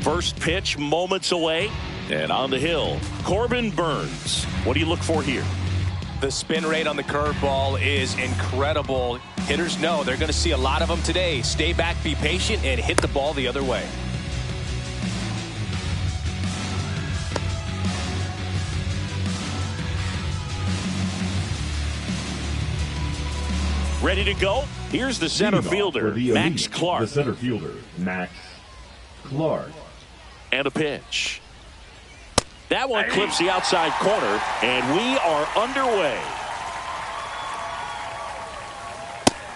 First pitch moments away. And on the hill, Corbin Burnes. What do you look for here? The spin rate on the curveball is incredible. Hitters know they're going to see a lot of them today. Stay back, be patient, and hit the ball the other way. Ready to go? Here's the center fielder, Max Clark. The center fielder, Max Clark. And a pitch. That one clips the outside corner, and we are underway.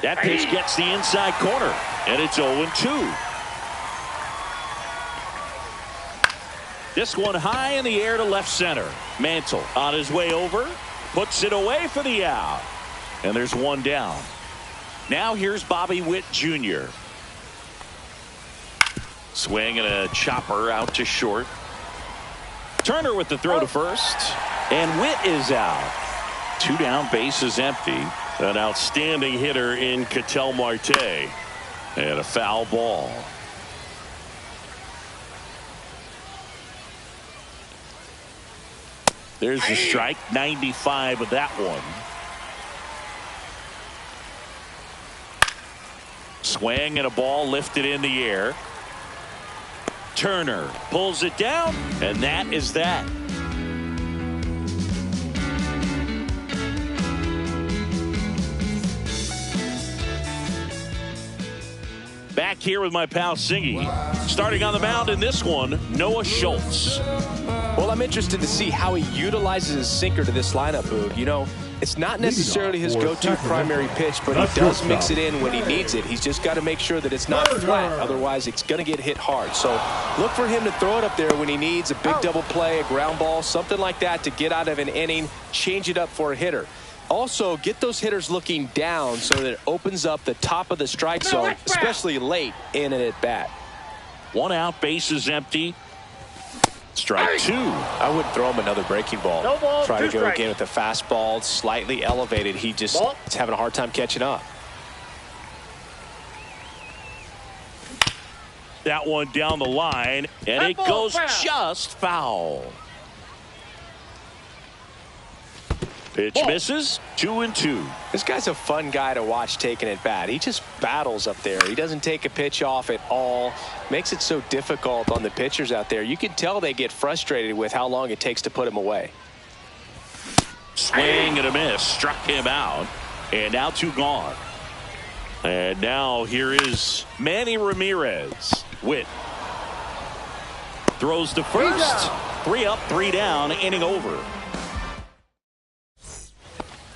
That pitch gets the inside corner, and it's 0-2. This one high in the air to left center. Mantle on his way over, puts it away for the out. And there's one down. Now here's Bobby Witt Jr. Swing and a chopper out to short. Turner with the throw to first. And Witt is out. 2 down, bases empty. An outstanding hitter in Ketel Marte. And a foul ball. There's the strike. 95 of that one. Swing and a ball lifted in the air. Turner pulls it down, and that is that. Back here with my pal Singy. Starting on the mound in this one, Noah Schultz. Well, I'm interested to see how he utilizes his sinker to this lineup, Boog. You know, it's not necessarily his go-to primary pitch, but he does mix it in when he needs it. He's just got to make sure that it's not flat. Otherwise, it's going to get hit hard. So look for him to throw it up there when he needs a big double play, a ground ball, something like that to get out of an inning, change it up for a hitter. Also, get those hitters looking down so that it opens up the top of the strike zone, especially late in an at-bat. 1 out, bases empty. Strike 2. I wouldn't throw him another breaking ball. No ball, try to go strike. again with the fastball, slightly elevated. He just is having a hard time catching up. That one down the line, and it goes just foul. Pitch misses. 2-2. This guy's a fun guy to watch taking at bat. He just battles up there. He doesn't take a pitch off at all. Makes it so difficult on the pitchers out there. You can tell they get frustrated with how long it takes to put him away. Swing and a miss. Struck him out. And now 2 gone. And now here is Manny Ramirez. Witt throws to first. 3 up, 3 down. Inning over.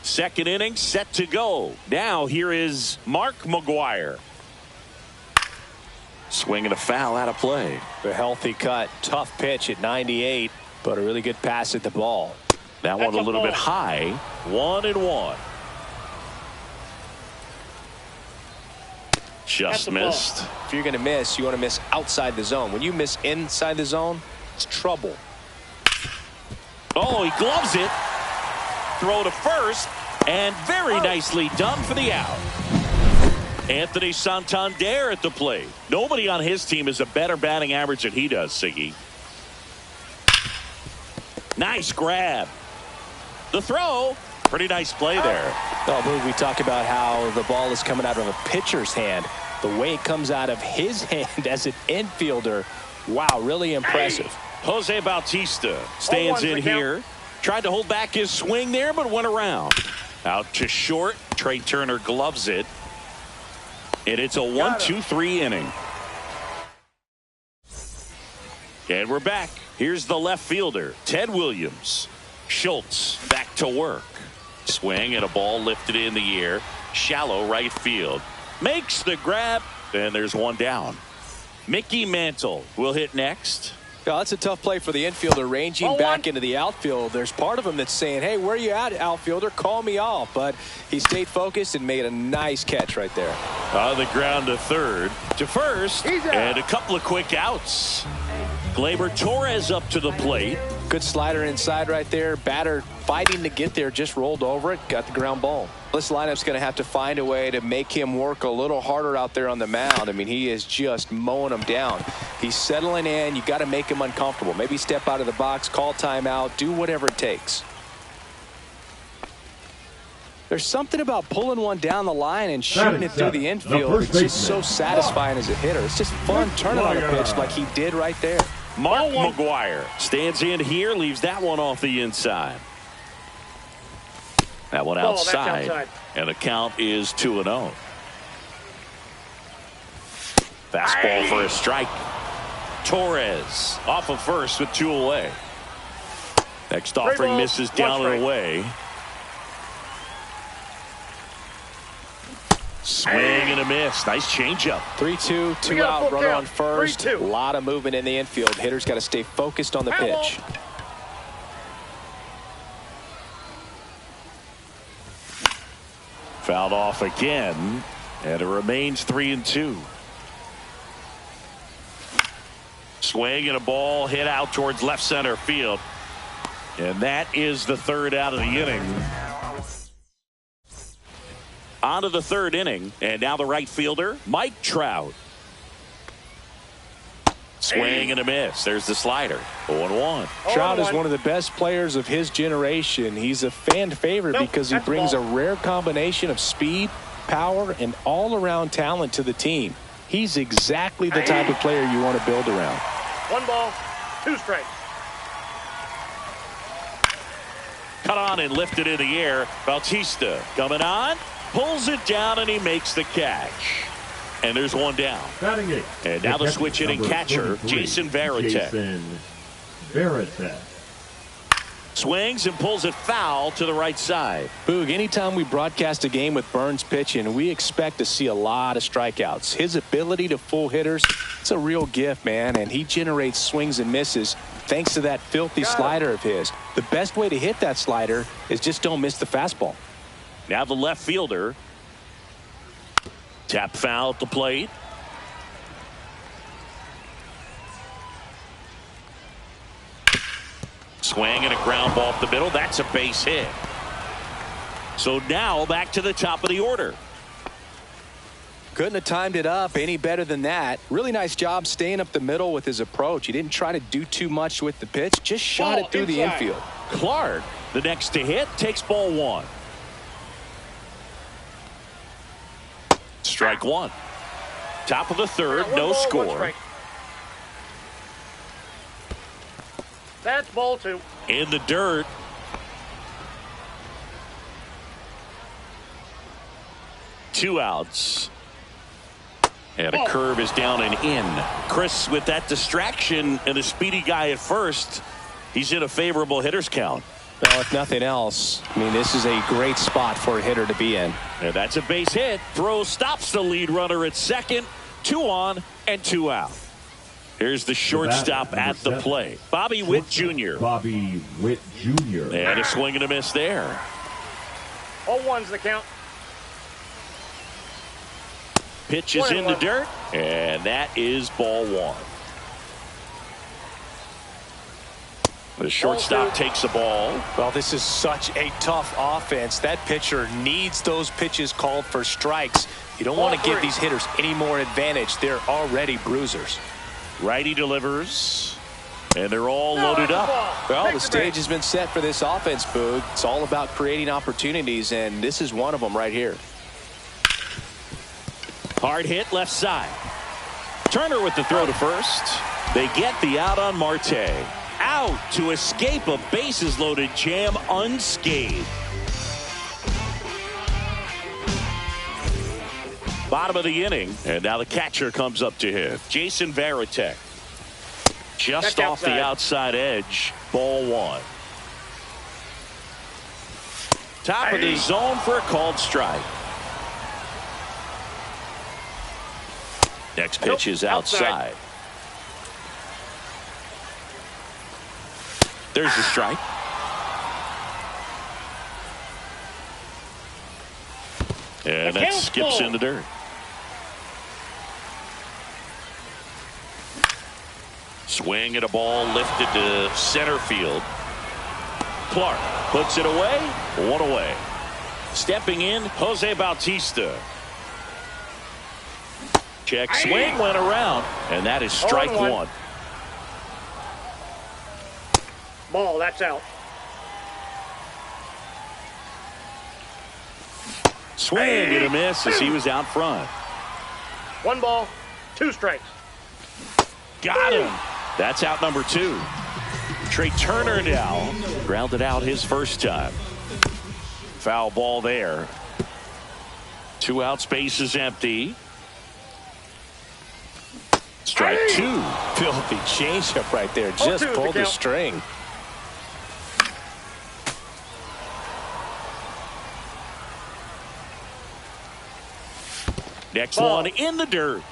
Second inning set to go. Now here is Mark McGwire. Swing and a foul out of play. The healthy cut. Tough pitch at 98, but a really good pass at the ball. That one a little bit high. 1-1. Just missed. If you're going to miss, you want to miss outside the zone. When you miss inside the zone, it's trouble. Oh, he gloves it. Throw to first, and very nicely done for the out. Anthony Santander at the plate. Nobody on his team has a better batting average than he does, Siggy. Nice grab. The throw. Pretty nice play there. Oh, we talk about how the ball is coming out of a pitcher's hand. The way it comes out of his hand as an infielder. Wow, really impressive. Jose Bautista stands in here. Tried to hold back his swing there, but went around. Out to short. Trey Turner gloves it. And it's a 1-2-3 inning. And we're back. Here's the left fielder, Ted Williams. Schultz back to work. Swing and a ball lifted in the air. Shallow right field. Makes the grab. And there's one down. Mickey Mantle will hit next. Yeah, that's a tough play for the infielder, ranging back into the outfield. There's part of him that's saying, hey, where you at, outfielder? Call me off. But he stayed focused and made a nice catch right there. On the ground to third. To first. And a couple of quick outs. Gleyber Torres up to the plate. Good slider inside right there. Batter fighting to get there, just rolled over it, got the ground ball. This lineup's going to have to find a way to make him work a little harder out there on the mound. I mean, he is just mowing them down. He's settling in. You got to make him uncomfortable. Maybe step out of the box, call timeout, do whatever it takes. There's something about pulling one down the line and shooting it through the infield. It's just so satisfying as a hitter. It's just fun turning on a pitch like he did right there. Mark McGwire stands in here, leaves that one off the inside. That one outside, and the count is 2-0. Fastball for a strike. Torres off of first with 2 away. Next offering misses down and away. Swing and a miss. Nice changeup. 3-2, 2 out, runner on first. A lot of movement in the infield. Hitter's got to stay focused on the pitch. Fouled off again, and it remains 3-2. Swing and a ball hit out towards left center field. And that is the third out of the inning. On to the third inning, and now the right fielder, Mike Trout. Swing and a miss. There's the slider. 0-1. Trout is one of the best players of his generation. He's a fan favorite because he brings a rare combination of speed, power, and all-around talent to the team. He's exactly the type of player you want to build around. 1 ball, 2 strikes. Cut on and lifted in the air. Bautista coming on. Pulls it down, and he makes the catch. And there's one down. And now the switch hitting catcher, Jason Varitek. Swings and pulls it foul to the right side. Boog, anytime we broadcast a game with Burns pitching, we expect to see a lot of strikeouts. His ability to fool hitters, it's a real gift, man, and he generates swings and misses thanks to that filthy slider of his. The best way to hit that slider is just don't miss the fastball. Now the left fielder. Tap foul at the plate. Swing and a ground ball up the middle. That's a base hit. So now back to the top of the order. Couldn't have timed it up any better than that. Really nice job staying up the middle with his approach. He didn't try to do too much with the pitch. Just shot it through the infield. Clark, the next to hit, takes ball 1. Strike 1. Top of the third, no score. That's ball 2. In the dirt. Two outs. And a curve is down and in. Chris, with that distraction and a speedy guy at first, he's in a favorable hitter's count. Well, if nothing else, I mean, this is a great spot for a hitter to be in. And that's a base hit. Throw stops the lead runner at second. 2 on and 2 out. Here's the shortstop at the plate. Bobby Witt Jr. Bobby Witt Jr. And a swing and a miss there. 0-1's the count. Pitch is in the dirt. And that is ball 1. The shortstop takes the ball. Well, this is such a tough offense. That pitcher needs those pitches called for strikes. You don't want to give these hitters any more advantage. They're already bruisers. Righty delivers. And they're all loaded up. Well, the stage has been set for this offense, Boog. It's all about creating opportunities, and this is one of them right here. Hard hit left side. Turner with the throw to first. They get the out on Marte. Out to escape a bases loaded jam unscathed. Bottom of the inning, and now the catcher comes up to hit. Jason Varitek. Just off the outside edge. Ball 1. Top of the zone for a called strike. Next pitch is outside. There's the strike. And that skips in the dirt. Swing at a ball lifted to center field. Clark puts it away. One away. Stepping in, Jose Bautista. Check swing went around, and that is strike one. Ball, that's out. Swing and a miss as he was out front. 1 ball, 2 strikes. Got him. That's out number 2. Trey Turner now grounded out his first time. Foul ball there. 2 outs, base is empty. Strike 2. Filthy changeup right there. Just pulled the string. Next one in the dirt.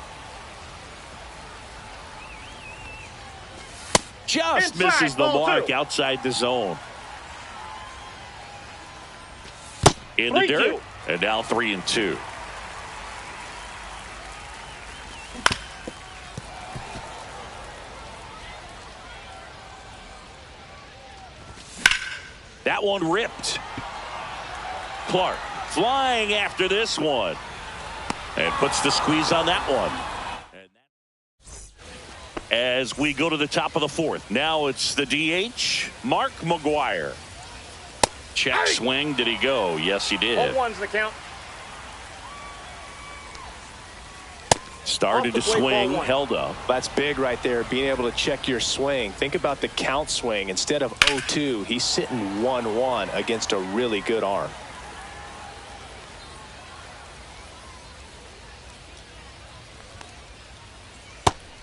Just misses the mark outside the zone. In the dirt. And now 3-2. That one ripped. Clark flying after this one. And puts the squeeze on that one. As we go to the top of the 4th. Now it's the DH, Mark McGwire. Check swing. Did he go? Yes, he did. 0-1's the count. Started to swing, held up. That's big right there, being able to check your swing. Think about the count swing. Instead of 0-2, he's sitting 1-1 against a really good arm.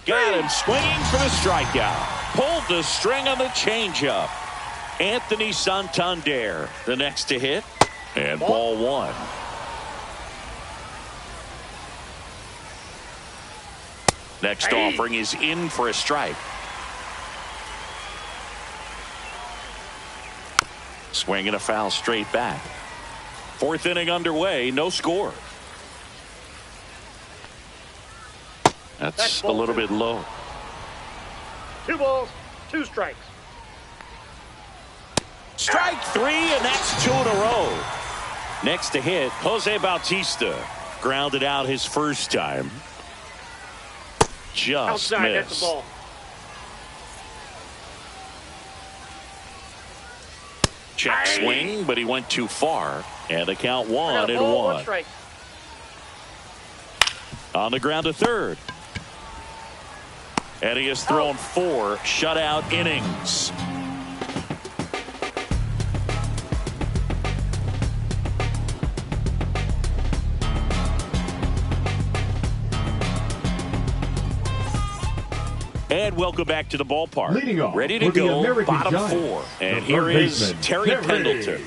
Got him swinging for the strikeout. Pulled the string on the changeup. Anthony Santander, the next to hit. And ball 1. Next offering is in for a strike. Swing and a foul straight back. 4th inning underway, no score. That's a little bit low. 2 balls, 2 strikes. Strike 3, and that's 2 in a row. Next to hit, Jose Bautista. Grounded out his first time. Just outside, missed. that's the ball. Check swing, but he went too far. And the count 1-1. 1 strike. On the ground to third. And he has thrown 4 shutout innings. And welcome back to the ballpark. Leading off ready to go, bottom Giants, 4. And here is Terry Pendleton.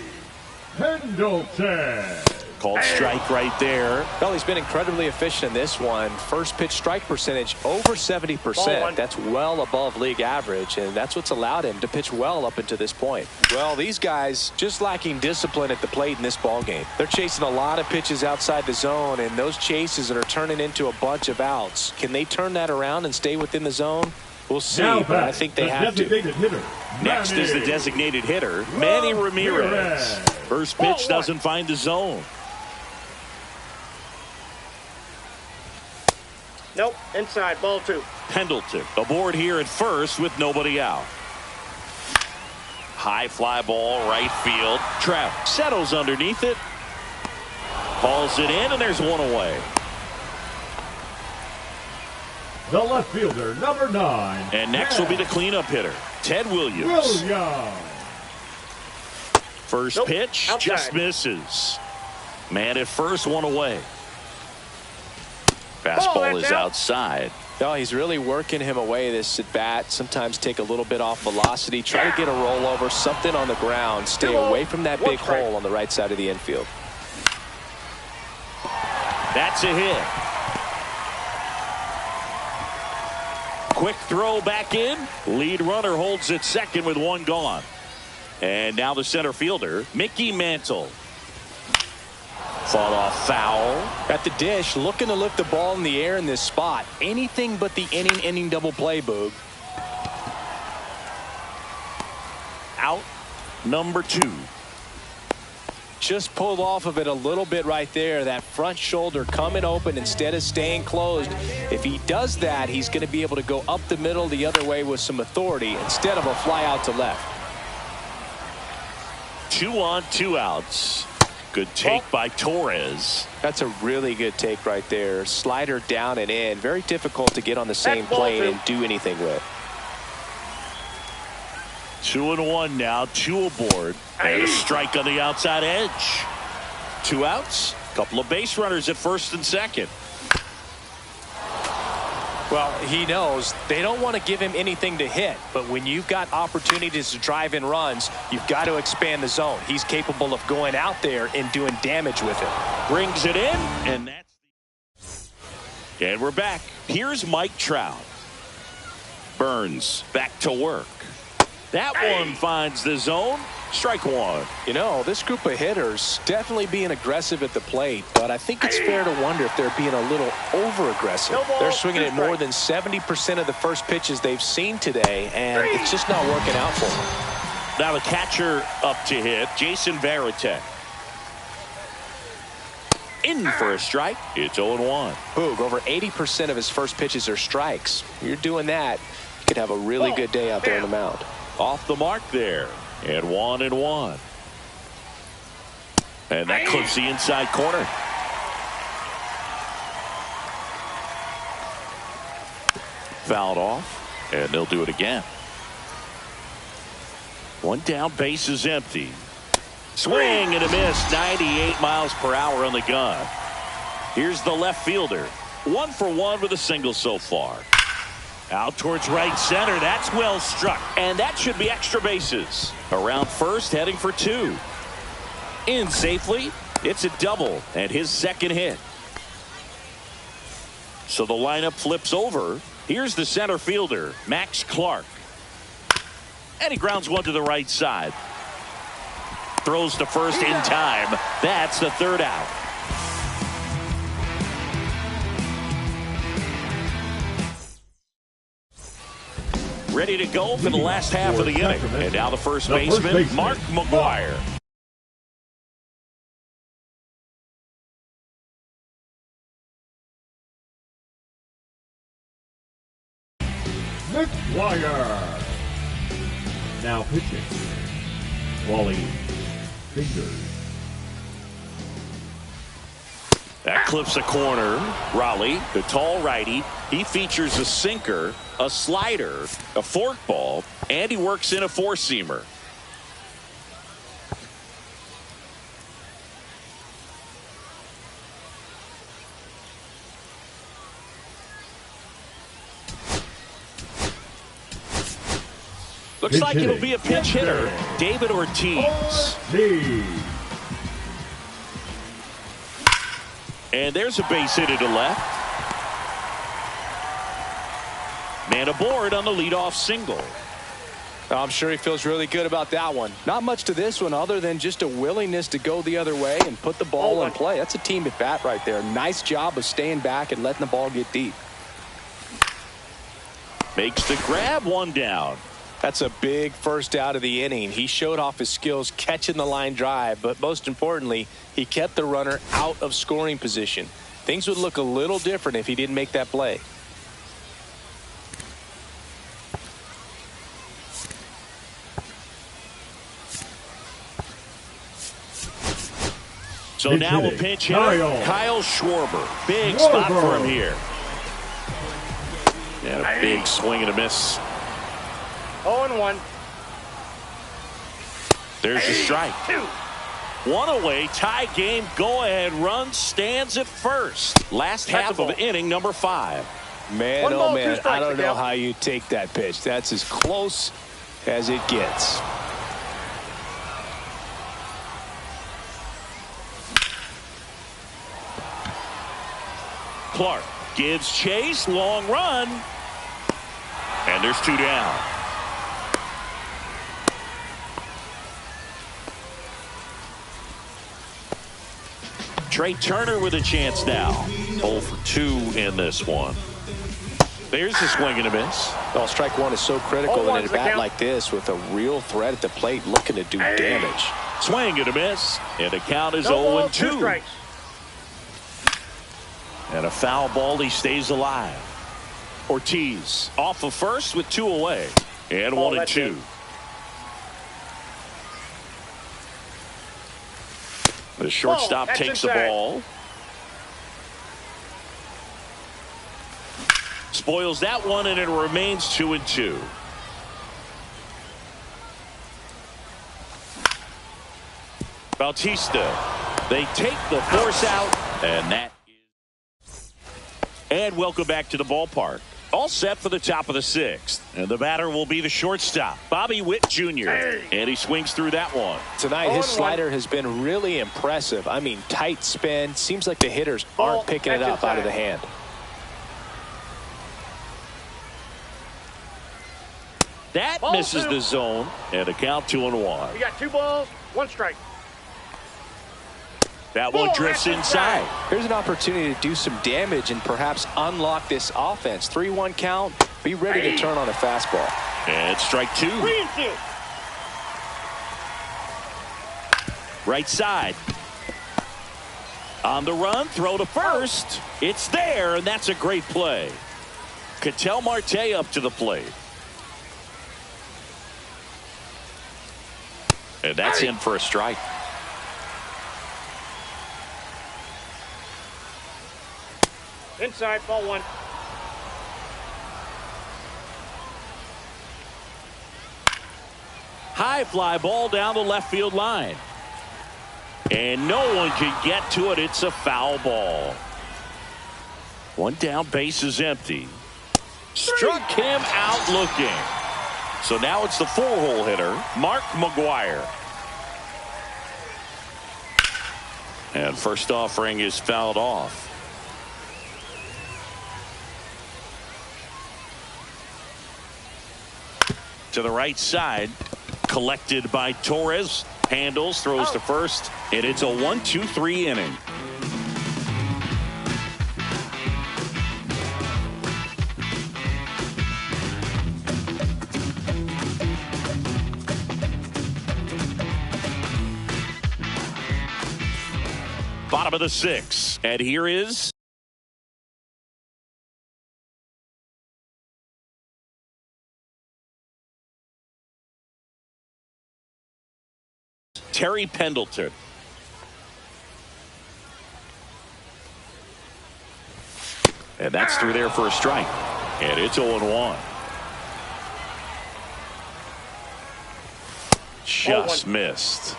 Called strike right there. Well, he's been incredibly efficient in this one. First pitch strike percentage over 70%. That's well above league average, and that's what's allowed him to pitch well up until this point. Well, these guys just lacking discipline at the plate in this ball game. They're chasing a lot of pitches outside the zone, and those chases are turning into a bunch of outs. Can they turn that around and stay within the zone? We'll see, but I think they have to. Next is the designated hitter, Manny Ramirez. First pitch doesn't find the zone. Nope, inside, ball 2. Pendleton aboard here at first with nobody out. High fly ball, right field. Trout settles underneath it. Hauls it in, and there's 1 away. The left fielder, number 9. And next will be the cleanup hitter, Ted Williams. First pitch outside. just misses. Man at first, 1 away. Fastball is outside. No, he's really working him away this at bat. Sometimes take a little bit off velocity. Try to get a rollover, something on the ground. Stay away from that big hole on the right side of the infield. That's a hit. Quick throw back in. Lead runner holds at second with 1 gone. And now the center fielder, Mickey Mantle. Fought off foul. At the dish, looking to lift the ball in the air in this spot. Anything but the inning double play, Boog. number 2. Just pulled off of it a little bit right there. That front shoulder coming open instead of staying closed. If he does that, he's going to be able to go up the middle the other way with some authority instead of a fly out to left. 2 on, 2 outs. Good take by Torres. That's a really good take right there. Slider down and in. Very difficult to get on the same plane and do anything with. 2-1 now, 2 aboard, and a strike on the outside edge. 2 outs, couple of base runners at first and second. Well, he knows they don't want to give him anything to hit, but when you've got opportunities to drive in runs, you've got to expand the zone. He's capable of going out there and doing damage with it. Brings it in, and that's... And we're back. Here's Mike Trout. Burns back to work. That one finds the zone. Strike 1. You know, this group of hitters definitely being aggressive at the plate, but I think it's fair to wonder if they're being a little over-aggressive. They're swinging at more than 70% of the first pitches they've seen today, and it's just not working out for them. Now the catcher up to hit, Jason Varitek. In for a strike. It's 0-1. Boog, over 80% of his first pitches are strikes. You're doing that, you could have a really good day out there on the mound. Off the mark there. And 1-1. And that clips the inside corner. Fouled off. And they'll do it again. 1 down, base is empty. Swing and a miss. 98 miles per hour on the gun. Here's the left fielder. 1 for 1 with a single so far. Out towards right center. That's well struck. And that should be extra bases. Around first, heading for 2. In safely. It's a double and his second hit. So the lineup flips over. Here's the center fielder, Max Clark. And he grounds one to the right side. Throws to first in time. That's the 3rd out. Ready to go for the last half of the inning. And now the first baseman, Mark McGwire. McGwire. Now pitching. Wally Fingers. That clips the corner. Raleigh, the tall righty. He features a sinker, a slider, a forkball, and he works in a 4-seamer. Looks like it'll be a pinch hitter, David Ortiz. And there's a base hit to left. Man aboard on the leadoff single. I'm sure he feels really good about that one. Not much to this one other than just a willingness to go the other way and put the ball in play. That's a team at bat right there. Nice job of staying back and letting the ball get deep. Makes the grab, 1 down. That's a big first out of the inning. He showed off his skills catching the line drive, but most importantly, he kept the runner out of scoring position. Things would look a little different if he didn't make that play. So now a pinch hitter, Kyle Schwarber. Big spot for him here. And a big swing and a miss. 0-1. There's the strike. 1 away, tie game, go-ahead run stands at first. Last half of inning number 5. Man, oh man, I don't know how you take that pitch. That's as close as it gets. Clark gives chase, long run. And there's 2 down. Trey Turner with a chance now. 0 for 2 in this one. There's a swing and a miss. Well, strike one is so critical in a bat like this with a real threat at the plate looking to do damage. Swing and a miss. And the count is 0-2. And a foul ball. He stays alive. Ortiz off of first with 2 away. And 1-2. The shortstop takes the ball. Spoils that one, and it remains 2-2. Bautista. They take the force out, and that is. And welcome back to the ballpark. All set for the top of the 6th. And the batter will be the shortstop, Bobby Witt Jr. And he swings through that one. Tonight, his slider has been really impressive. I mean, tight spin. Seems like the hitters aren't picking it up out of the hand. That misses the zone, and a count 2-1. We got 2 balls, 1 strike. That one drifts inside. Here's an opportunity to do some damage and perhaps unlock this offense. 3-1 count. Be ready to turn on a fastball. And strike 2. Right side. On the run, throw to first. It's there, and that's a great play. Ketel Marte up to the plate. And that's in for a strike. Inside, ball 1. High fly ball down the left field line. And no one can get to it. It's a foul ball. 1 down, base is empty. Struck him out looking. So now it's the 4-hole hitter, Mark McGwire. And first offering is fouled off. To the right side, collected by Torres. Handles, throws to first, and it's a 1-2-3 inning. Bottom of the 6th, and here is Terry Pendleton. And that's through there for a strike. And it's 0-1. Just missed.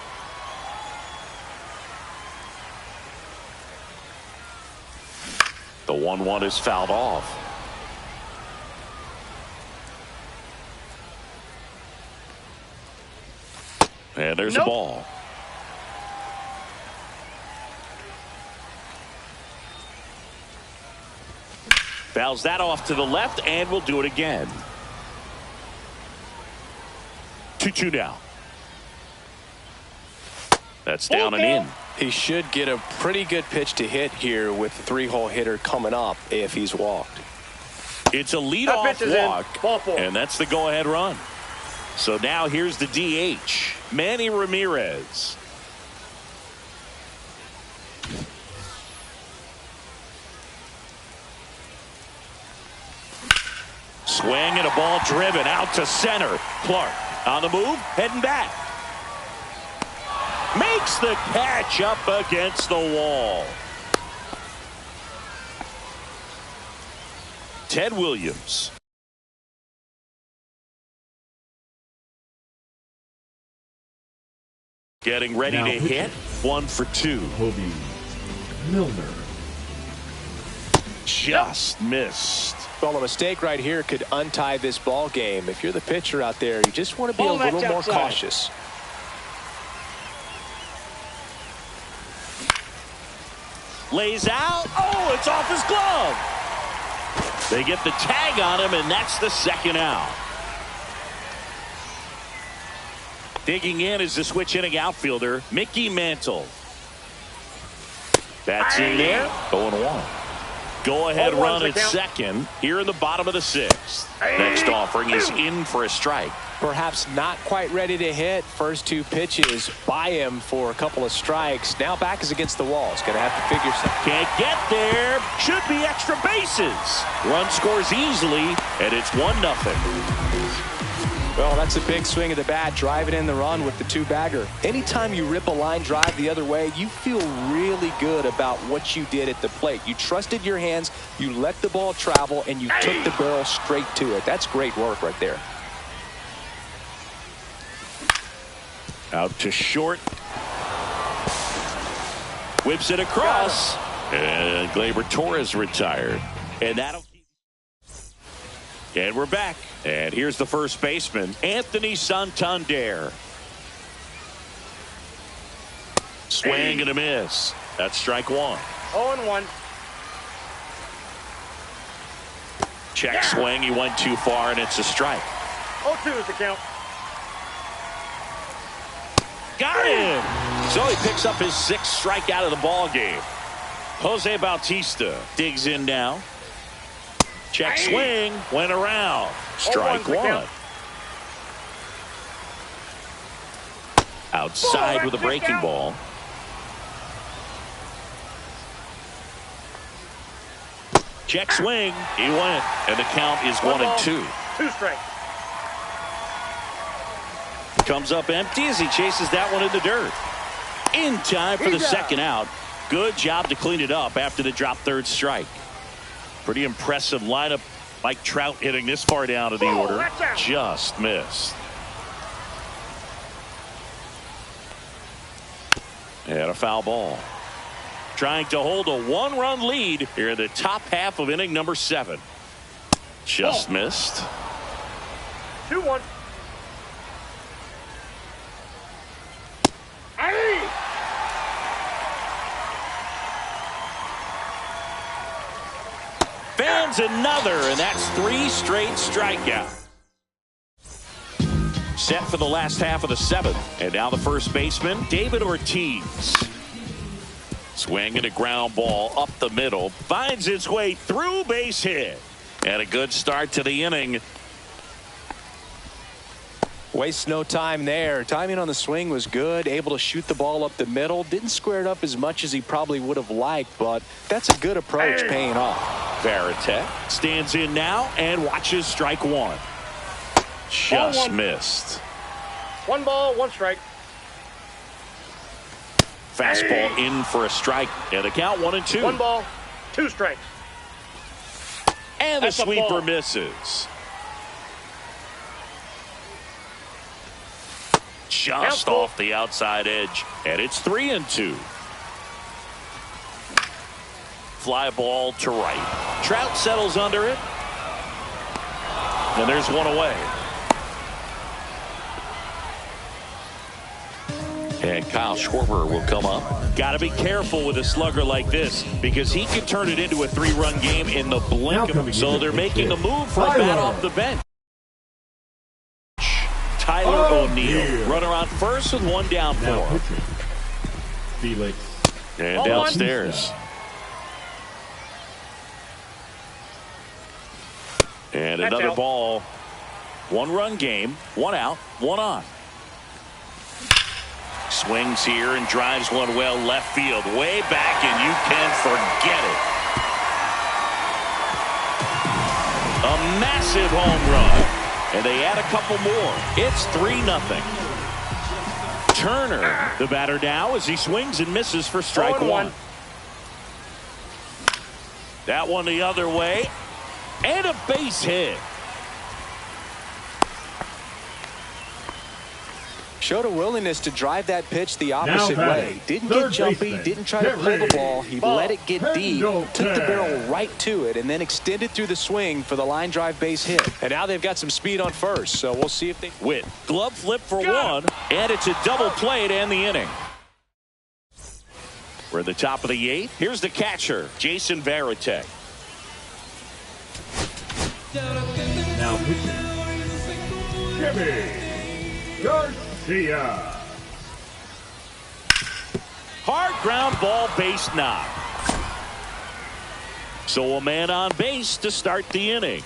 The 1-1 is fouled off. And there's a ball. Fouls that off to the left, and we'll do it again. 2-2 now. That's down and in. He should get a pretty good pitch to hit here with the 3-hole hitter coming up if he's walked. It's a leadoff walk, and that's the go-ahead run. So now here's the DH, Manny Ramirez. Swing and a ball driven out to center. Clark on the move, heading back. Makes the catch up against the wall. Ted Williams. Getting ready to hit. 1 for 2. Kobe Milner. Just missed. Well, a mistake right here could untie this ball game. If you're the pitcher out there, you just want to be a little more cautious. Lays out. Oh, it's off his glove. They get the tag on him, and that's the second out. Digging in is the switch hitting outfielder, Mickey Mantle. That's in there. 0-1. Go-ahead run at second here in the bottom of the sixth. Next offering is in for a strike. Perhaps not quite ready to hit. First two pitches by him for a couple of strikes. Now back is against the wall. He's going to have to figure something. Can't get there. Should be extra bases. Run scores easily, and it's 1-0. Well, that's a big swing of the bat, driving in the run with the two-bagger. Anytime you rip a line drive the other way, you feel really good about what you did at the plate. You trusted your hands, you let the ball travel, and you took the barrel straight to it. That's great work right there. Out to short. Whips it across. And Gleyber Torres retired. And that'll keep. And we're back. And here's the first baseman, Anthony Santander. Swing and a miss. That's strike one. 0-1. Check swing. He went too far, and it's a strike. 0-2 is the count. Got him. So he picks up his sixth strikeout of the ball game. Jose Bautista digs in now. Check swing. Went around. Strike one. Outside with a breaking ball. Check swing. He went. And the count is 1-2. 2 strikes. Comes up empty as he chases that one in the dirt. In time for the second out. Good job to clean it up after the drop third strike. Pretty impressive lineup. Mike Trout hitting this far down to the order. Just missed. And a foul ball. Trying to hold a one-run lead here in the top half of inning number 7. Just missed. 2-1. Fans another, and that's 3 straight strikeouts. Set for the last half of the 7th. And now the first baseman, David Ortiz. Swing and a ground ball up the middle. Finds its way through, base hit. And a good start to the inning. Wastes no time there. Timing on the swing was good. Able to shoot the ball up the middle. Didn't square it up as much as he probably would have liked, but that's a good approach paying off. Varitek stands in now and watches strike one. Just missed. 1 ball, 1 strike. Fastball in for a strike. And the count 1-2. 1 ball, 2 strikes. And the sweeper misses. Just off the outside edge. And it's 3-2. Fly ball to right. Trout settles under it. And there's one away. And Kyle Schwarber will come up. Got to be careful with a slugger like this because he could turn it into a 3-run game in the blink of. So they're making a move for a bat off the bench. Tyler O'Neill. Runner on first with 1 down for. Felix. And downstairs. And another ball. 1-run game. 1 out. 1 on. Swings here and drives one well left field. Way back, and you can forget it. A massive home run. And they add a couple more. It's 3-0. Turner, the batter now, as he swings and misses for strike 1. That one the other way. And a base hit. Showed a willingness to drive that pitch the opposite way. Didn't get jumpy, didn't try to pull the ball. He let it get deep, took the barrel right to it, and then extended through the swing for the line drive base hit. And now they've got some speed on first, so we'll see if they... Witt, glove flip for 1, and it's a double play to end the inning. We're at the top of the 8th. Here's the catcher, Jason Varitek. Now pitching. Jimmy Garcia. Hard ground ball, base knock. So a man on base to start the inning.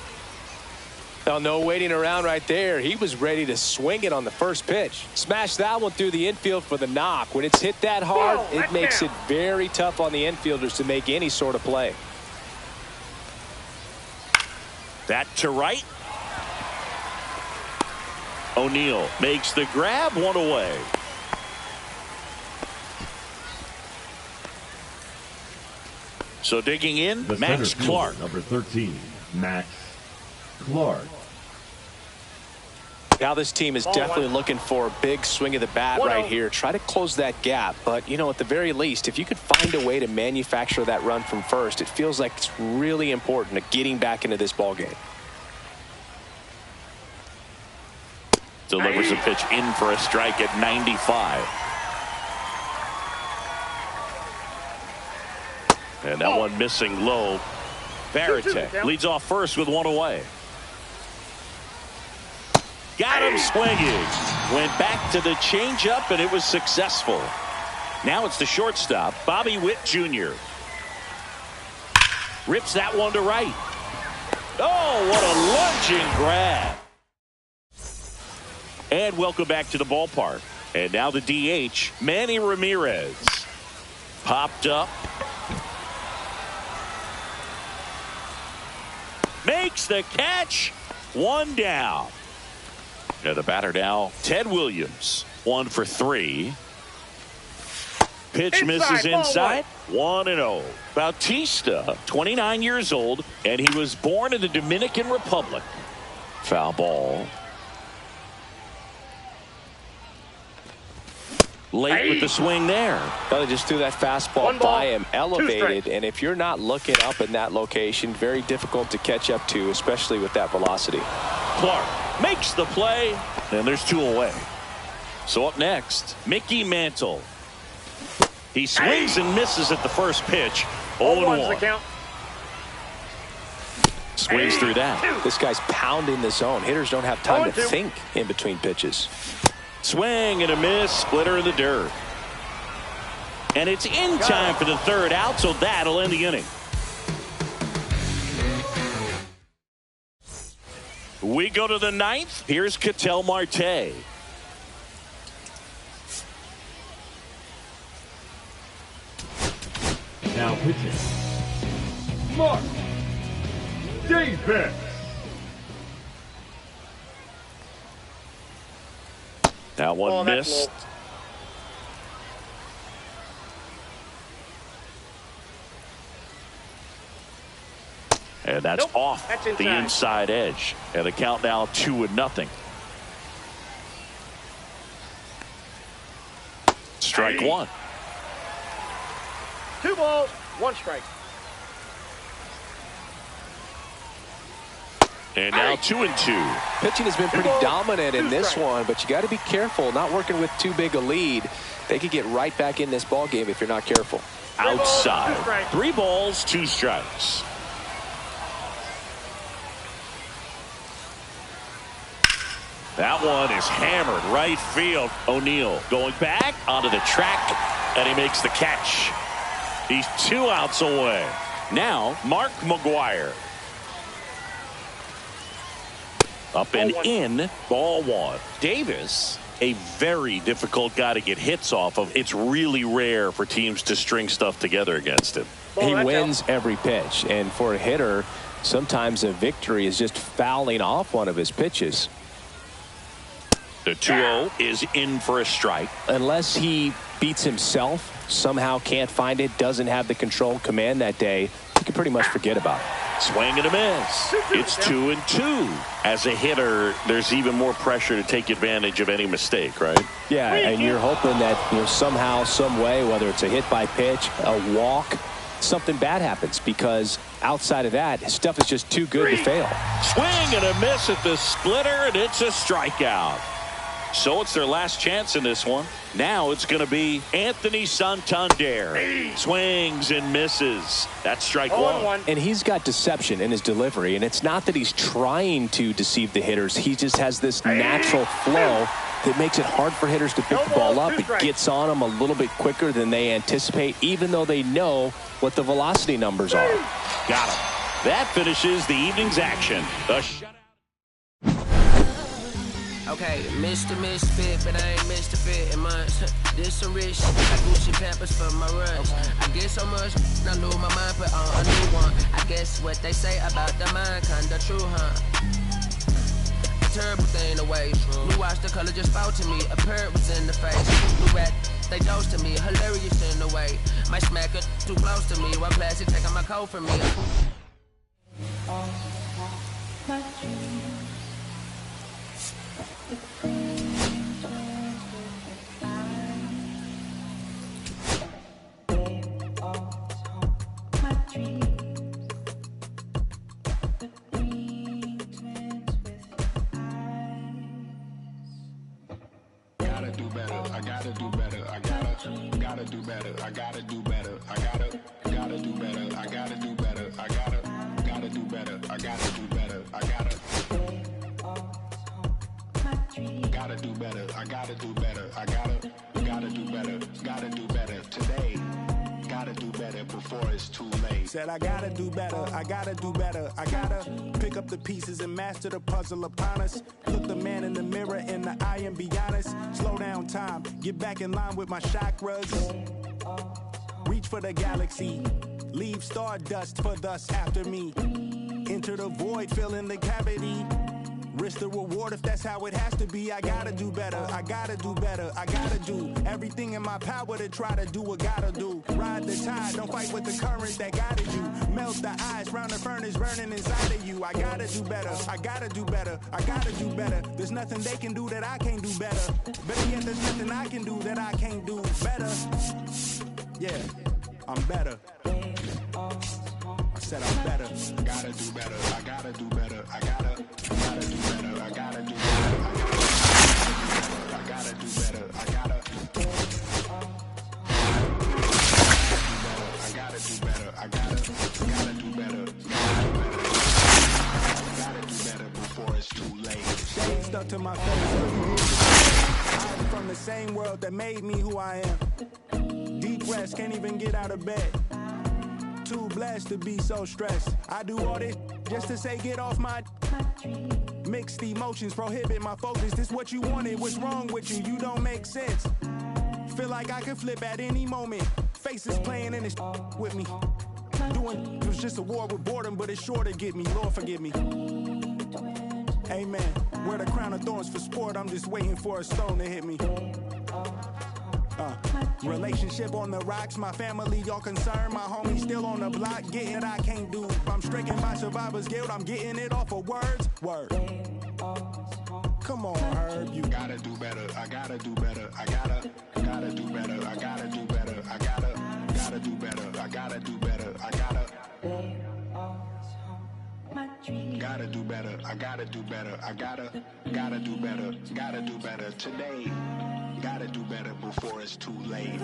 Now, no waiting around right there. He was ready to swing it on the first pitch. Smash that one through the infield for the knock. When it's hit that hard, it makes it very tough on the infielders to make any sort of play. That to right. O'Neill makes the grab, one away. So digging in, The Max center Clark. fielder, number 13, Max Clark. Now this team is definitely looking for a big swing of the bat right here. Try to close that gap. But, you know, at the very least, if you could find a way to manufacture that run from first, it feels like it's really important to getting back into this ball game. Delivers a pitch in for a strike at 95. And that one missing low. Varitek leads off first with one away. Got him swinging. Went back to the changeup, and it was successful. Now it's the shortstop, Bobby Witt Jr. Rips that one to right. Oh, what a lunging grab. And welcome back to the ballpark. And now the DH, Manny Ramirez. Popped up. Makes the catch. One down. And the batter now, Ted Williams. 1 for 3. Pitch misses inside. 1-0. Bautista, 29 years old, and he was born in the Dominican Republic. Foul ball. Late with the swing there. Well, they just threw that fastball by him, elevated, and if you're not looking up in that location, very difficult to catch up to, especially with that velocity. Clark makes the play, and there's 2 away. So up next, Mickey Mantle. He swings and misses at the first pitch. 0-1. Swings through that. This guy's pounding the zone. Hitters don't have time to think in between pitches. Swing and a miss, splitter in the dirt. And it's in time for the third out, so that'll end the inning. We go to the 9th. Here's Ketel Marte. Now pitching, Mark Davis. That one missed. And that's off the inside edge. And the count now 2-0. Strike 1. 2 balls, 1 strike. And now 2-2. Pitching has been pretty dominant in this one, but you got to be careful. Not working with too big a lead. They could get right back in this ball game if you're not careful. Outside. 3 balls, 2 strikes. That one is hammered right field. O'Neill going back onto the track, and he makes the catch. He's 2 outs away. Now Mark McGwire. Up and in, ball 1. Davis, a very difficult guy to get hits off of. It's really rare for teams to string stuff together against him. He wins every pitch, and for a hitter, sometimes a victory is just fouling off one of his pitches. The 2-0 is in for a strike. Unless he beats himself, somehow can't find it, doesn't have the control command that day, you can pretty much forget about it. Swing and a miss. It's 2-2. As a hitter, there's even more pressure to take advantage of any mistake, right? Yeah, and you're hoping that somehow, some way, whether it's a hit by pitch, a walk, something bad happens, because outside of that, stuff is just too good to fail. Swing and a miss at the splitter, and it's a strikeout. So it's their last chance in this one. Now it's going to be Anthony Santander. Swings and misses. That's strike 1. And he's got deception in his delivery, and it's not that he's trying to deceive the hitters. He just has this natural flow that makes it hard for hitters to pick the ball up. It gets on them a little bit quicker than they anticipate, even though they know what the velocity numbers are. Got him. That finishes the evening's action. The shutout. Okay, Mr. Misfit, but I ain't Mr. Fit in months. This some rich shit, I Gucci Pampers for my runs. I get so much, I lose my mind, put on a new one. I guess what they say about the mind, kinda true, huh? A terrible thing away. You watch the color just fall to me, a parrot was in the face. New at, they dose to me, hilarious in a way. My smack it too close to me, while plastic taking my coat from me. Said I gotta do better, I gotta do better, I gotta pick up the pieces and master the puzzle upon us. Look the man in the mirror in the eye and be honest. Slow down time, get back in line with my chakras. Reach for the galaxy, leave stardust for thus after me. Enter the void, fill in the cavity. Risk the reward if that's how it has to be. I gotta do better, I gotta do better, I gotta do everything in my power to try to do what gotta do. Ride the tide, don't fight with the current that guided you. Melt the ice round the furnace burning inside of you. I gotta do better, I gotta do better, I gotta do better. There's nothing they can do that I can't do better. Better yet, there's nothing I can do that I can't do better. Yeah, I'm better. I said I'm better. I gotta do better, I gotta do better, I gotta do better, I gotta do better, I gotta do better, I gotta do better, I gotta do better, gotta do better before it's too late. Shade stuck to my face. I'm from the same world that made me who I am. Deep rest, can't even get out of bed. Too blessed to be so stressed. I do all this just to say get off my. Mixed emotions prohibit my focus. This what you wanted, what's wrong with you? You don't make sense. Feel like I could flip at any moment. Faces playing in this with me. Doing it was just a war with boredom, but it's sure to get me. Lord forgive me. Amen. Wear the crown of thorns for sport. I'm just waiting for a stone to hit me. Relationship on the rocks, my family all concerned. My homie still on the block, getting it I can't do. I'm stricken by survivor's guilt, I'm getting it off of words. Word. Come on, Herb, you gotta do better. I gotta do better. I gotta do better. I gotta do better. I gotta do better. I gotta do better. I gotta do better. I gotta do better. I gotta do better. Gotta do better today. Gotta do better before it's too late.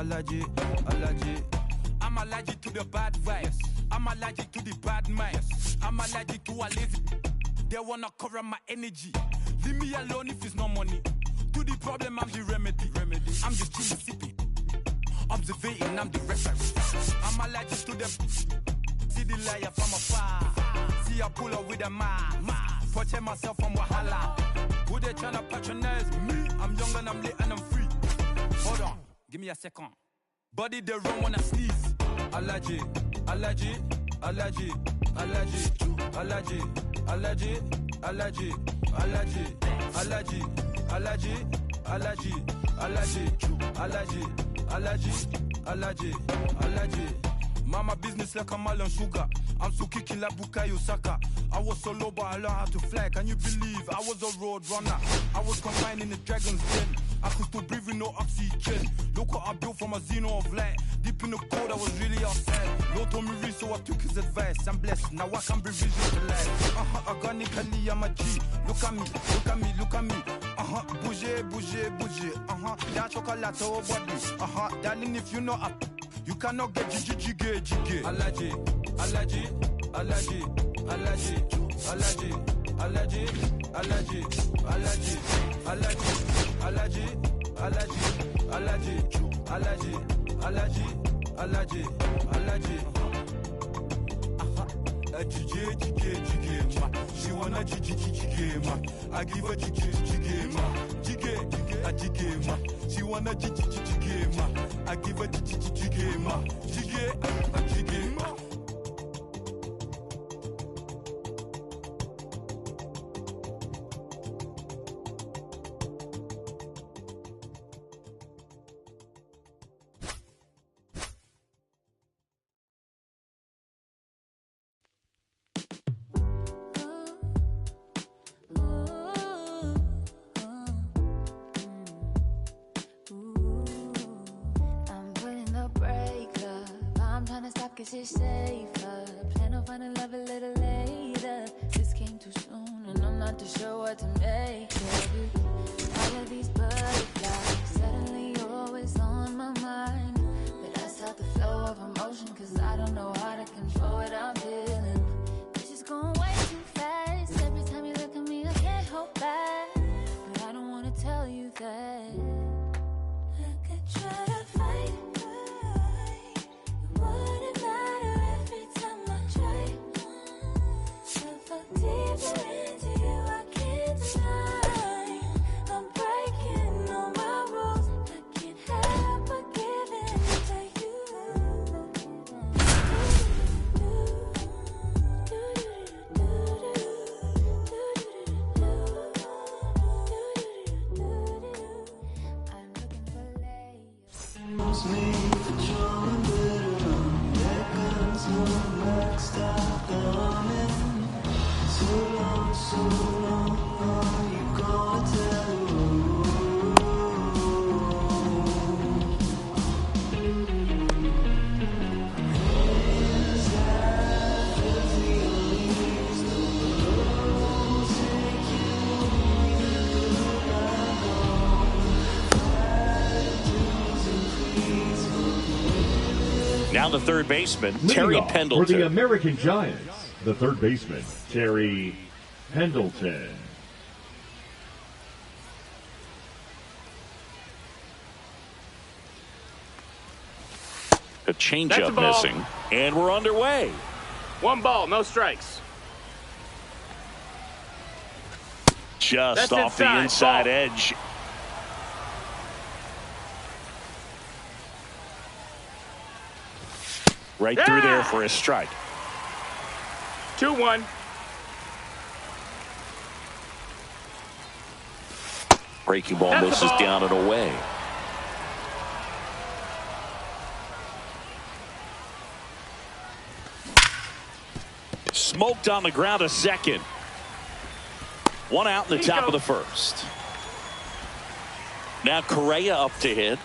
allergic, allergic. I'm allergic to the bad vibes. I'm allergic to the bad minds. I'm allergic to a lazy. They wanna cover my energy. Leave me alone if it's no money. To the problem, I'm the remedy. I'm just chilling, sipping. Observating, I'm the referee. I'm allergic to them. See the liar from afar. See I pull up with a mask. Protect myself from wahala. Who they tryna patronize me? I'm young and I'm lit and I'm free. Hold on, give me a second. Body they run when I sneeze. Allergy, allergy, allergy, allergy, allergy, allergy, allergy, allergy, allergy, allergy, allergy, allergy, allergy, allergy, allergy, allergy. Mama business like a mal and sugar. I'm so kicking like Bukayo Saka. I was so low but I learned how to fly. Can you believe I was a road runner? I was confined in the dragon's den. I could still breathe with no oxygen. Look what I built from a xeno of light. Deep in the cold I was really outside. Lord told me read so I took his advice. I'm blessed, now I can be visualized. Organically I'm a G. Look at me, look at me, look at me. Bouger, bouger, bouger. That chocolate over body. Darling if you know you cannot get jiggy. Allergy, allergy, allergy, allergy, allergy, allergy, allergy, allergy, allergy, allergy, allergy, allergy, allergy, allergy, allergy, allergy. Jiggy, ma. She wanna jiggy, ma. I give her jiggy, ma. Jiggy, ma. She wanna jiggy, ma. I give her jiggy, ma. Jiggy, ma. Cause it's safer. Plan on finding love a little later. This came too soon and I'm not too sure what to make of it. All of these butterflies suddenly always on my mind. But I stop the flow of emotion cause I don't know how to control what I'm feeling. It's just going way too fast. Every time you look at me I can't hold back. But I don't wanna tell you that. I could try to fight. Now the third baseman, Terry Pendleton. For the American Giants, the third baseman, Terry Pendleton. A changeup missing, and we're underway. 1 ball, no strikes. Just off the inside edge. Right through there for a strike. 2-1. Breaking ball misses down and away. Smoked on the ground, a second. 1 out in the top of the first. Now Correa up to hit.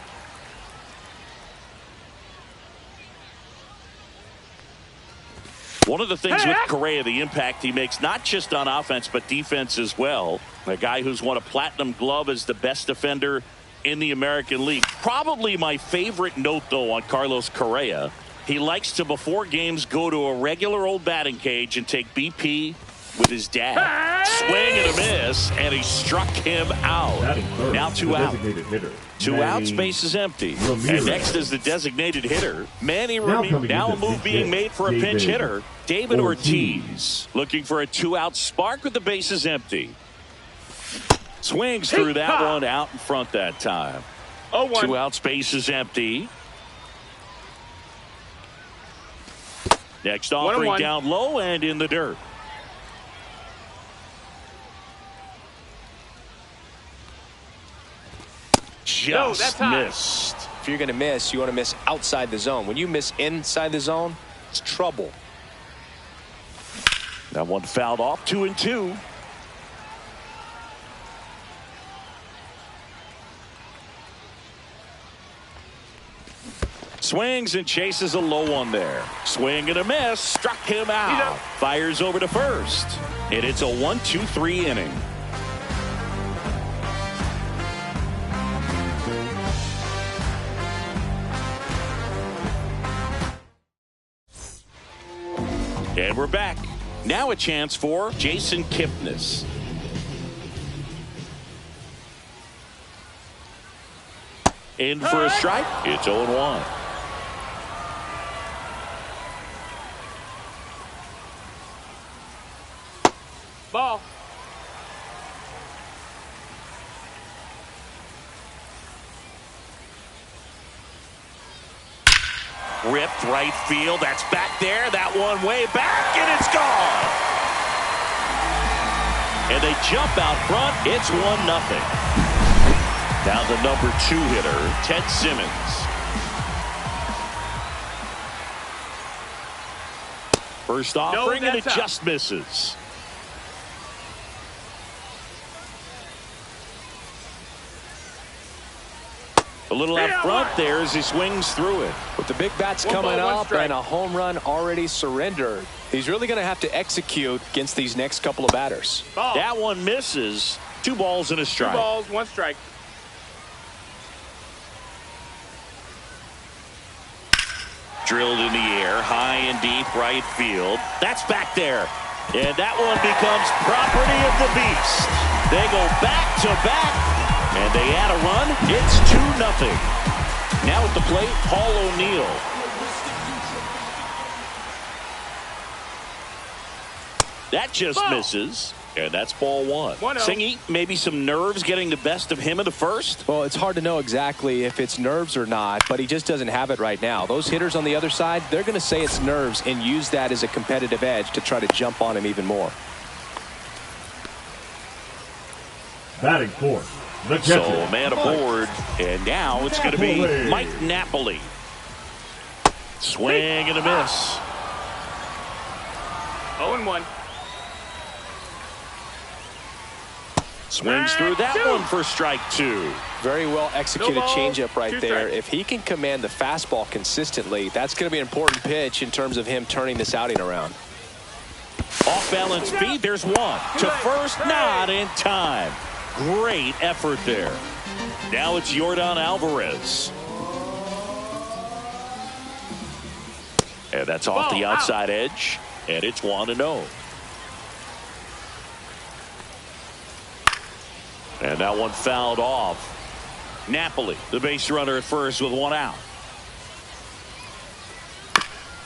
One of the things with Correa, the impact he makes, not just on offense, but defense as well. A guy who's won a platinum glove as the best defender in the American League. Probably my favorite note, though, on Carlos Correa. He likes to, before games, go to a regular old batting cage and take BP with his dad. Swing and a miss, and he struck him out. Third, now 2 out. 2 outs, base is empty. Ramirez. And next is the designated hitter, Manny Ramirez. Now a move being made for a pinch hitter, David Ortiz. Looking for a 2-out spark with the bases empty. Swings through that one, out in front that time. 2 outs, base is empty. Next offering down low and in the dirt. Just missed. If you're going to miss, you want to miss outside the zone. When you miss inside the zone, it's trouble. That one fouled off. 2-2. Swings and chases a low one there. Swing and a miss. Struck him out. Fires over to first. And it's a 1-2-3 inning. And we're back. Now a chance for Jason Kipnis. In for a strike. It's 0-1. Ball. Ripped right field. That's back there. That one way back, and it's gone. And they jump out front. It's 1-0. Now the number 2 hitter, Ted Simmons. First offering, and it just misses. A little out front there as he swings through it. With the big bats coming up and a home run already surrendered, he's really going to have to execute against these next couple of batters. That one misses. 2 balls and a strike. 2 balls, 1 strike. Drilled in the air, high and deep right field. That's back there. And that one becomes property of the beast. They go back to back. And they add a run. It's 2-0. Now at the plate, Paul O'Neill. That just misses. And that's ball 1. Singy, maybe some nerves getting the best of him in the first? Well, it's hard to know exactly if it's nerves or not, but he just doesn't have it right now. Those hitters on the other side, they're going to say it's nerves and use that as a competitive edge to try to jump on him even more. Batting fourth. So a man aboard, and now it's going to be Mike Napoli. Swing and a miss. 0-1. Swings through that one for strike 2. Very well executed changeup right there. If he can command the fastball consistently, that's going to be an important pitch in terms of him turning this outing around. Off balance feed, there's one. To first, not in time. Great effort there. Now it's Yordan Alvarez. And that's off the outside edge. And it's 1-0. And that one fouled off. Napoli, the base runner at first with 1 out.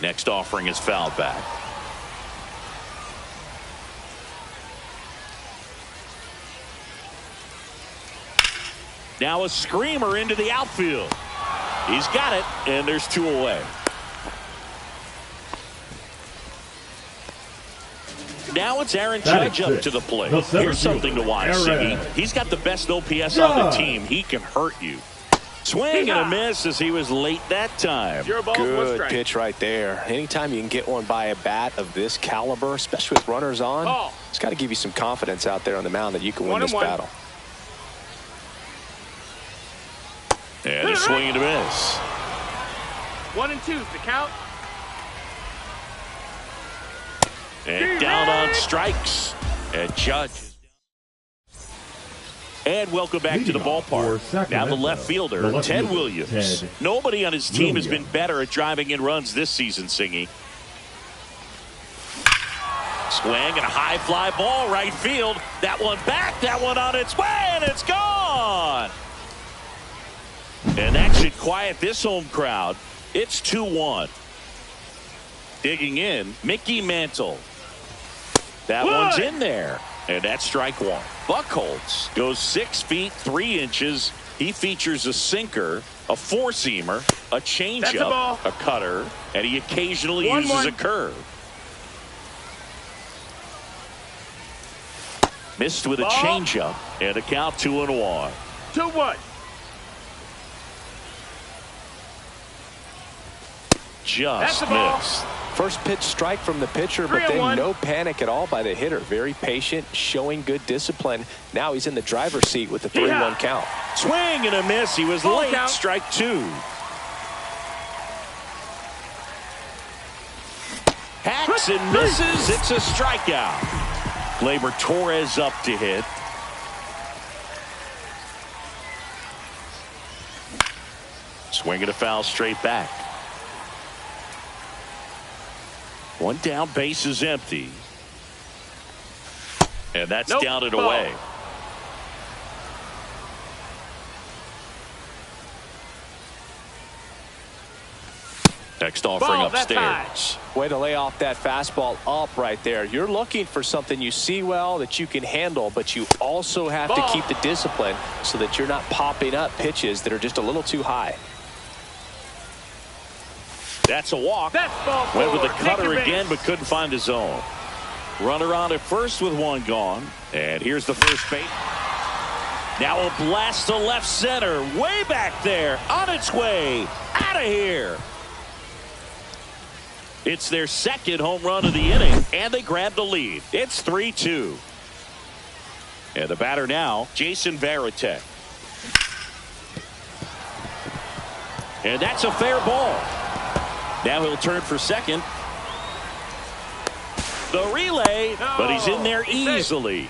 Next offering is fouled back. Now a screamer into the outfield. He's got it, and there's 2 away. Now it's Aaron Judge up to the plate. Here's something to watch, Siggy. He's got the best OPS on the team. He can hurt you. Swing and a miss as he was late that time. Good pitch right there. Anytime you can get one by a bat of this caliber, especially with runners on, it's got to give you some confidence out there on the mound that you can win this battle. And a swing and a miss. 1-2 is the count. And down on strikes. And Judge. And welcome back to the ballpark. Now the left fielder, Ted Williams. Nobody on his team has been better at driving in runs this season, Singy. Swing and a high fly ball right field. That one back, that one on its way, and it's gone. And that should quiet this home crowd. It's 2-1. Digging in, Mickey Mantle. That one's in there. And that's strike one. Buchholz goes 6 feet 3 inches. He features a sinker, a four-seamer, a changeup, a cutter, and he occasionally uses a curve. Missed with a changeup, and a count 2-1. 2-1. Just missed. First pitch strike from the pitcher, but then no panic at all by the hitter. Very patient, showing good discipline. Now he's in the driver's seat with the 3-1 count. Swing and a miss. He was late. Count. Strike two. Hacks and misses. It's a strikeout. Gleyber Torres up to hit. Swing and a foul straight back. One down, base is empty. And that's down and away. Next offering upstairs. Way to lay off that fastball up right there. You're looking for something you see well that you can handle, but you also have to keep the discipline so that you're not popping up pitches that are just a little too high. That's a walk. Went with the cutter again, but couldn't find his zone. Runner on at first with one gone. And here's the first base. Now a blast to left center. Way back there. On its way. Out of here. It's their second home run of the inning, and they grab the lead. It's 3-2. And the batter now, Jason Varitek. And that's a fair ball. Now he'll turn for second. The relay, but he's in there easily.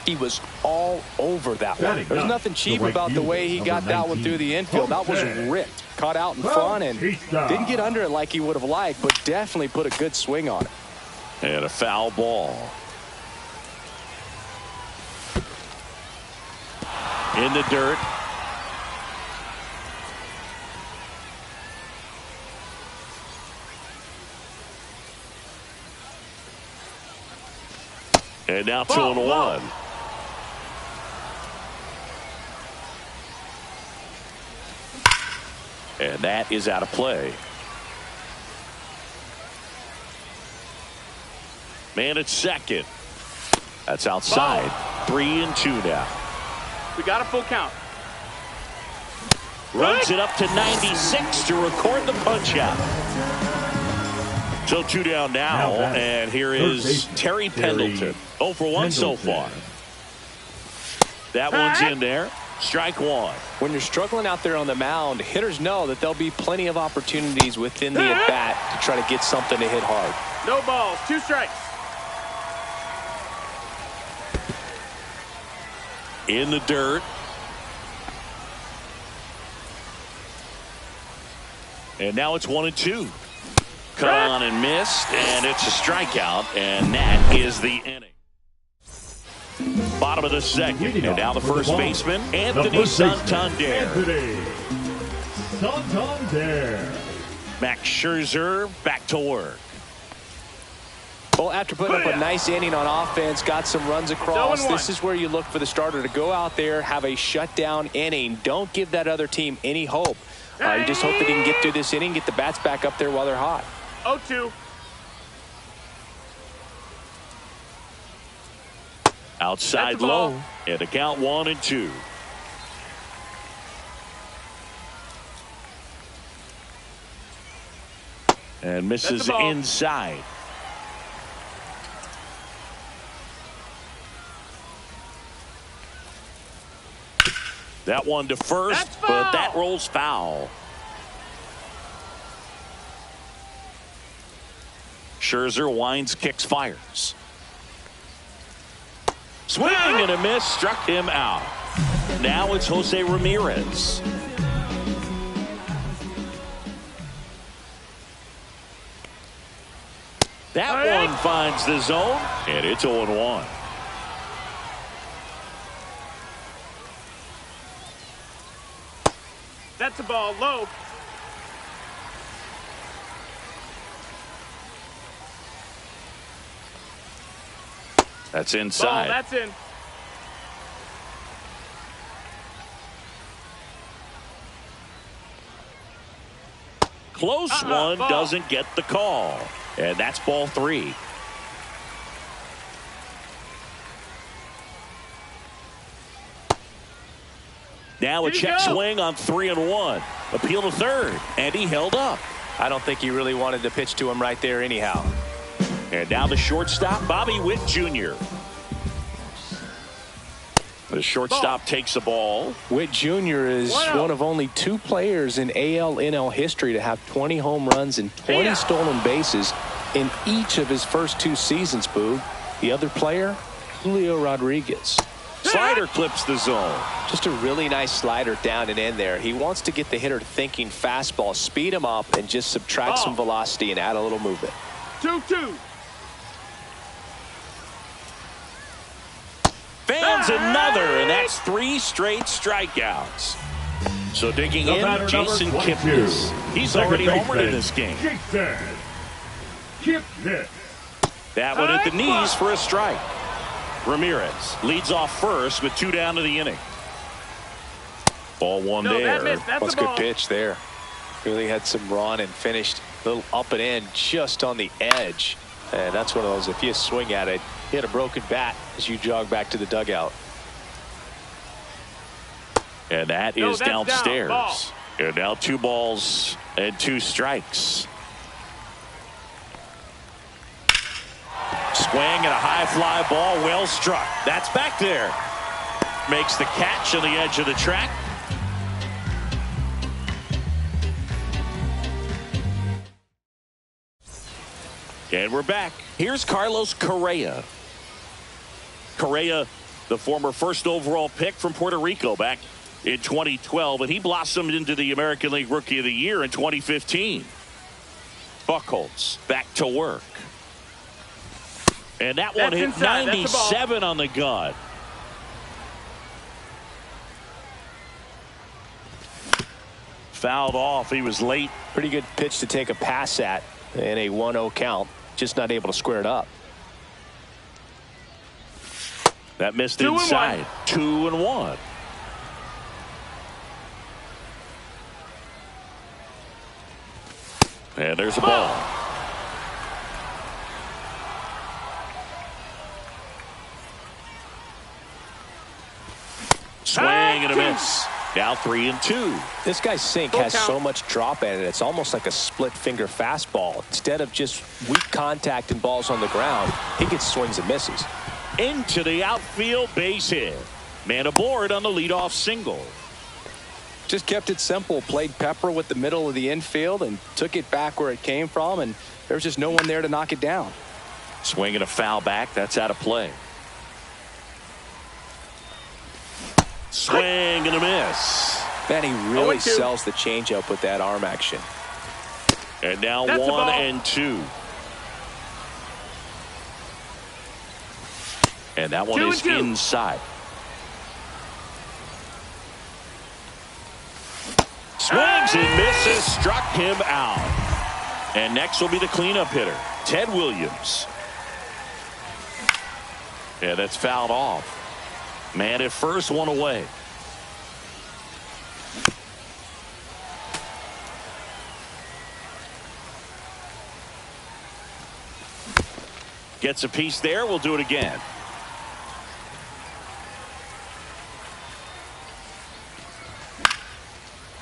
He was all over that one. There's nothing cheap about the way he got that one through the infield. That was ripped. Caught out in front and didn't get under it like he would have liked, but definitely put a good swing on it. And a foul ball. In the dirt. And now 2-1. And that is out of play. Man at second. That's outside. 3-2 now. We got a full count. Runs it up to 96 to record the punch out. So 2 down now, and here is Terry Pendleton. 0 for 1 so far. That one's in there. Strike one. When you're struggling out there on the mound, hitters know that there'll be plenty of opportunities within the at-bat to try to get something to hit hard. No balls, 2 strikes. In the dirt. And now it's 1-2. Cut on and missed, and it's a strikeout, and that is the inning. Bottom of the second, and now the first baseman, Anthony Santander. Max Scherzer back to work. Well, after putting up a nice inning on offense, got some runs across, this is where you look for the starter to go out there, have a shutdown inning. Don't give that other team any hope. You just hope that he can get through this inning, get the bats back up there while they're hot. 0-2. Outside low, and the count 1-2. And misses inside. That one to first, but that rolls foul. Scherzer winds, kicks, fires. Swing and a miss, struck him out. Now it's Jose Ramirez. That one finds the zone, and it's 0-1. That's a ball low. That's Ball, inside. that's in. Close one, ball. doesn't get the call. And that's ball 3. Now a check swing on 3-1. Appeal to third, and he held up. I don't think he really wanted to pitch to him right there anyhow. And now the shortstop, Bobby Witt Jr. The shortstop takes the ball. Witt Jr. is one of only 2 players in AL/NL history to have 20 home runs and 20 stolen bases in each of his first 2 seasons, Boog. The other player, Julio Rodriguez. Slider clips the zone. Just a really nice slider down and in there. He wants to get the hitter thinking fastball, speed him up, and just subtract some velocity and add a little movement. 2-2. Fans another, and that's 3 straight strikeouts. So digging in, Jason Kipnis. He's already homered in this game. Jason Kipnis. That one at the knees for a strike. Ramirez leads off first with 2 down to the inning. Ball 1 there. That's a good pitch there. Really had some run and finished a little up and in just on the edge. And that's one of those, if you swing at it, you hit a broken bat as you jog back to the dugout. And that is downstairs. And now 2 balls and 2 strikes. Swing and a high fly ball, well struck. That's back there. Makes the catch on the edge of the track. And we're back. Here's Carlos Correa. Correa, the former first overall pick from Puerto Rico back in 2012, and he blossomed into the American League Rookie of the Year in 2015. Buchholz back to work. And that one hit 97 on the gun. Fouled off. He was late. Pretty good pitch to take a pass at in a 1-0 count. Just not able to square it up. That missed inside. 2-1. And there's a ball. Swing and a miss. Now 3-2. This guy's sink has so much drop in it. It's almost like a split finger fastball. Instead of just weak contact and balls on the ground, he gets swings and misses. Into the outfield, base hit. Man aboard on the leadoff single. Just kept it simple. Played pepper with the middle of the infield and took it back where it came from, and there was just no one there to knock it down. Swing and a foul back. That's out of play. Swing and a miss. Man, he really sells the changeup with that arm action. And now 1-2. And that one is inside. Swings and misses. Struck him out. And next will be the cleanup hitter, Ted Williams. Yeah, that's fouled off. Man at first, one away. Gets a piece there. We'll do it again.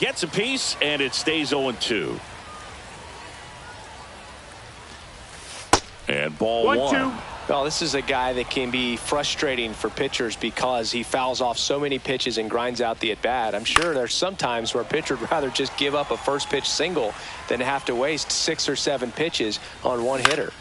Gets a piece, and it stays 0-2. And ball 1. Well, this is a guy that can be frustrating for pitchers because he fouls off so many pitches and grinds out the at-bat. I'm sure there's some times where a pitcher would rather just give up a first pitch single than have to waste 6 or 7 pitches on one hitter.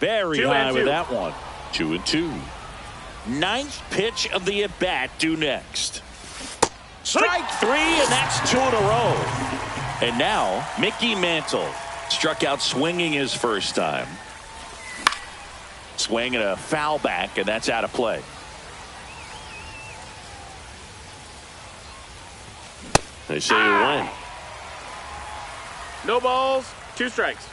Very 2 high and with 2. that one. 2-2. Ninth pitch of the at-bat due next. Strike 3, and that's 2 in a row. And now, Mickey Mantle struck out swinging his first time. Swing and a foul back, and that's out of play. They say you win. No balls, 2 strikes.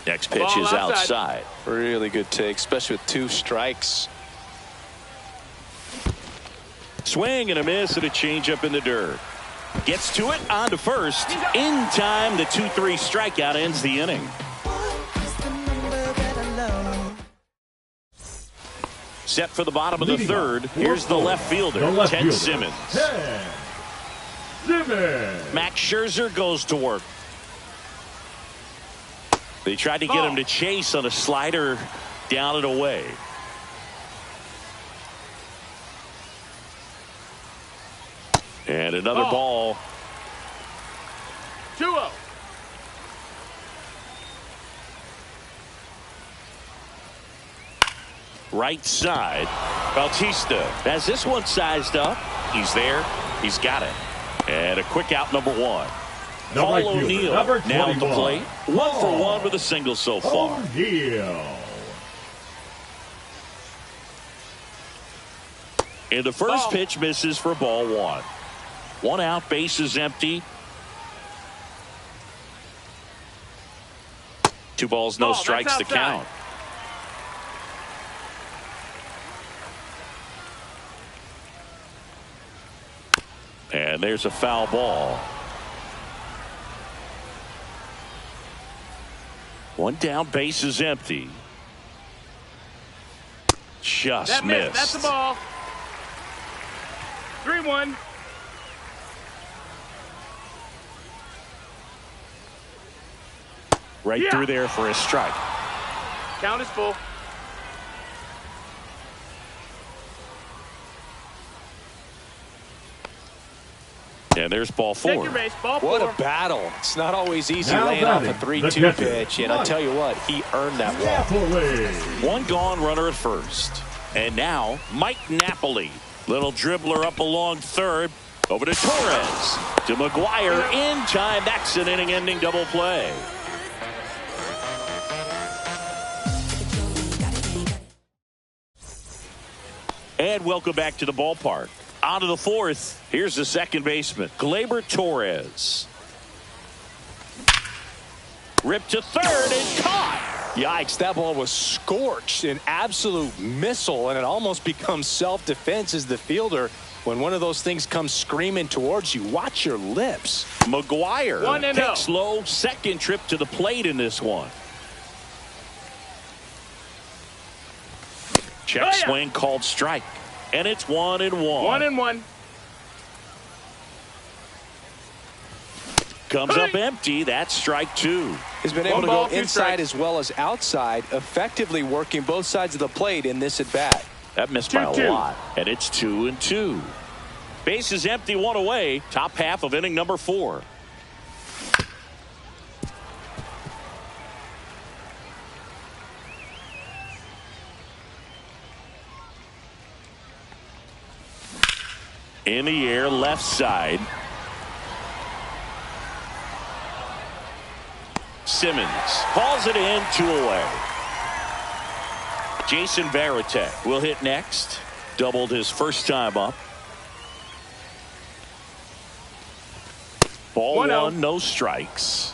Next pitch Ball is outside. Really good take, especially with 2 strikes. Swing and a miss and a changeup in the dirt. Gets to it, on to first. In time, the 2-3 strikeout ends the inning. Set for the bottom of the third. Here's the left fielder, Ted Simmons. Ted Simmons. Max Scherzer goes to work. They tried to get him to chase on a slider down and away. And another ball. 2-0. Right side. Bautista has this one sized up. He's there. He's got it. And a quick out, number 1. Paul right fielder, O'Neill number now at the 21. plate. 1 for 1 with a single so far. O'Neill. And the first Ball. pitch misses for ball 1. 1 out, bases empty. 2 balls, no Ball, that's strikes to outside. count. And there's a foul ball. 1 down, bases empty. Just That missed. missed. That's the ball. 3-1. Right Yeah. through there for a strike. Count is full. And there's ball 4. Take your base. Ball 4. What a battle. It's not always easy Now laying off a batting, 3-2 the catcher, pitch, and I'll tell you what, he earned that walk. Napoli. 1 gone, runner at first. And now Mike Napoli. Little dribbler up along third. Over to Torres. To McGuire in time. That's an inning-ending double play. And welcome back to the ballpark. On to the 4th. Here's the second baseman, Gleyber Torres. Ripped to third and caught. Yikes, that ball was scorched, an absolute missile, and it almost becomes self-defense as the fielder. When one of those things comes screaming towards you, watch your lips. McGuire 1-0. picks low. Second trip to the plate in this one. Check Oh, yeah. swing called strike. And it's 1-1. 1-1. Comes up empty. That's strike 2. He's been able One to ball, go 2 inside strikes. as well as outside, effectively working both sides of the plate in this at-bat. That missed by a 2-2. lot. And it's 2-2. Base is empty, 1 away. Top half of inning number 4. In the air, left side. Simmons hauls it in, 2 away. Jason Varitek will hit next. Doubled his first time up. Ball 1-0. 1, no strikes.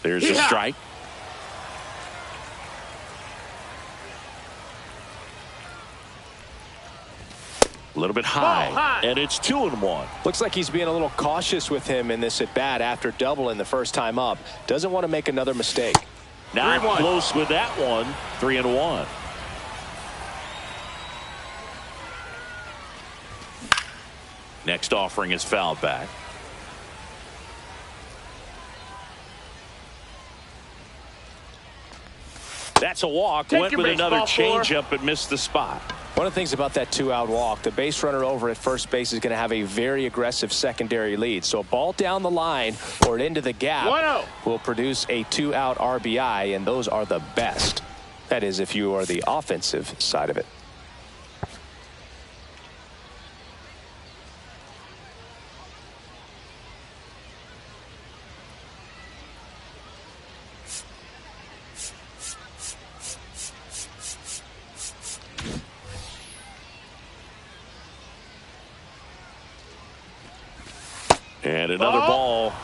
There's a Yeah. strike. A little bit high, high. and it's 2-1. Looks like he's being a little cautious with him in this at-bat after doubling the first time up. Doesn't want to make another mistake. Not 3-1. close with that one. 3-1. Next offering is fouled back. That's a walk. Take Went your with base, another ball 4. changeup and missed the spot. One of the things about that 2-out walk, the base runner over at first base is going to have a very aggressive secondary lead. So a ball down the line or into the gap 1-0 will produce a 2-out RBI, and those are the best. That is, if you are the offensive side of it. And another ball.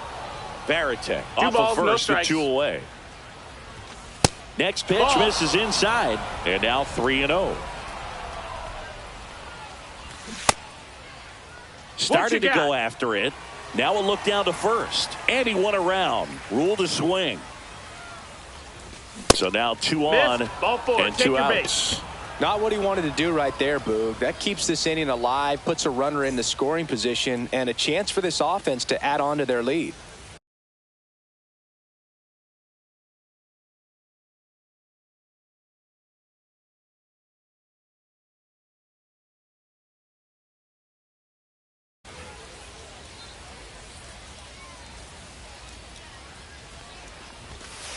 Varitek off balls, of no first with strikes. 2 away. Next pitch misses inside. And now 3-0. Started to go after it. Now a look down to first. And he won around. Ruled to swing. So now 2 on Ball 4. and Take 2 your outs. base. Not what he wanted to do right there, Boog. That keeps this inning alive, puts a runner in the scoring position, and a chance for this offense to add on to their lead.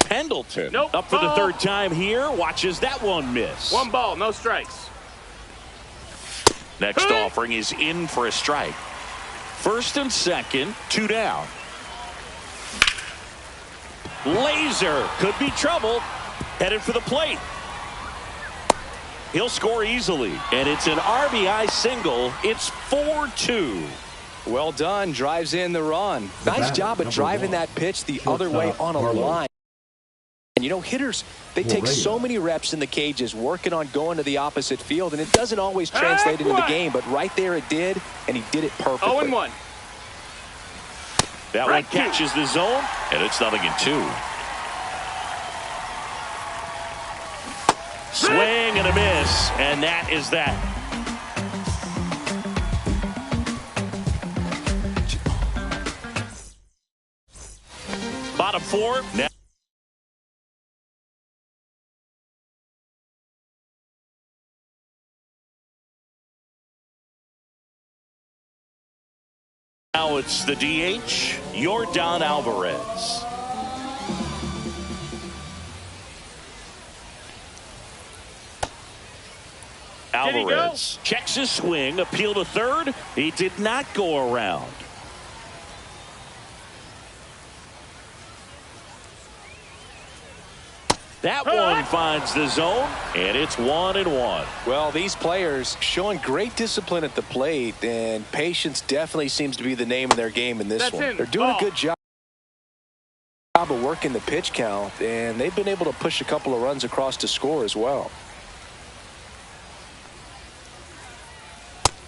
Pendleton Nope. up for the Ball. 3rd time here. Watches that one miss. 1 ball, no strikes. Next offering is in for a strike. 1st and 2nd, 2 down. Laser could be trouble. Headed for the plate. He'll score easily. And it's an RBI single. It's 4-2. Well done. Drives in the run. Nice job of driving that pitch the other way on a line. And, you know, hitters, they take so many reps in the cages working on going to the opposite field, and it doesn't always translate into the game, but right there it did, and he did it perfectly. 0-1. That one catches the zone, and it's 0-2. Swing and a miss, and that is that. Bottom 4. Now it's the DH, Yordan Alvarez. Alvarez checks his swing, appeal to third. He did not go around. That one finds the zone, and it's 1-1. Well, these players showing great discipline at the plate, and patience definitely seems to be the name of their game in this one. They're doing a good job of working the pitch count, and they've been able to push a couple of runs across to score as well.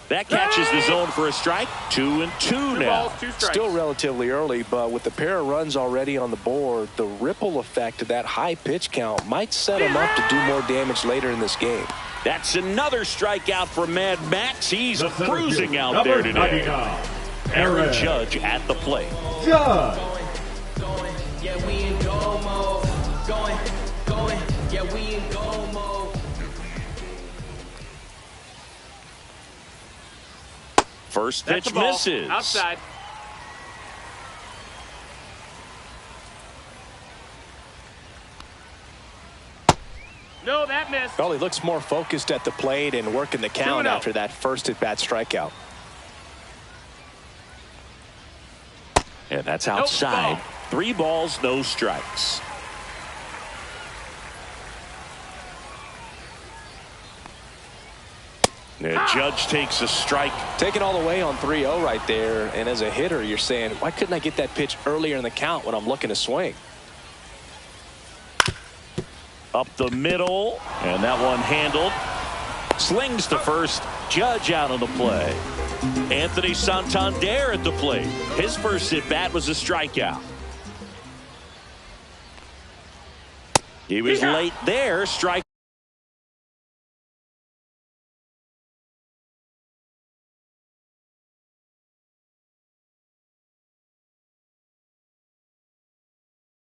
That catches the zone for a strike. 2-2 now. Still relatively early, but with the pair of runs already on the board, the ripple effect of that high pitch count might set him up to do more damage later in this game. That's another strikeout for Mad Max. He's cruising out there today. Aaron Judge at the plate. Judge. Yeah, we in go mode. Going. Yeah, we in go mode. First pitch misses. Outside. No, that missed. Well, he looks more focused at the plate and working the count after that first at-bat strikeout. And that's outside. 3 balls, no strikes. And Judge takes a strike. Taking all the way on 3-0 right there. And as a hitter, you're saying, why couldn't I get that pitch earlier in the count when I'm looking to swing? Up the middle. And that one handled. Slings to first. Judge out on the play. Anthony Santander at the plate. His first at-bat was a strikeout. He was late there. Strike.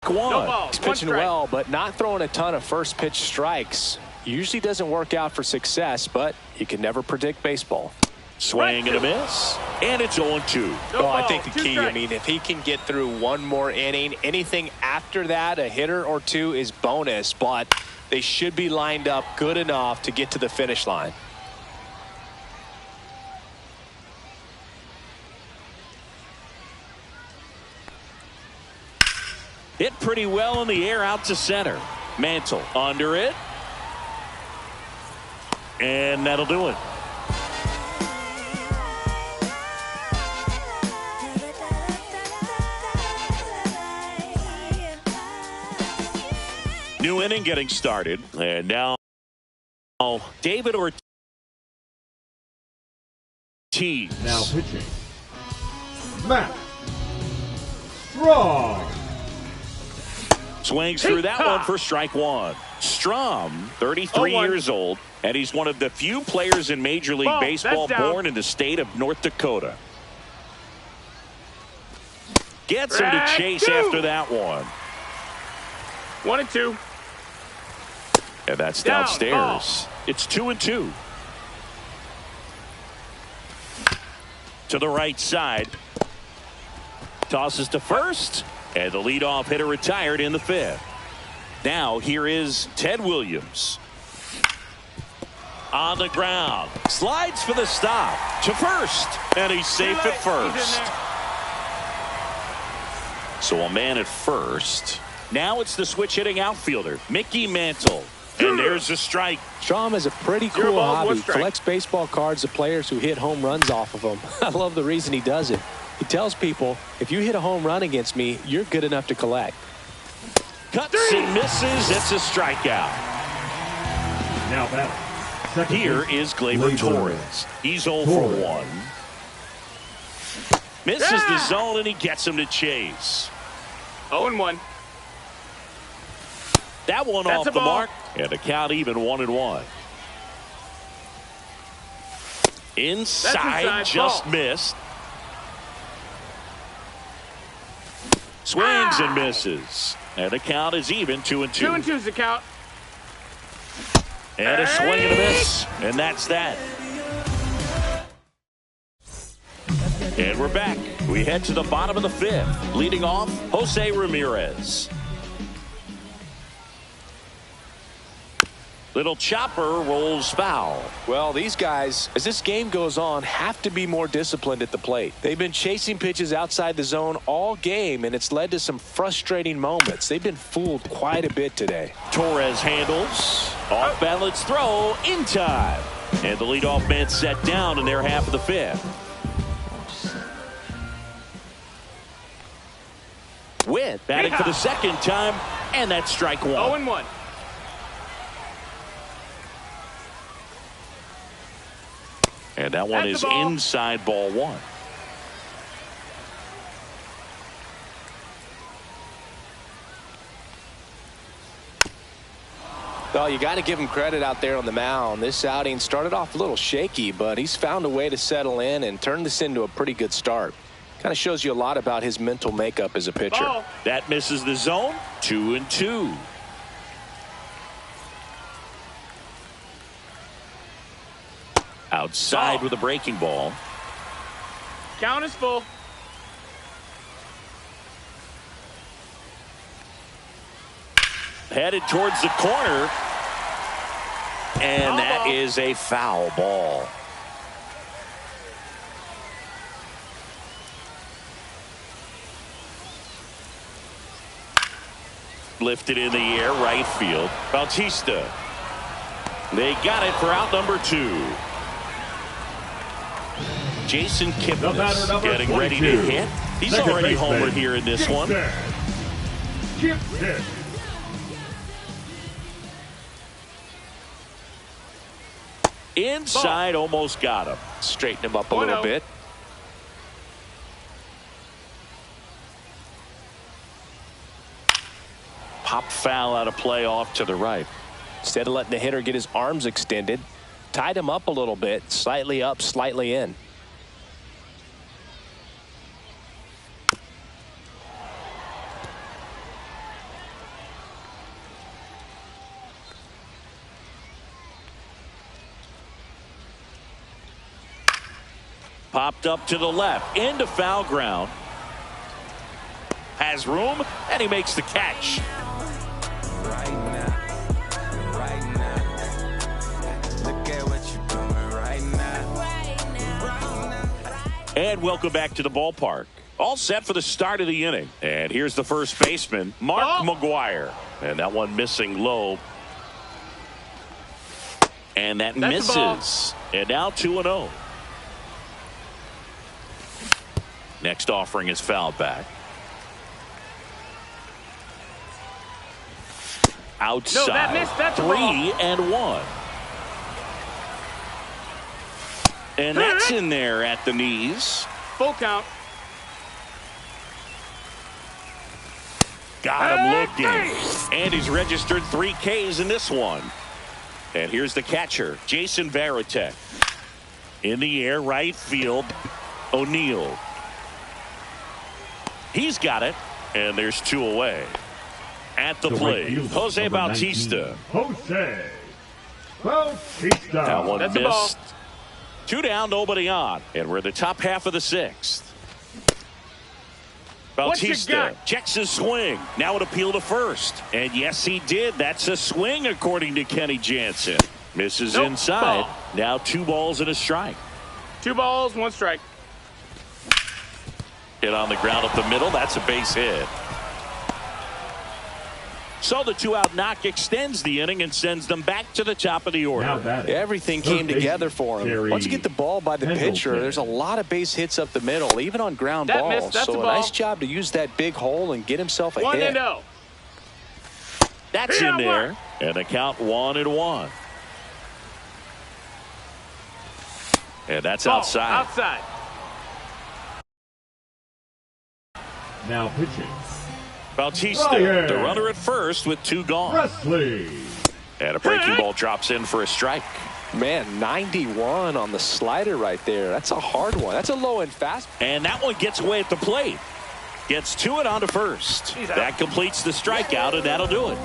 He's pitching well, but not throwing a ton of first pitch strikes. Usually doesn't work out for success, but you can never predict baseball. Swing and a miss, and it's 0-2. Oh, I think the key, I mean, if he can get through one more inning, anything after that, a hitter or two is bonus, but they should be lined up good enough to get to the finish line. Hit pretty well in the air out to center. Mantle under it. And that'll do it. New inning getting started. And now David Ortiz. Now pitching, Matt Strahm. Swings through that one for strike one. Strahm, 33 years old, and he's one of the few players in Major League Baseball born in the state of North Dakota. Gets him to chase after that one. 1-2. And that's downstairs. It's 2-2. To the right side. Tosses to first. And the leadoff hitter retired in the fifth. Now here is Ted Williams. On the ground. Slides for the stop. To first. And he's safe at first. So a man at first. Now it's the switch hitting outfielder, Mickey Mantle. And there's a strike. Strahm has a pretty cool hobby. Collects baseball cards of players who hit home runs off of them. I love the reason he does it. He tells people, if you hit a home run against me, you're good enough to collect. Cuts and misses. It's a strikeout. Now batting. Here is Gleyber Torres. He's 0 for 1. Misses the zone, and he gets him to chase. 0-1. That one off the mark, and the count even 1-1. Inside, just missed. Swings and misses. And the count is even 2-2. 2-2 is the count. And a swing and a miss. And that's that. And we're back. We head to the bottom of the fifth. Leading off, Jose Ramirez. Little chopper rolls foul. Well, these guys, as this game goes on, have to be more disciplined at the plate. They've been chasing pitches outside the zone all game, and it's led to some frustrating moments. They've been fooled quite a bit today. Torres handles. Off balance throw in time. And the leadoff man set down in their half of the fifth. Witt batting for the second time, and that's strike one. 0-1. And that one is inside ball one. Well, you got to give him credit out there on the mound. This outing started off a little shaky, but he's found a way to settle in and turn this into a pretty good start. Kind of shows you a lot about his mental makeup as a pitcher. That misses the zone. 2-2. Outside with a breaking ball. Count is full. Headed towards the corner. And that is a foul ball. Lifted in the air, right field. Bautista. They got it for out number 2. Jason Kipnis getting ready to hit. He's already homered here in this one. Inside, almost got him. Straighten him up a little bit. Pop foul out of play off to the right. Instead of letting the hitter get his arms extended, tied him up a little bit, slightly up, slightly in. Popped up to the left. Into foul ground. Has room, and he makes the catch. Right now. Right now. Look at what you're doing right now. And welcome back to the ballpark. All set for the start of the inning. And here's the first baseman, Mark McGwire. And that one missing low. And that misses. And now 2-0. Next offering is fouled back. Outside. No, that missed. That's 3-1. And that's in there at the knees. Full count. Got him looking. And he's registered 3 Ks in this one. And here's the catcher, Jason Varitek. In the air, right field, O'Neill. He's got it. And there's 2 away. At the plate, Jose Bautista. Jose Bautista. That one That's a ball. missed. 2 down, nobody on. And we're in the top half of the 6th. Bautista checks his swing. Now an appeal to first. And yes, he did. That's a swing, according to Kenny Jansen. Misses inside. Ball. Now 2 balls and a strike. 2 balls, 1 strike. Hit on the ground up the middle. That's a base hit. So the 2-out knock extends the inning and sends them back to the top of the order. Everything came together for him. Once you get the ball by the pitcher, there's a lot of base hits up the middle, even on ground balls. So a nice job to use that big hole and get himself a hit. 1-0. That's in there. And the count 1-1. And that's outside. Outside. Now pitching. Bautista, the runner at first with 2 gone. Presley. And a breaking ball drops in for a strike. Man, 91 on the slider right there. That's a hard one. That's a low-end fast. And that one gets away at the plate. Gets to it on to first. That completes the strikeout, and that'll do it.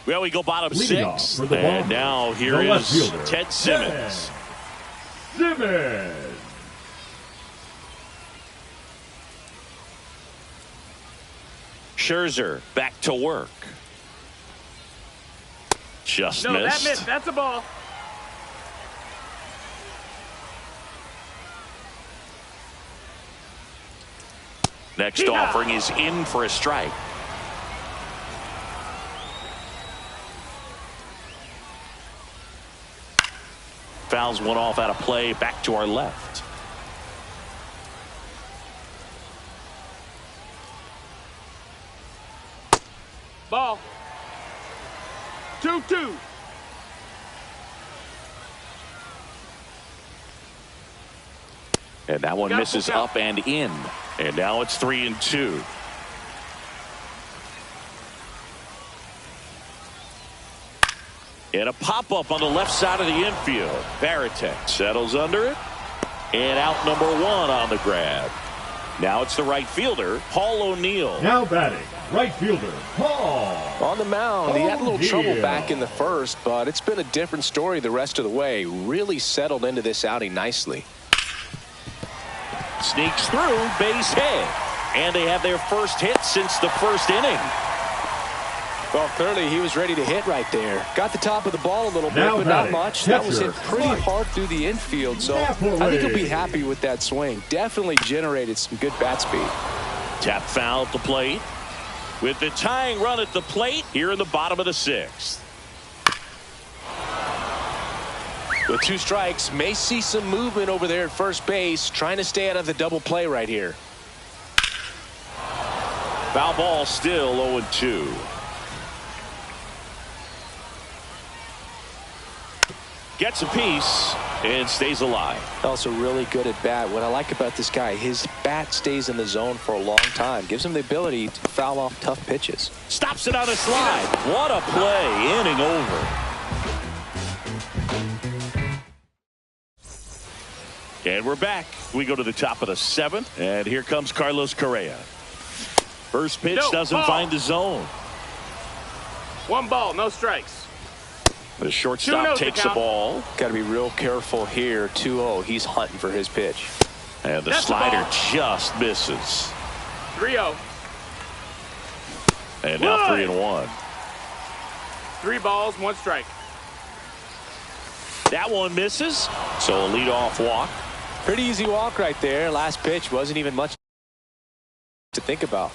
Well, we go bottom 6. And now here is Ted Simmons. Simmons. Scherzer back to work. Just No, missed. that missed. That's a ball. Next offering is in for a strike. Fouls one off out of play, back to our left. Ball. 2-2. And that one misses up and in. And now it's 3-2. And a pop-up on the left side of the infield. Varitek settles under it. And out number 1 on the grab. Now it's the right fielder, Paul O'Neill. Now batting, right fielder, Paul. On the mound, he had a little trouble back in the first, but it's been a different story the rest of the way. Really settled into this outing nicely. Sneaks through, base hit. And they have their first hit since the first inning. Well, clearly he was ready to hit right there. Got the top of the ball a little bit, but not much. That was hit pretty hard through the infield, so I think he'll be happy with that swing. Definitely generated some good bat speed. Tap foul at the plate. With the tying run at the plate here in the bottom of the 6th. With 2 strikes, may see some movement over there at first base, trying to stay out of the double play right here. Foul ball still 0-2. Gets a piece and stays alive. Also really good at bat. What I like about this guy, his bat stays in the zone for a long time. Gives him the ability to foul off tough pitches. Stops it on a slide. What a play. Inning over. And we're back. We go to the top of the 7th. And here comes Carlos Correa. First pitch doesn't find the zone. 1 ball, no strikes. The shortstop takes the ball. Got to be real careful here. 2-0. He's hunting for his pitch. And the slider just misses. 3-0. And now 3-1. 3 balls, 1 strike. That one misses. So a leadoff walk. Pretty easy walk right there. Last pitch wasn't even much to think about.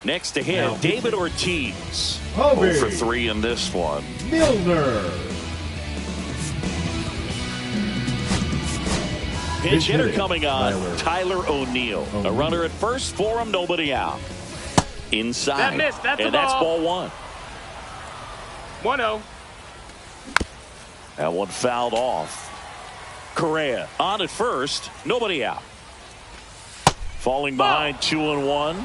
Next to him, Now, David Ortiz. Hobie. 0 for 3 in this one. Milner. Pinch hitter coming on, Tyler O'Neill. A runner at first for him, nobody out. Inside. That missed. That's a and that's ball. ball 1. 1-0. That one fouled off. Correa on at first, nobody out. Falling behind 2-1.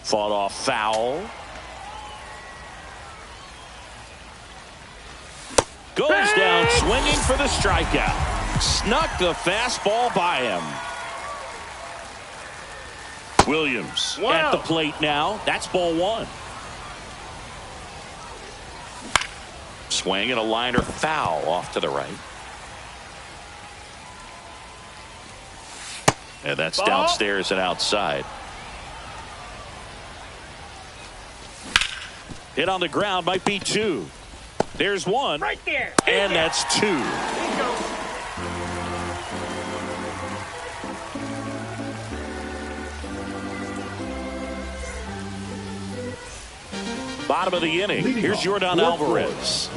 Fought off foul. Goes down swinging for the strikeout. Snuck the fastball by him. Williams at the plate now. That's ball 1. Swing and a liner foul off to the right. And that's downstairs and outside. Hit on the ground, might be 2. There's 1. Right there. And that's 2. Bottom of the inning. Here's Jordan Alvarez.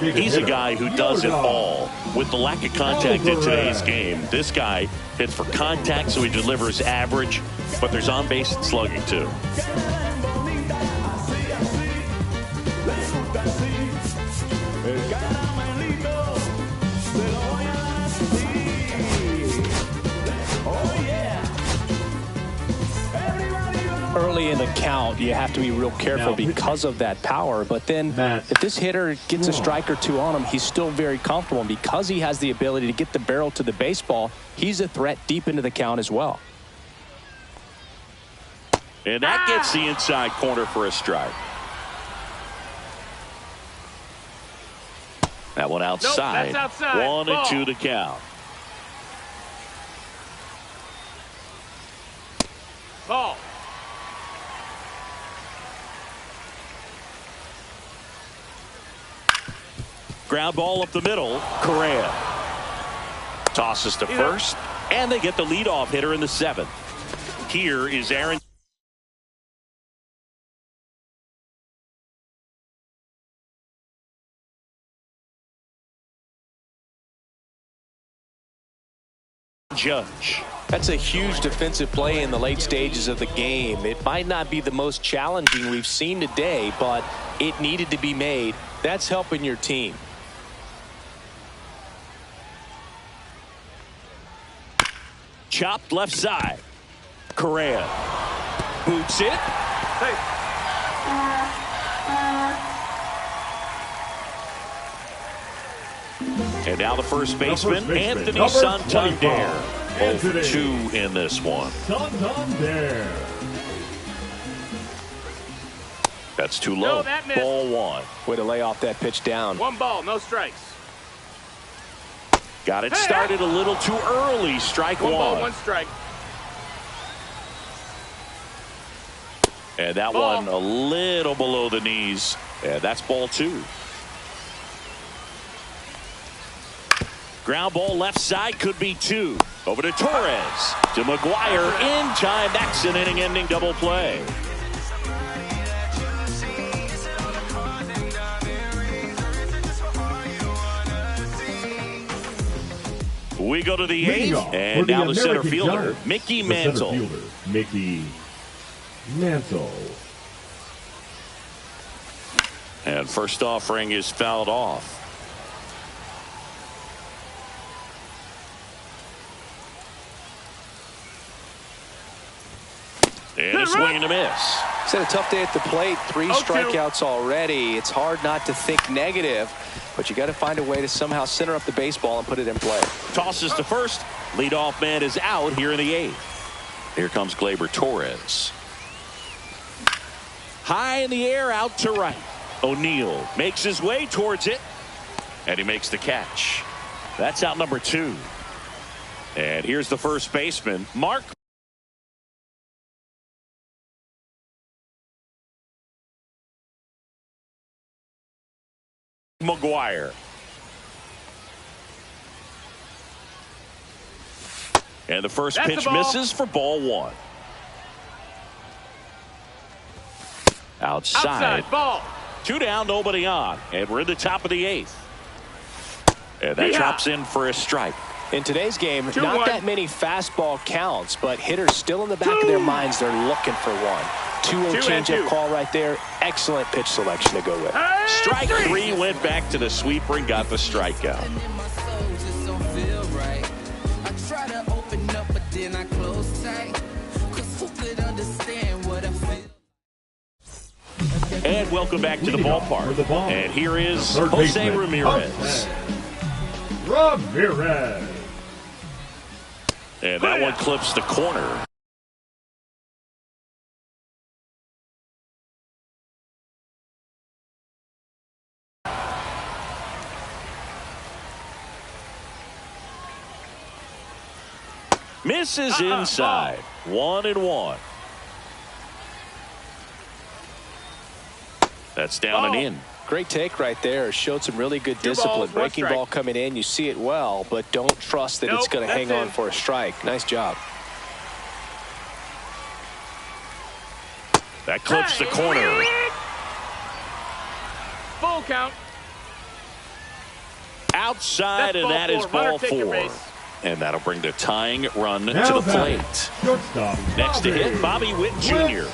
He's a guy who does it all. With the lack of contact in today's game, this guy hits for contact, so he delivers average, but there's on-base and slugging too. Early in the count, you have to be real careful because of that power. But then if this hitter gets a strike or 2 on him, he's still very comfortable. And because he has the ability to get the barrel to the baseball, he's a threat deep into the count as well. And that gets the inside corner for a strike. That one outside. Nope, that's outside. 1 and 2 to count. Ball. Ground ball up the middle. Correa tosses to first, and they get the leadoff hitter in the 7th. Here is Aaron Judge. That's a huge defensive play in the late stages of the game. It might not be the most challenging we've seen today, but it needed to be made. That's helping your team. Chopped left side. Correa boots it. And now the first baseman, Anthony Santander. 0 for 2 in this one. Santander. That's too low. No, that missed. Ball 1. Way to lay off that pitch down. 1 ball, no strikes. Got it started a little too early. Strike 1. 1 ball, 1 strike. And that one a little below the knees. And that's ball 2. Ground ball left side, could be 2. Over to Torres. To McGuire in time. That's an inning-ending double play. We go to the 8th, and now the center fielder, Mickey Mantle. Mickey Mantle. And first offering is fouled off. And a swing and a miss. He's had a tough day at the plate. 3 strikeouts already. It's hard not to think negative, but you got to find a way to somehow center up the baseball and put it in play. Tosses to first. Leadoff man is out here in the 8th. Here comes Gleyber Torres. High in the air, out to right. O'Neill makes his way towards it, and he makes the catch. That's out number 2. And here's the first baseman, Mark McGuire. And the first pitch misses for ball 1. Outside. Ball. 2 down, nobody on. And we're in the top of the 8th. And that drops in for a strike. In today's game, not that many fastball counts, but hitters still in the back of their minds, they're looking for one. 2-0 changeup call right there. Excellent pitch selection to go with. Strike 3 went back to the sweeper and got the strikeout. And welcome back to the ballpark. And here is Jose Ramirez. And that one clips the corner. Misses inside. 1-1. That's down and in. Great take right there. Showed some really good discipline. Breaking ball coming in. You see it well, but don't trust that it's going to hang on for a strike. Nice job. That clips the corner. Full count. Outside, and that is ball 4. And that'll bring the tying run to the plate. Next to hit, Bobby Witt Jr.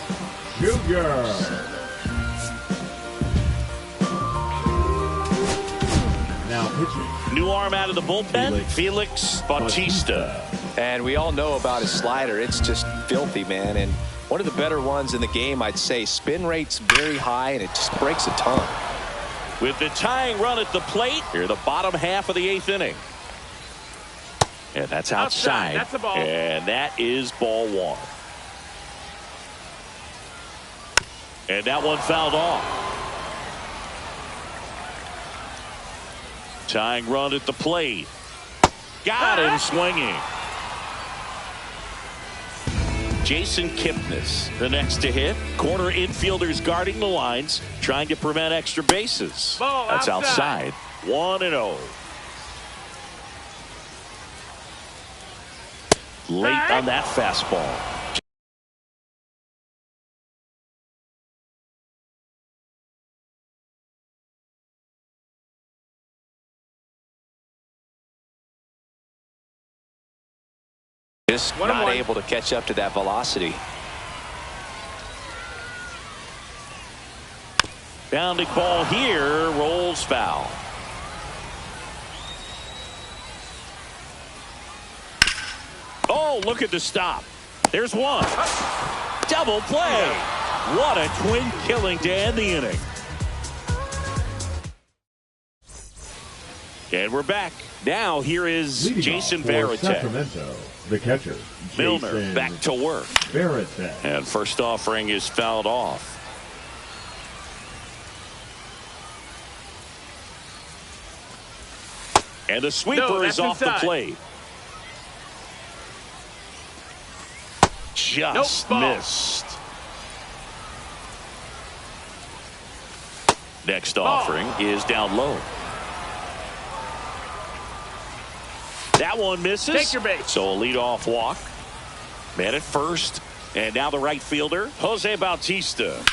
Now pitching. New arm out of the bullpen, Felix Bautista. And we all know about his slider. It's just filthy, man. And one of the better ones in the game, I'd say. Spin rate's very high, and it just breaks a ton. With the tying run at the plate, here the bottom half of the 8th inning. And that's outside. That's a ball. And that is ball 1. And that one fouled off. Tying run at the plate. Got him swinging. Jason Kipnis, the next to hit. Corner infielders guarding the lines, trying to prevent extra bases. Ball That's outside. 1-0. Late on that fastball. Just not able to catch up to that velocity. Bounding ball here, rolls foul. Oh, look at the stop. There's one. Double play. What a twin killing to end the inning. And we're back. Now here is Jason Varitek. Sacramento, the catcher. Milner back to work. Varitek. And first offering is fouled off. And the sweeper is off the plate. Just missed. Next offering is down low. That one misses. Take your base. So a leadoff walk. Man at first. And now the right fielder, Jose Bautista.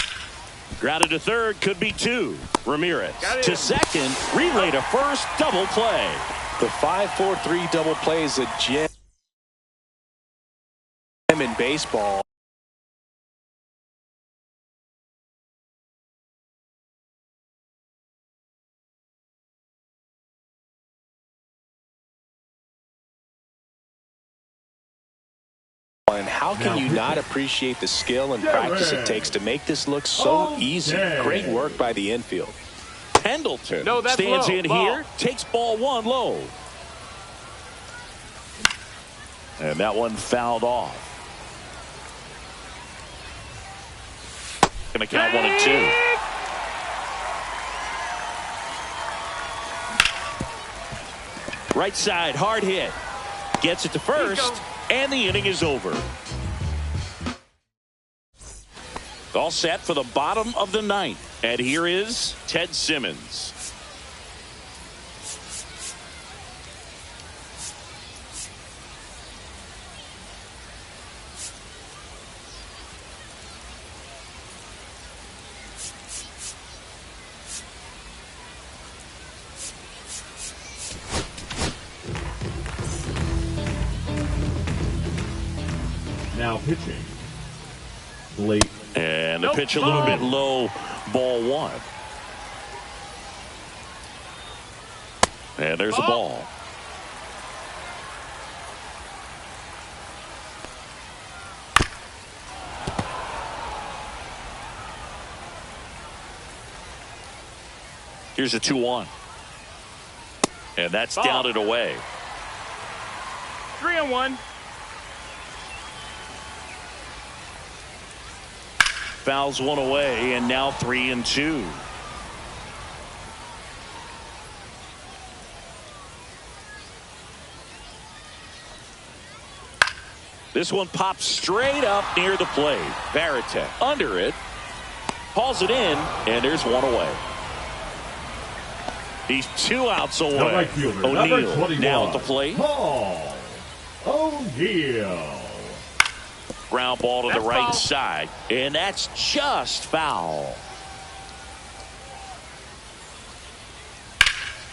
Grounded to third, could be 2. Ramirez to second, relay to first, double play. The 5-4-3 double play is a gem in baseball. And how can you not appreciate the skill and practice it takes to make this look so easy? Great work by the infield. Pendleton stands in here, takes ball 1 low. And that one fouled off. going to count 1-2. Right side, hard hit. Gets it to first, and the inning is over. All set for the bottom of the ninth. And here is Ted Simmons. Now pitching, Blake. And the pitch a little bit low, ball one. And there's a ball. Here's a 2-1. And that's down and away. 3-1. Fouls one away, and now 3-2. This one pops straight up near the plate. Varitek under it, hauls it in, and there's one away. He's 2 outs away. The right fielder, O'Neill now at the plate. Paul O'Neill. Ground ball to That's the right foul. side, and that's just foul.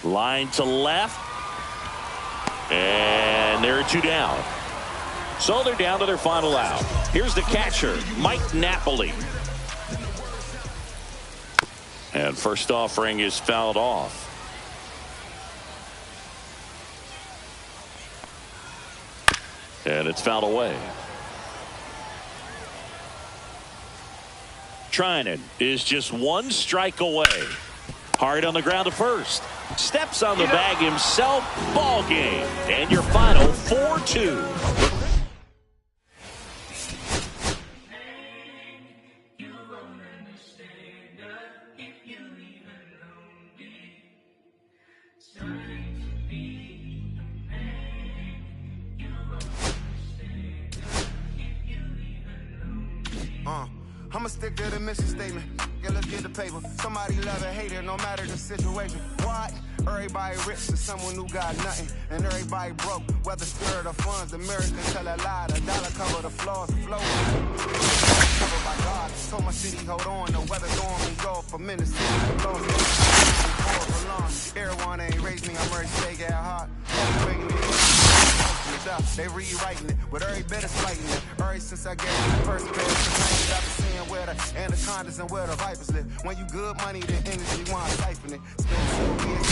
Line to left, and there are 2 down. So they're down to their final out. Here's the catcher, Mike Napoli. And first offering is fouled off. And it's fouled away. Treinen is just 1 strike away. Hard on the ground to first. Steps on the bag himself. Ball game. And your final 4-2. I'ma stick to the mission statement. Yeah, let's get the paper. Somebody love it, hate it, no matter the situation. What? Everybody rich to someone who got nothing, and everybody broke. Whether spirit or funds, the mirrors can tell a lie. The dollar cover the flaws, the flow. Covered by God. Told my city, hold on. The weather storm and go for minutes. Everyone ain't raised me. I'm ready to stay get hot. They rewriting it, but every bit is fighting it. Ever since I gave you the first pair of I've been seeing where the anacondas and where the vipers live. When you good money, the industry want to siphon it. Spend 2 years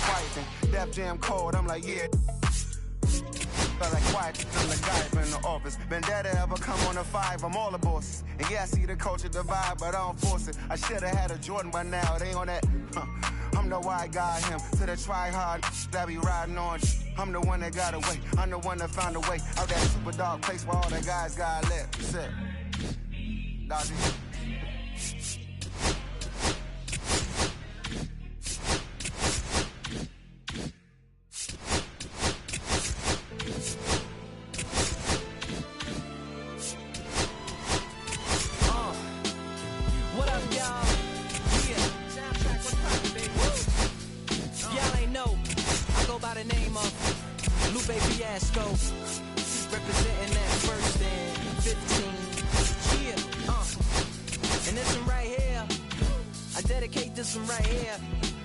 fighting. Def Jam cold, I'm like, yeah. Felt like quiet, I'm the guy up in the office. Vendetta ever come on a 5, I'm all the bosses. And yeah, I see the culture divide, but I don't force it. I should've had a Jordan by now, they on that. I'm the white guy, him to the try hard that be riding on. I'm the one that got away. I'm the one that found a way out that super dark place where all the guys got left. Sit. Dodgy. What up, y'all? Yeah, soundtrack, what's poppin', baby? Y'all ain't know. I go by the name of Lupe Fiasco, representing that first and 15. Yeah, and this one right here, I dedicate this one right here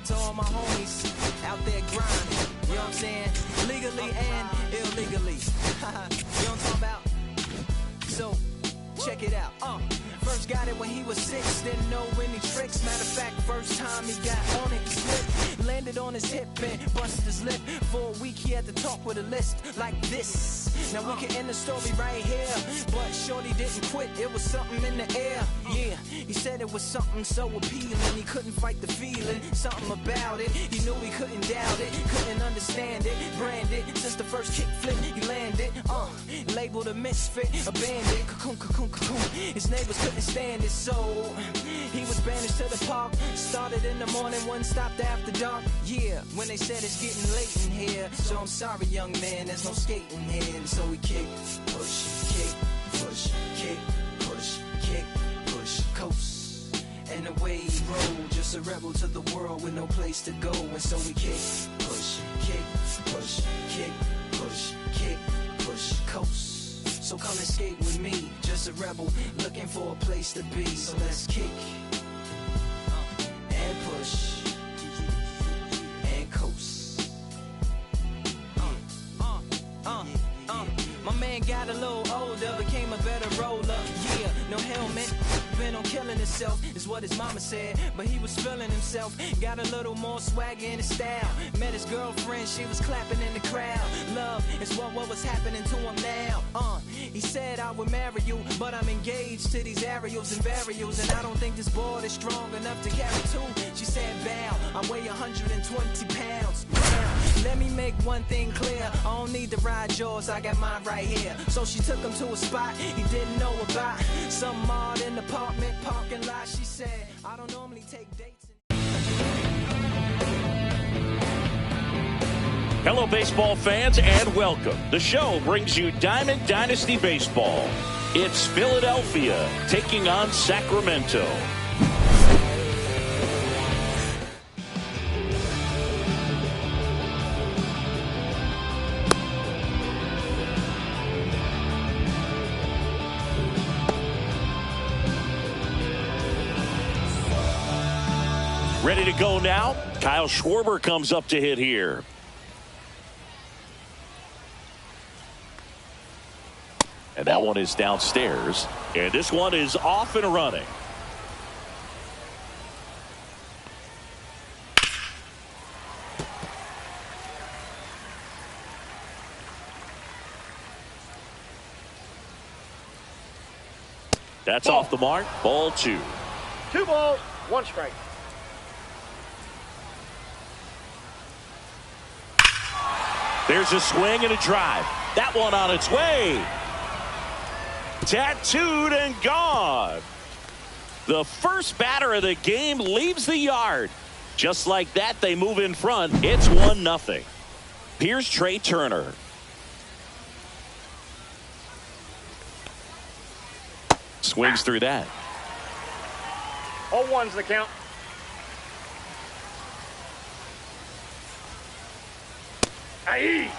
to all my homies out there grinding. You know what I'm saying? Legally and illegally. You know what I'm talking about? So, check it out. First got it when he was 6, didn't know any tricks. Matter of fact, first time he got on it, he slipped. Landed on his hip and busted his lip. For a week he had to talk with a list like this. Now we can end the story right here, but shorty didn't quit, it was something in the air. Yeah, he said it was something so appealing, he couldn't fight the feeling, something about it. He knew he couldn't doubt it, couldn't understand it. Branded, since the first kick flip he landed. labeled a misfit, a bandit, cocoon, cocoon, cocoon. His neighbors couldn't stand it, so he was banished to the park. Started in the morning, one stopped after dark. Yeah, when they said it's getting late in here. So I'm sorry, young man, there's no skating here. And so we kick, push, kick, push, kick, push, kick, push, coast. And away he rolled, just a rebel to the world with no place to go. And so we kick, push, kick, push, kick, push, kick, push, coast. So come and skate with me, just a rebel looking for a place to be. So let's kick and push and coast. My man got a little older, became a better roller. Yeah, no helmet, been on killing himself, is what his mama said. But he was feeling himself, got a little more swagger in his style. Met his girlfriend, she was clapping in the crowd. Love is what was happening to him now. He said I would marry you, but I'm engaged to these aerials and burials, and I don't think this board is strong enough to carry two. She said, bow, I weigh 120 pounds. Now, let me make one thing clear, I don't need to ride yours, I got mine right here. So she took him to a spot he didn't know about, some modern apartment parking lot. She said, I don't normally take dates. Hello, baseball fans, and welcome. The show brings you Diamond Dynasty Baseball. It's Philadelphia taking on Sacramento. Ready to go now? Kyle Schwarber comes up to hit here. And that one is downstairs. And this one is off and running. That's off the mark. Ball 2. 2 balls, 1 strike. There's a swing and a drive. That one on its way. Tattooed and gone. The first batter of the game leaves the yard. Just like that, they move in front. It's 1-0. Here's Trey Turner. Swings through that. 0-1's the count. Aye.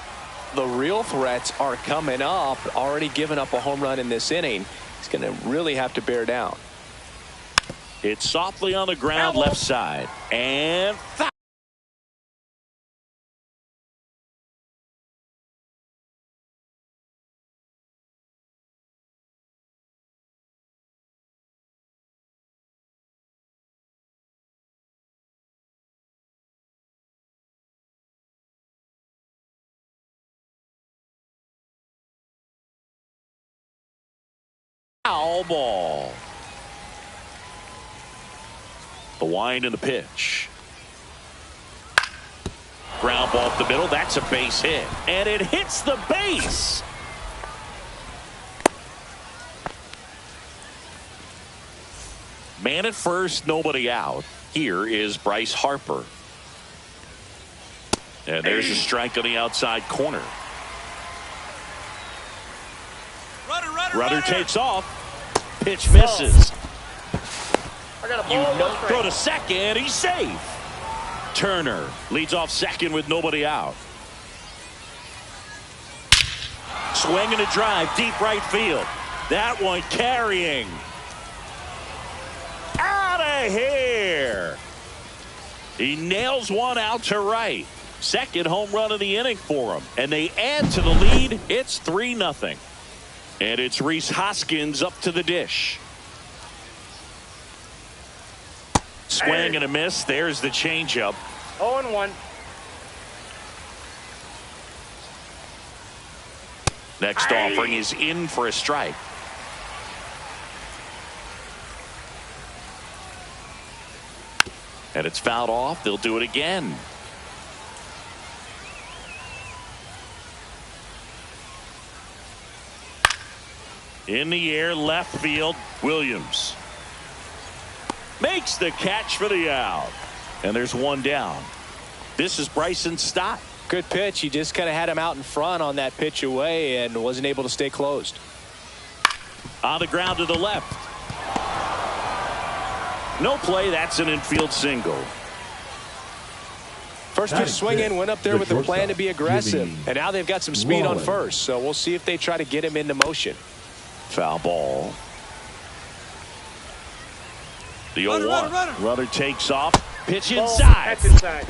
The real threats are coming up. Already given up a home run in this inning. He's going to really have to bear down. It's softly on the ground, left side. And foul. Foul ball. The wind and the pitch. Ground ball up the middle. That's a base hit. And it hits the base. Man at first, nobody out. Here is Bryce Harper. And there's a strike on the outside corner. Rudder takes off. Pitch misses. I got a ball. Throw to second. He's safe. Turner leads off second with nobody out. Swing and a drive, deep right field. That one carrying. Out of here. He nails one out to right. Second home run of the inning for him. And they add to the lead. It's 3-0. And it's Rhys Hoskins up to the dish. Swing and a miss. There's the changeup. 0-1. Next offering is in for a strike. And it's fouled off. They'll do it again. In the air, left field, Williams. Makes the catch for the out. And there's one down. This is Bryson Stott. Good pitch. He just kind of had him out in front on that pitch away and wasn't able to stay closed. On the ground to the left. No play. That's an infield single. First pitch swing in, went up there with a plan to be aggressive. And now they've got some speed on first. So we'll see if they try to get him into motion. Foul ball. The 0-1. Runner takes off. Pitch inside. That's inside.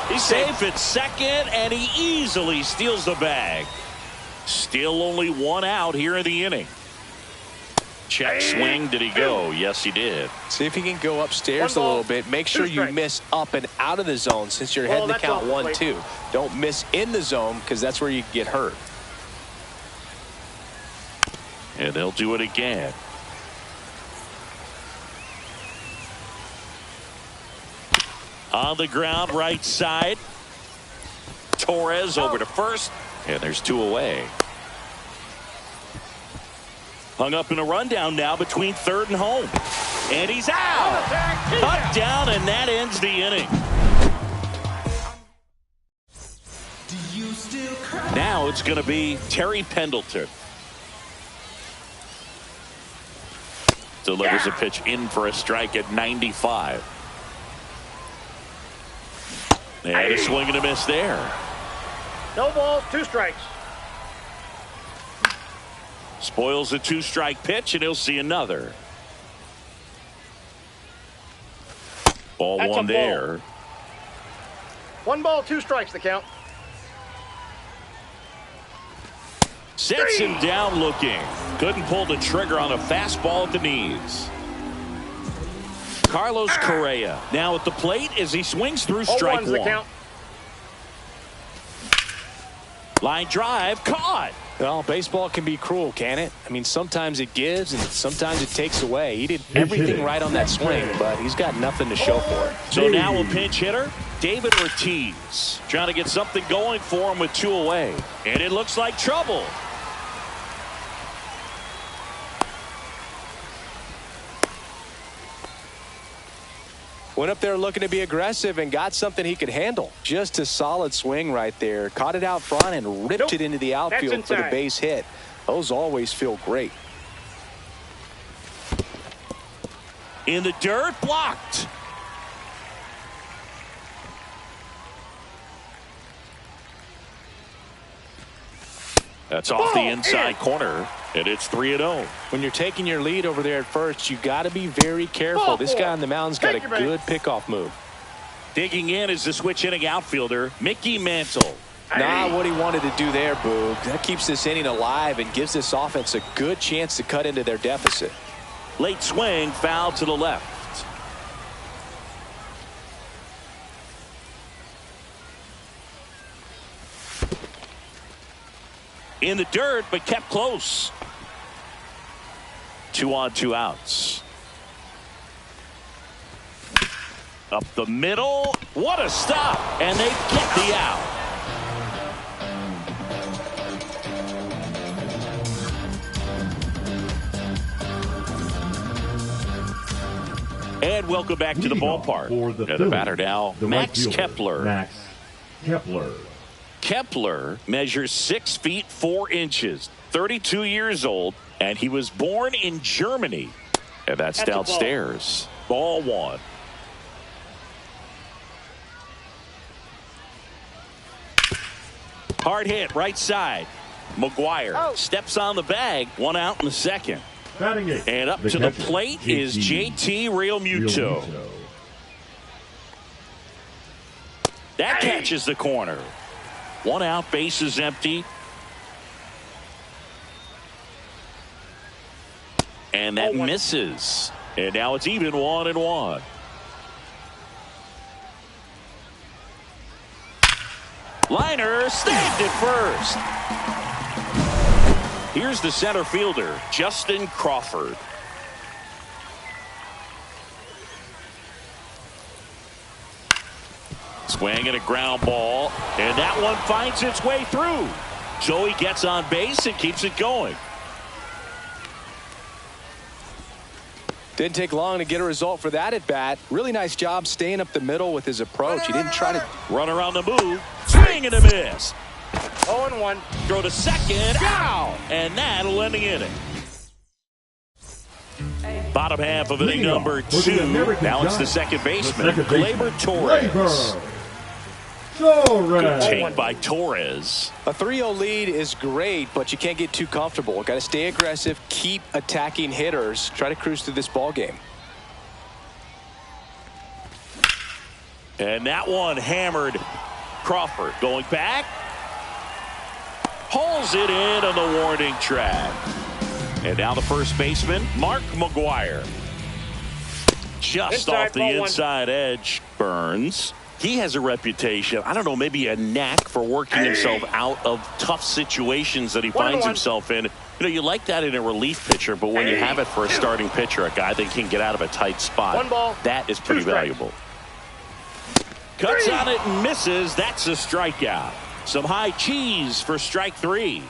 He's safe at second, and he easily steals the bag. Still only one out here in the inning. Check swing. Did he go? Yes, he did. See if he can go upstairs a little bit. Make sure you miss up and out of the zone since you're heading to count 1-2. Don't miss in the zone because that's where you get hurt. And they'll do it again. On the ground, right side. Torres over to first. And there's two away. Hung up in a rundown now between third and home. And he's out. Cut down, and that ends the inning. Now it's going to be Terry Pendleton. Delivers a pitch in for a strike at 95. And a swing and a miss there. No balls, 2 strikes. Spoils a 2-strike pitch, and he'll see another. Ball That's one there. 1 ball, 2 strikes, the count. Sets him down looking. Couldn't pull the trigger on a fastball at the knees. Carlos Correa now at the plate as he swings through strike 1. The count. Line drive caught. Well, baseball can be cruel, can it? I mean, sometimes it gives and sometimes it takes away. He did everything right on that swing, but he's got nothing to show for it. So now a pinch hitter, David Ortiz, trying to get something going for him with 2 away. And it looks like trouble. Went up there looking to be aggressive and got something he could handle. Just a solid swing right there. Caught it out front and ripped it into the outfield for the base hit. Those always feel great. In the dirt, blocked. That's off the inside corner, and it's 3-0. When you're taking your lead over there at first, you got to be very careful. This guy on the mound's got a good pickoff move. Digging in is the switch hitting outfielder, Mickey Mantle. Not what he wanted to do there, Boog. That keeps this inning alive and gives this offense a good chance to cut into their deficit. Late swing, foul to the left. In the dirt, but kept close. 2 on, 2 outs. Up the middle. What a stop. And they get the out. And welcome back to the ballpark. For the batter now, Max Kepler. Max Kepler. Kepler measures 6 feet 4 inches, 32 years old, and he was born in Germany. And that's downstairs. Ball 1. Hard hit, right side. McGuire steps on the bag. 1 out in the second. And up to the plate is JT Realmuto. That catches the corner. 1 out, base is empty. And that misses. And now it's even 1-1. Liner saved it first. Here's the center fielder, Justin Crawford. Swing and a ground ball, and that one finds its way through. Joey gets on base and keeps it going. Didn't take long to get a result for that at bat. Really nice job staying up the middle with his approach. He didn't try to run around the move. Swing and a miss. 0-1. Throw to second. Out. And that'll end the inning. Bottom half of inning number 2. Now it's the second baseman, Gleyber Torres. Good take by Torres. A 3-0 lead is great, but you can't get too comfortable. Got to stay aggressive, keep attacking hitters, try to cruise through this ball game. And that one hammered. Crawford going back. Pulls it in on the warning track. And now the first baseman, Mark McGwire. Just off the inside edge, Burns. He has a reputation, I don't know, maybe a knack for working himself out of tough situations that he finds himself in. You know, you like that in a relief pitcher, but when you have it for a starting pitcher, a guy that can get out of a tight spot, that is pretty valuable. Cuts on it and misses. That's a strikeout. Some high cheese for strike 3.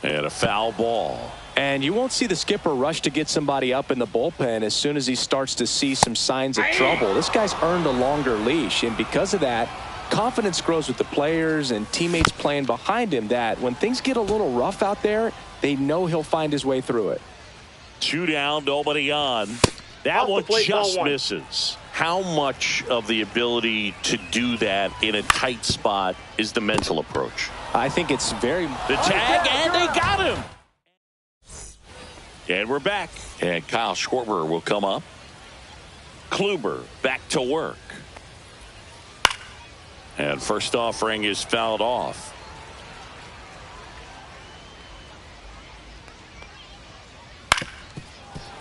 And a foul ball. And you won't see the skipper rush to get somebody up in the bullpen as soon as he starts to see some signs of trouble. This guy's earned a longer leash, and because of that, confidence grows with the players and teammates playing behind him that when things get a little rough out there, they know he'll find his way through it. 2 down, nobody on. That one just misses. How much of the ability to do that in a tight spot is the mental approach? I think it's very... The tag, and they got him. And we're back. And Kyle Schwarber will come up. Kluber back to work. And first offering is fouled off.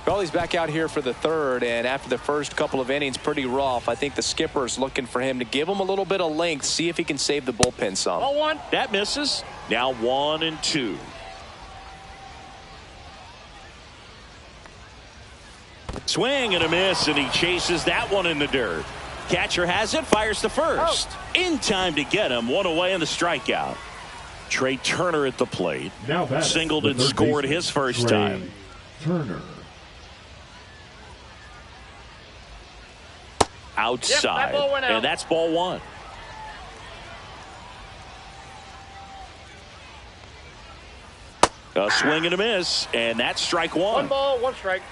Well, he's back out here for the third, and after the first couple of innings, pretty rough. I think the skipper's looking for him to give him a little bit of length, see if he can save the bullpen some. 0-1. That misses. Now 1-2. Swing and a miss, and he chases that one in the dirt. Catcher has it, fires to first. In time to get him, 1 away in the strikeout. Trey Turner at the plate. Now singled and scored his first time. Turner. Outside, and that's ball 1. A swing and a miss, and that's strike 1. 1 ball, 1 strike.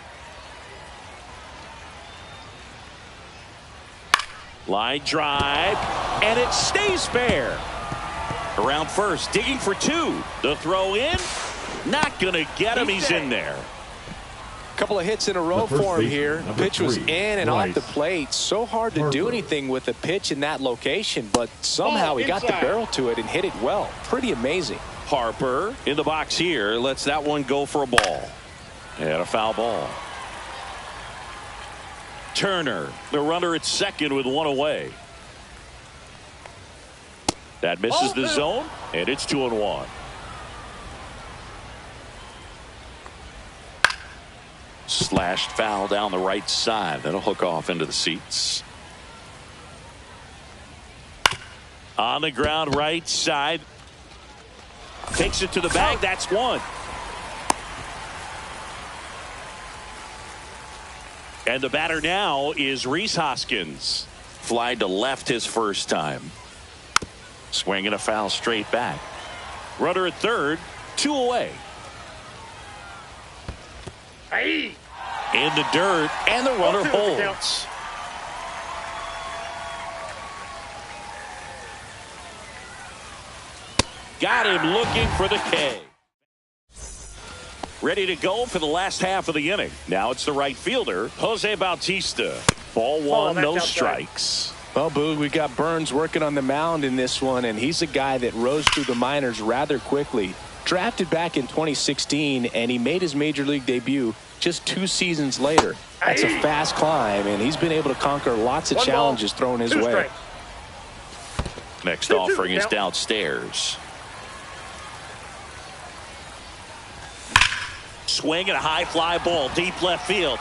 Line drive, and it stays fair. Around first, digging for 2. The throw in, not going to get him. He's in there. Couple of hits in a row for him here. Pitch was in and off the plate. So hard to do anything with a pitch in that location, but somehow he got the barrel to it and hit it well. Pretty amazing. Harper in the box here. Lets that one go for a ball. And a foul ball. Turner, the runner at second with 1 away. That misses the zone, and it's 2-1. Slashed foul down the right side. That'll hook off into the seats. On the ground right side. Takes it to the bag. That's 1. And the batter now is Rhys Hoskins. Fly to left his first time. Swinging a foul straight back. Runner at third. 2 away. In the dirt, and the runner holds. Got him looking for the K. Ready to go for the last half of the inning. Now it's the right fielder, Jose Bautista. Ball 1, no strikes. Well, Boog, we got Burns working on the mound in this one, and he's a guy that rose through the minors rather quickly. Drafted back in 2016, and he made his major league debut just 2 seasons later. That's a fast climb, and he's been able to conquer lots of challenges thrown his way. Next offering is downstairs. Swing and a high fly ball deep left field.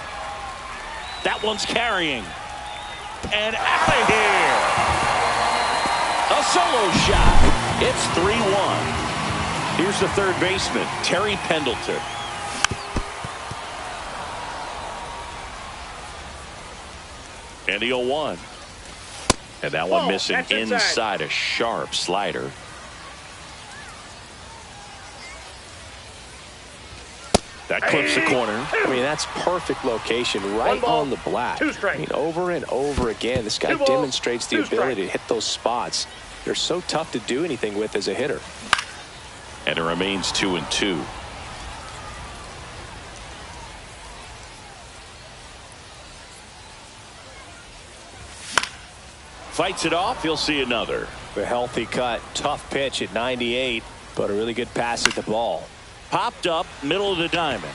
That one's carrying. And out of here. A solo shot. It's 3-1. Here's the third baseman, Terry Pendleton. And the 0-1. And that one missing inside a sharp slider. That clips the corner. I mean, that's perfect location, right on the black. I mean, over and over again, this guy demonstrates the ability to hit those spots. They're so tough to do anything with as a hitter. And it remains 2-2. Fights it off. He'll see another. A healthy cut. Tough pitch at 98, but a really good pass at the ball. Popped up, middle of the diamond.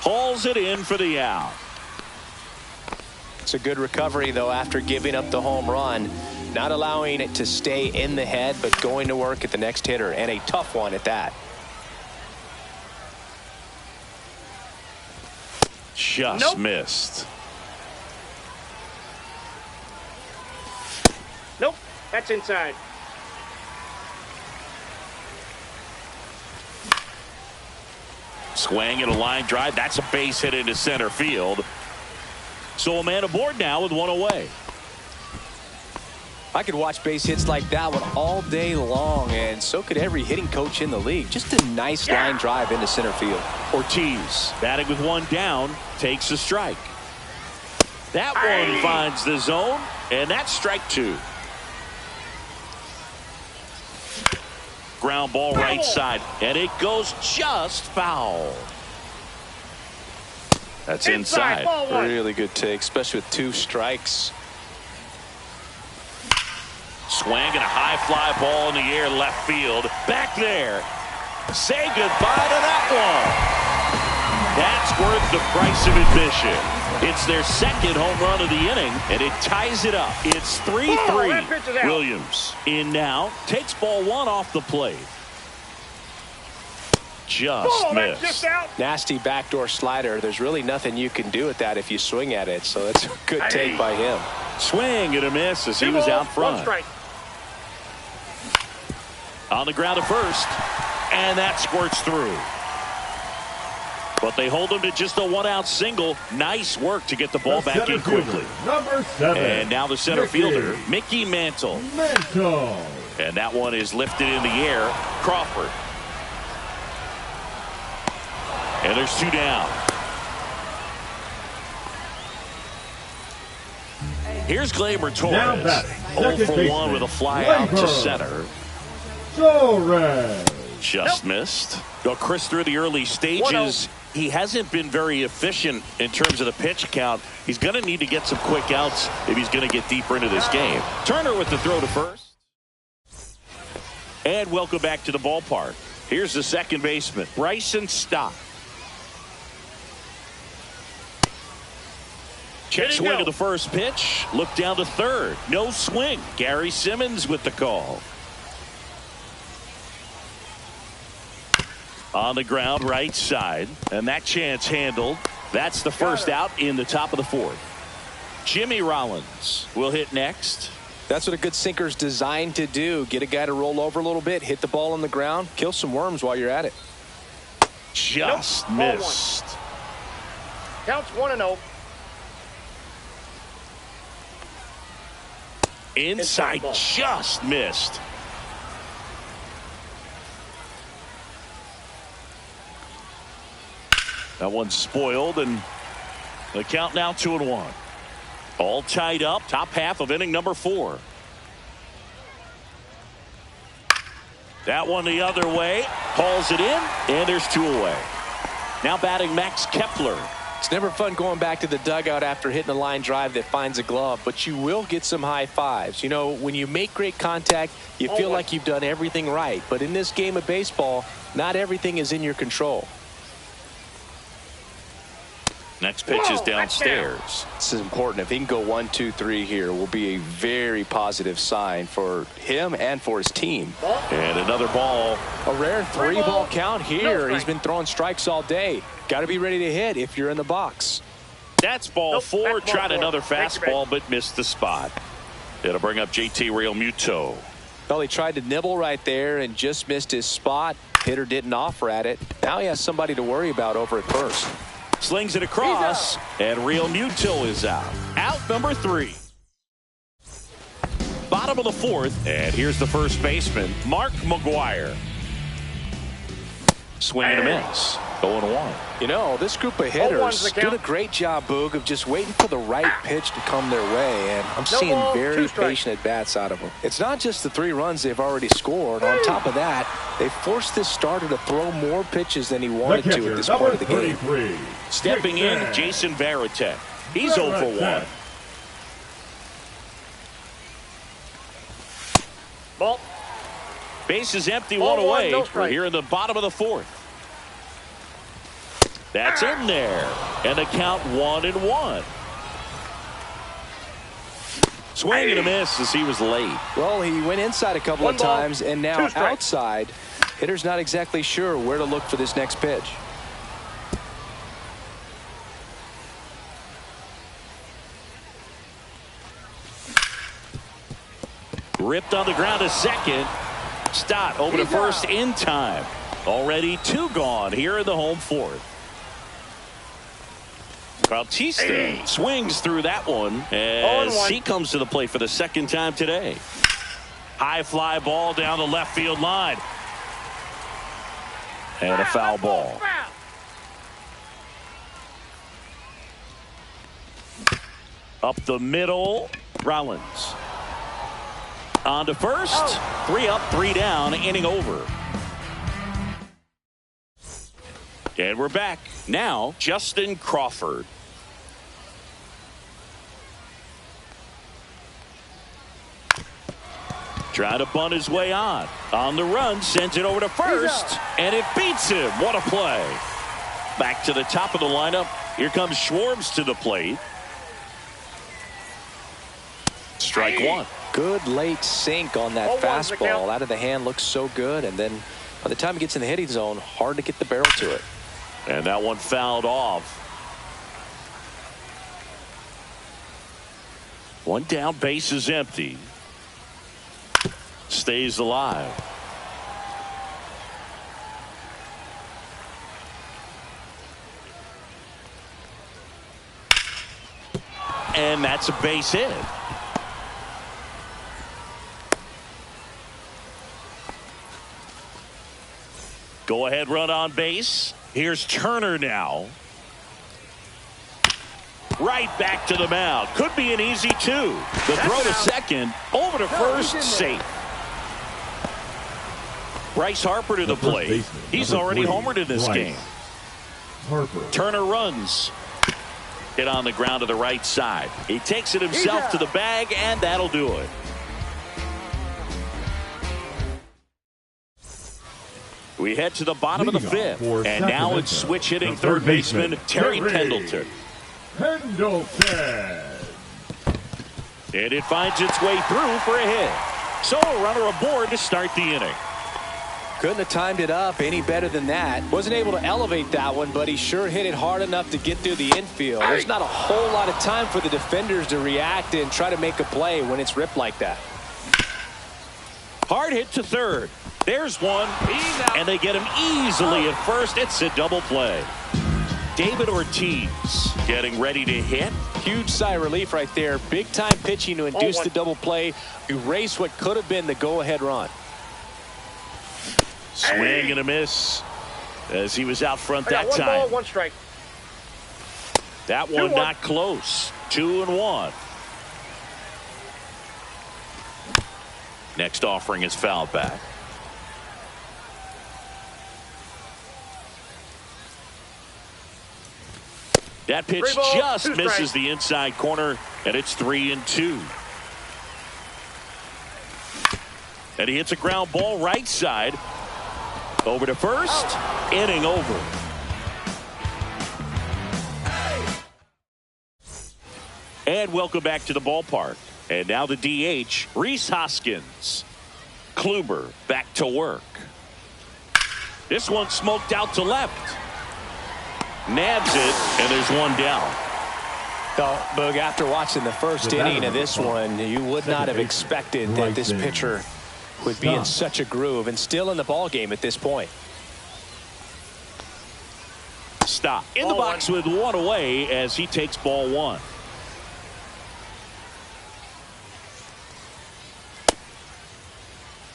Hauls it in for the out. It's a good recovery, though, after giving up the home run. Not allowing it to stay in the head, but going to work at the next hitter, and a tough one at that. Just missed. Nope, that's inside. Swing and a line drive. That's a base hit into center field. So a man aboard now with one away. I could watch base hits like that one all day long, and so could every hitting coach in the league. Just a nice line drive into center field. Ortiz batting with one down, takes a strike. That one finds the zone, and that's strike 2. Ground ball right side, and it goes just foul. That's inside. Really good take, especially with 2 strikes. Swing and a high fly ball in the air left field. Back there. Say goodbye to that one. That's worth the price of admission. It's their second home run of the inning, and it ties it up. It's 3-3. Williams in now. Takes ball 1 off the plate. Just missed. Nasty backdoor slider. There's really nothing you can do with that if you swing at it, so that's a good take by him. Swing and a miss as he was out front. On the ground at first, and that squirts through. But they hold him to just a 1-out single. Nice work to get the ball back in quickly. Number 7. And now the center fielder, Mickey Mantle. And that one is lifted in the air. Crawford. And there's 2 down. Here's Gleyber Torres. 0 for 1 with a fly out to center. Torres. Just missed. Well, Chris, through the early stages, he hasn't been very efficient in terms of the pitch count. He's going to need to get some quick outs if he's going to get deeper into this game. Turner with the throw to first. And welcome back to the ballpark. Here's the second baseman, Bryson Stott. Check swing of the first pitch. Look down to third. No swing. Gary Simmons with the call. On the ground right side, and that chance handled. That's the first out in the top of the 4th. Jimmy Rollins will hit next. That's what a good sinker's designed to do. Get a guy to roll over a little bit, hit the ball on the ground, kill some worms while you're at it. Just missed. Counts 1-0. Inside, just missed. That one's spoiled, and the count now 2-1. All tied up, top half of inning number 4. That one the other way, hauls it in, and there's 2 away. Now batting Max Kepler. It's never fun going back to the dugout after hitting a line drive that finds a glove, but you will get some high fives. You know, when you make great contact, you feel like you've done everything right. But in this game of baseball, not everything is in your control. Next pitch is downstairs. This is important. If he can go 1, 2, 3 here, will be a very positive sign for him and for his team. And another ball. A rare 3-ball count here. He's been throwing strikes all day. Got to be ready to hit if you're in the box. That's ball 4. Tried another fastball, but missed the spot. It'll bring up JT Realmuto. Well, he tried to nibble right there and just missed his spot. Hitter didn't offer at it. Now he has somebody to worry about over at first. Slings it across, and Real Muto is out. Out number 3. Bottom of the 4th, and here's the first baseman, Mark McGwire. Swing and a miss. 0-1. You know, this group of hitters did a great job, Boog, of just waiting for the right pitch to come their way, and I'm seeing very patient at-bats out of them. It's not just the 3 runs they've already scored. On top of that, they forced this starter to throw more pitches than he wanted to at this point of the game. Stepping in, Jason Varitek. He's 0 for 1. Ball. Base is empty, 1 away. We're here in the bottom of the 4th. That's in there. And the count 1-1. Swing and a miss as he was late. Well, he went inside a couple of times, and now outside. Hitter's not exactly sure where to look for this next pitch. Ripped on the ground to second. Stott over to first in time. Already 2 gone here in the home 4th. Bautista swings through that one as he comes to the plate for the 2nd time today. High fly ball down the left field line. And a foul ball. Up the middle, Rollins. On to first. 3 up, 3 down, inning over. And we're back. Now, Justin Crawford. Trying to bunt his way on. On the run, sends it over to first. And it beats him. What a play. Back to the top of the lineup. Here comes Schwartz to the plate. Strike 1. Good late sink on that fastball. Out of the hand, looks so good. And then by the time he gets in the hitting zone, hard to get the barrel to it. And that one fouled off. 1 down, base is empty. Stays alive. And that's a base hit. Go ahead run on base. Here's Turner now. Right back to the mound. Could be an easy 2. The throw to second. Over to first. Safe. Bryce Harper to the plate. He's already homered in this game. Turner runs. Hit on the ground to the right side. He takes it himself to the bag, and that'll do it. We head to the bottom of the 5th, and now it's switch hitting third baseman Terry Pendleton. And it finds its way through for a hit. So a runner aboard to start the inning. Couldn't have timed it up any better than that. Wasn't able to elevate that one, but he sure hit it hard enough to get through the infield. There's not a whole lot of time for the defenders to react and try to make a play when it's ripped like that. Hard hit to third. There's one, and they get him easily at first. It's a double play. David Ortiz getting ready to hit. Huge sigh of relief right there. Big time pitching to induce the double play. Erase what could have been the go-ahead run. Swing and a miss as he was out front that one time. Ball, 1 strike. That one not close. 2-1. Next offering is fouled back. That pitch just misses the inside corner, and it's 3-2. And he hits a ground ball right side. Over to first. Inning over. And welcome back to the ballpark. And now the DH, Rhys Hoskins. Kluber back to work. This one smoked out to left. Nabs it, and there's 1 down. So, Boog, after watching the first inning of this one, you would not have expected that this pitcher would be in such a groove and still in the ball game at this point. stop. In the box with one away as he takes ball one.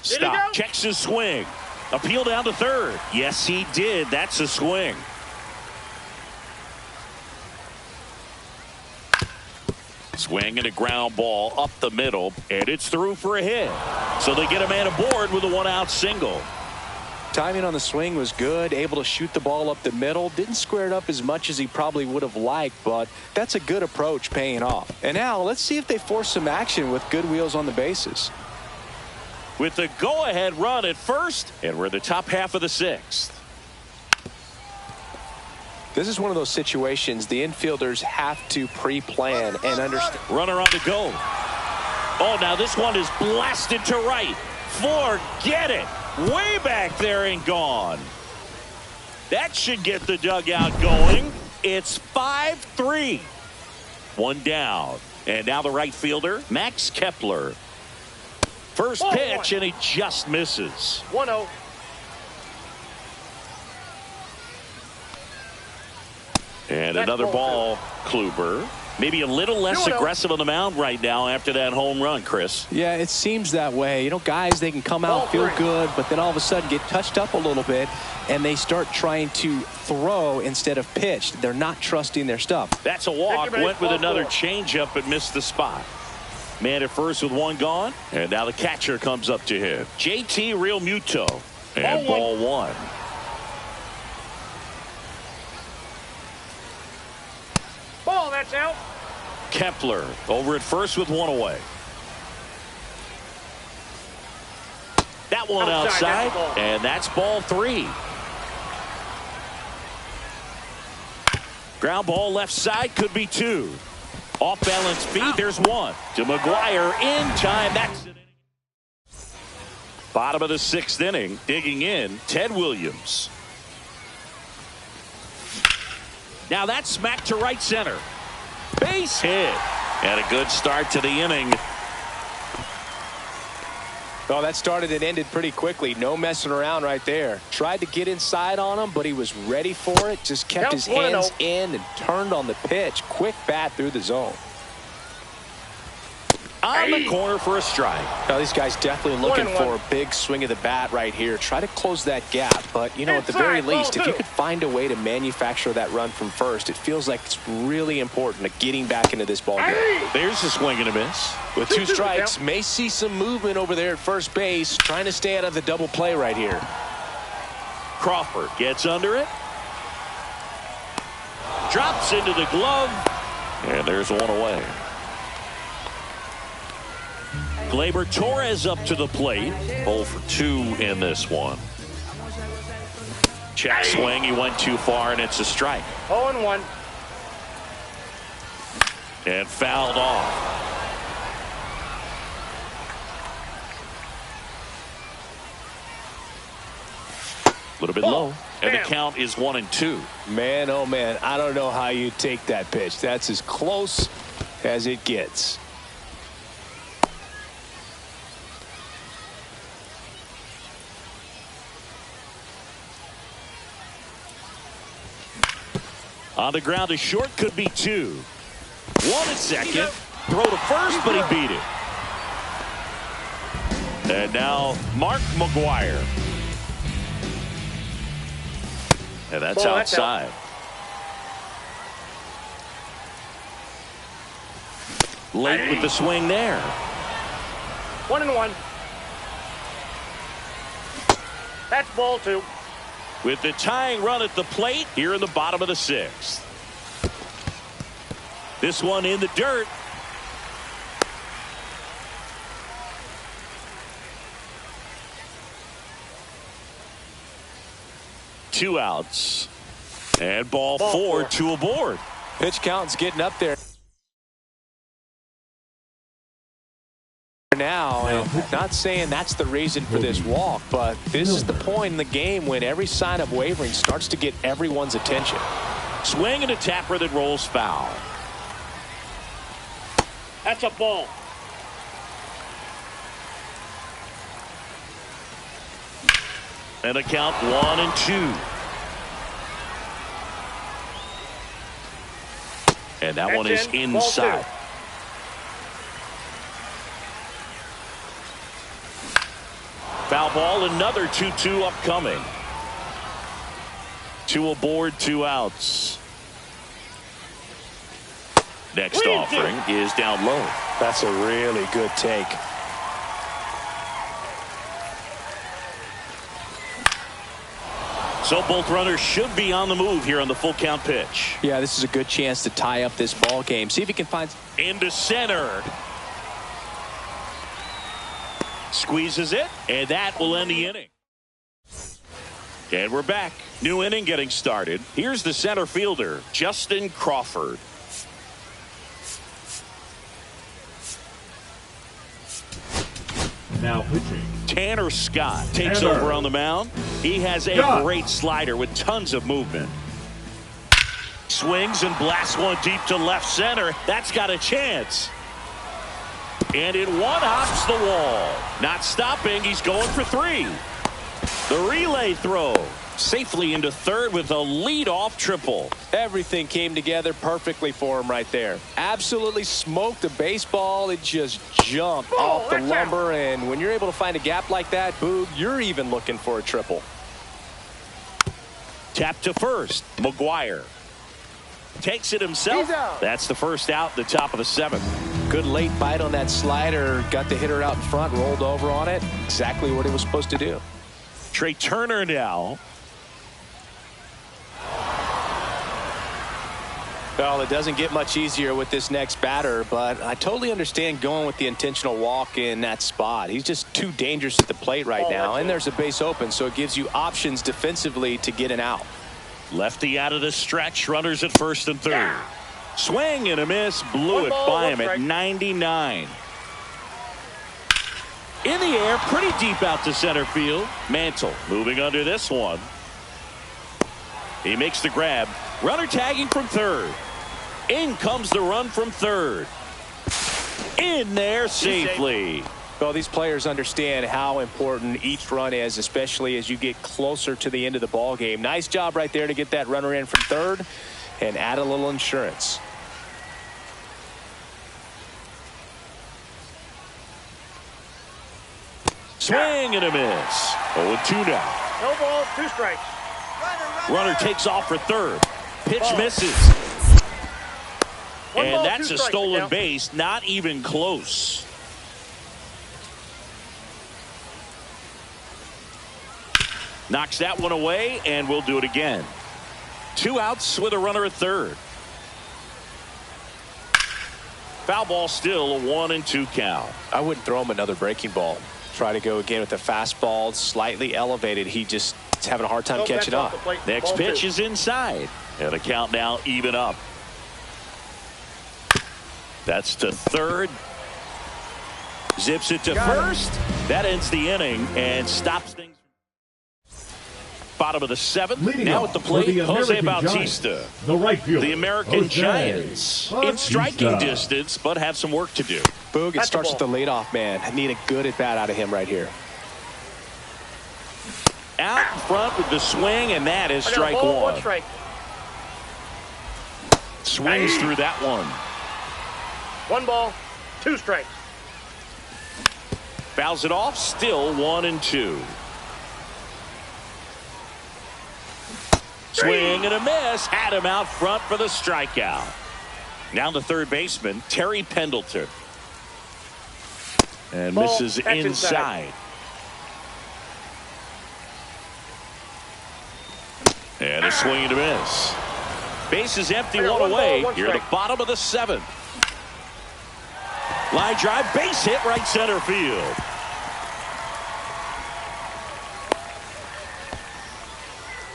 Stop. Checks his swing. Appeal down to third. Yes, he did. That's a swing. Swing and a ground ball up the middle, and it's through for a hit. So they get a man aboard with a one-out single. Timing on the swing was good, able to shoot the ball up the middle. Didn't square it up as much as he probably would have liked, but that's a good approach paying off. And now let's see if they force some action with good wheels on the bases. With the go-ahead run at first, and we're in the top half of the sixth. This is one of those situations the infielders have to pre-plan and understand. Runner on the go. Oh, now this one is blasted to right. Forget it. Way back there and gone. That should get the dugout going. It's 5-3. One down. And now the right fielder, Max Kepler. First pitch, and he just misses. 1-0. And another ball, Kluber. Maybe a little less aggressive on the mound right now after that home run, Chris. Yeah, it seems that way. You know, guys, they can come out, feel good, but then all of a sudden get touched up a little bit, and they start trying to throw instead of pitch. They're not trusting their stuff. That's a walk. Went with another changeup, but missed the spot. Man at first with one gone, and now the catcher comes up to him. JT Realmuto, and ball one. Ball, that's out. Kepler over at first with one away. That one outside, and that's ball three. Ground ball left side, could be two. Off balance feet, there's one. To McGuire in time. That's it. Bottom of the sixth inning, digging in, Ted Williams. Now that's smacked to right center. Base hit. And a good start to the inning. Oh, that started and ended pretty quickly. No messing around right there. Tried to get inside on him, but he was ready for it. Just kept his hands in and turned on the pitch. Quick bat through the zone. On the corner for a strike. Now, these guys definitely looking for a big swing of the bat right here. Try to close that gap. But, you know, at the very least, if you could find a way to manufacture that run from first, it feels like it's really important to getting back into this ball game. There's a swing and a miss. With two strikes, may see some movement over there at first base, trying to stay out of the double play right here. Crawford gets under it. Drops into the glove. And there's one away. Gleyber Torres up to the plate. 0 for 2 in this one. Check swing. He went too far, and it's a strike. 0-1. And fouled off. A little bit low. And the count is 1-2. Man, oh man, I don't know how you take that pitch. That's as close as it gets. On the ground, a short, could be two. One at second. Throw to first, but he beat it. And now Mark McGuire. And that's outside. Late with the swing there. 1-1. That's ball two. With the tying run at the plate here in the bottom of the sixth. This one in the dirt. Two outs. And ball four, two aboard. Pitch count's getting up there now, and not saying that's the reason for this walk, but this is the point in the game when every sign of wavering starts to get everyone's attention. Swing and a tapper that rolls foul. That's a ball. And a count 1-2. And that one is inside. Foul ball, another 2-2 upcoming. 2 aboard, 2 outs. Next offering is down low. That's a really good take. So both runners should be on the move here on the full count pitch. Yeah, this is a good chance to tie up this ball game. See if he can find into center. Squeezes it, and that will end the inning. And we're back. New inning getting started. Here's the center fielder, Justin Crawford. Now pitching. Tanner Scott takes over on the mound. He has a great slider with tons of movement. Swings and blasts one deep to left center. That's got a chance. And it one-hops the wall. Not stopping. He's going for 3. The relay throw. Safely into third with a lead-off triple. Everything came together perfectly for him right there. Absolutely smoked the baseball. It just jumped off the lumber. And when you're able to find a gap like that, Boog, you're even looking for a triple. Tap to first. McGuire takes it himself. That's the first out, the top of the 7th. Good late bite on that slider. Got the hitter out in front, rolled over on it. Exactly what he was supposed to do. Trey Turner now. Well, it doesn't get much easier with this next batter, but I totally understand going with the intentional walk in that spot. He's just too dangerous at the plate right now, and there's a base open, so it gives you options defensively to get an out. Lefty out of the stretch, runners at first and third. Swing and a miss, blew it by him at 99. In the air, pretty deep out to center field. Mantle moving under this one. He makes the grab. Runner tagging from third. In comes the run from third. In there safely. Well, these players understand how important each run is, especially as you get closer to the end of the ball game. Nice job right there to get that runner in from third and add a little insurance. Swing and a miss. 0-2 now. No ball, 2 strikes. Runner takes off for third. Pitch misses. And that's a stolen base. Not even close. Knocks that one away, and we'll do it again. 2 outs with a runner at third. Foul ball still, a 1-2 count. I wouldn't throw him another breaking ball. Try to go again with the fastball, slightly elevated. He just is having a hard time catching up. Next pitch is inside. And the count now even up. That's to third. Zips it to first. That ends the inning and stops things. Bottom of the 7th. Now at the plate, Jose Bautista. Giants, the right fielder, the American Giants in striking distance, but have some work to do. Boog, it starts with the leadoff man. I need a good at bat out of him right here. Out in front with the swing, and that is strike 1. Strike. Swings through that one. 1 ball, 2 strikes. Fouls it off, still 1-2. Swing and a miss. Had him out front for the strikeout. Now the third baseman, Terry Pendleton. And misses inside. And a swing and a miss. Base is empty, 1 away. You're at the bottom of the 7th. Line drive, base hit, right center field.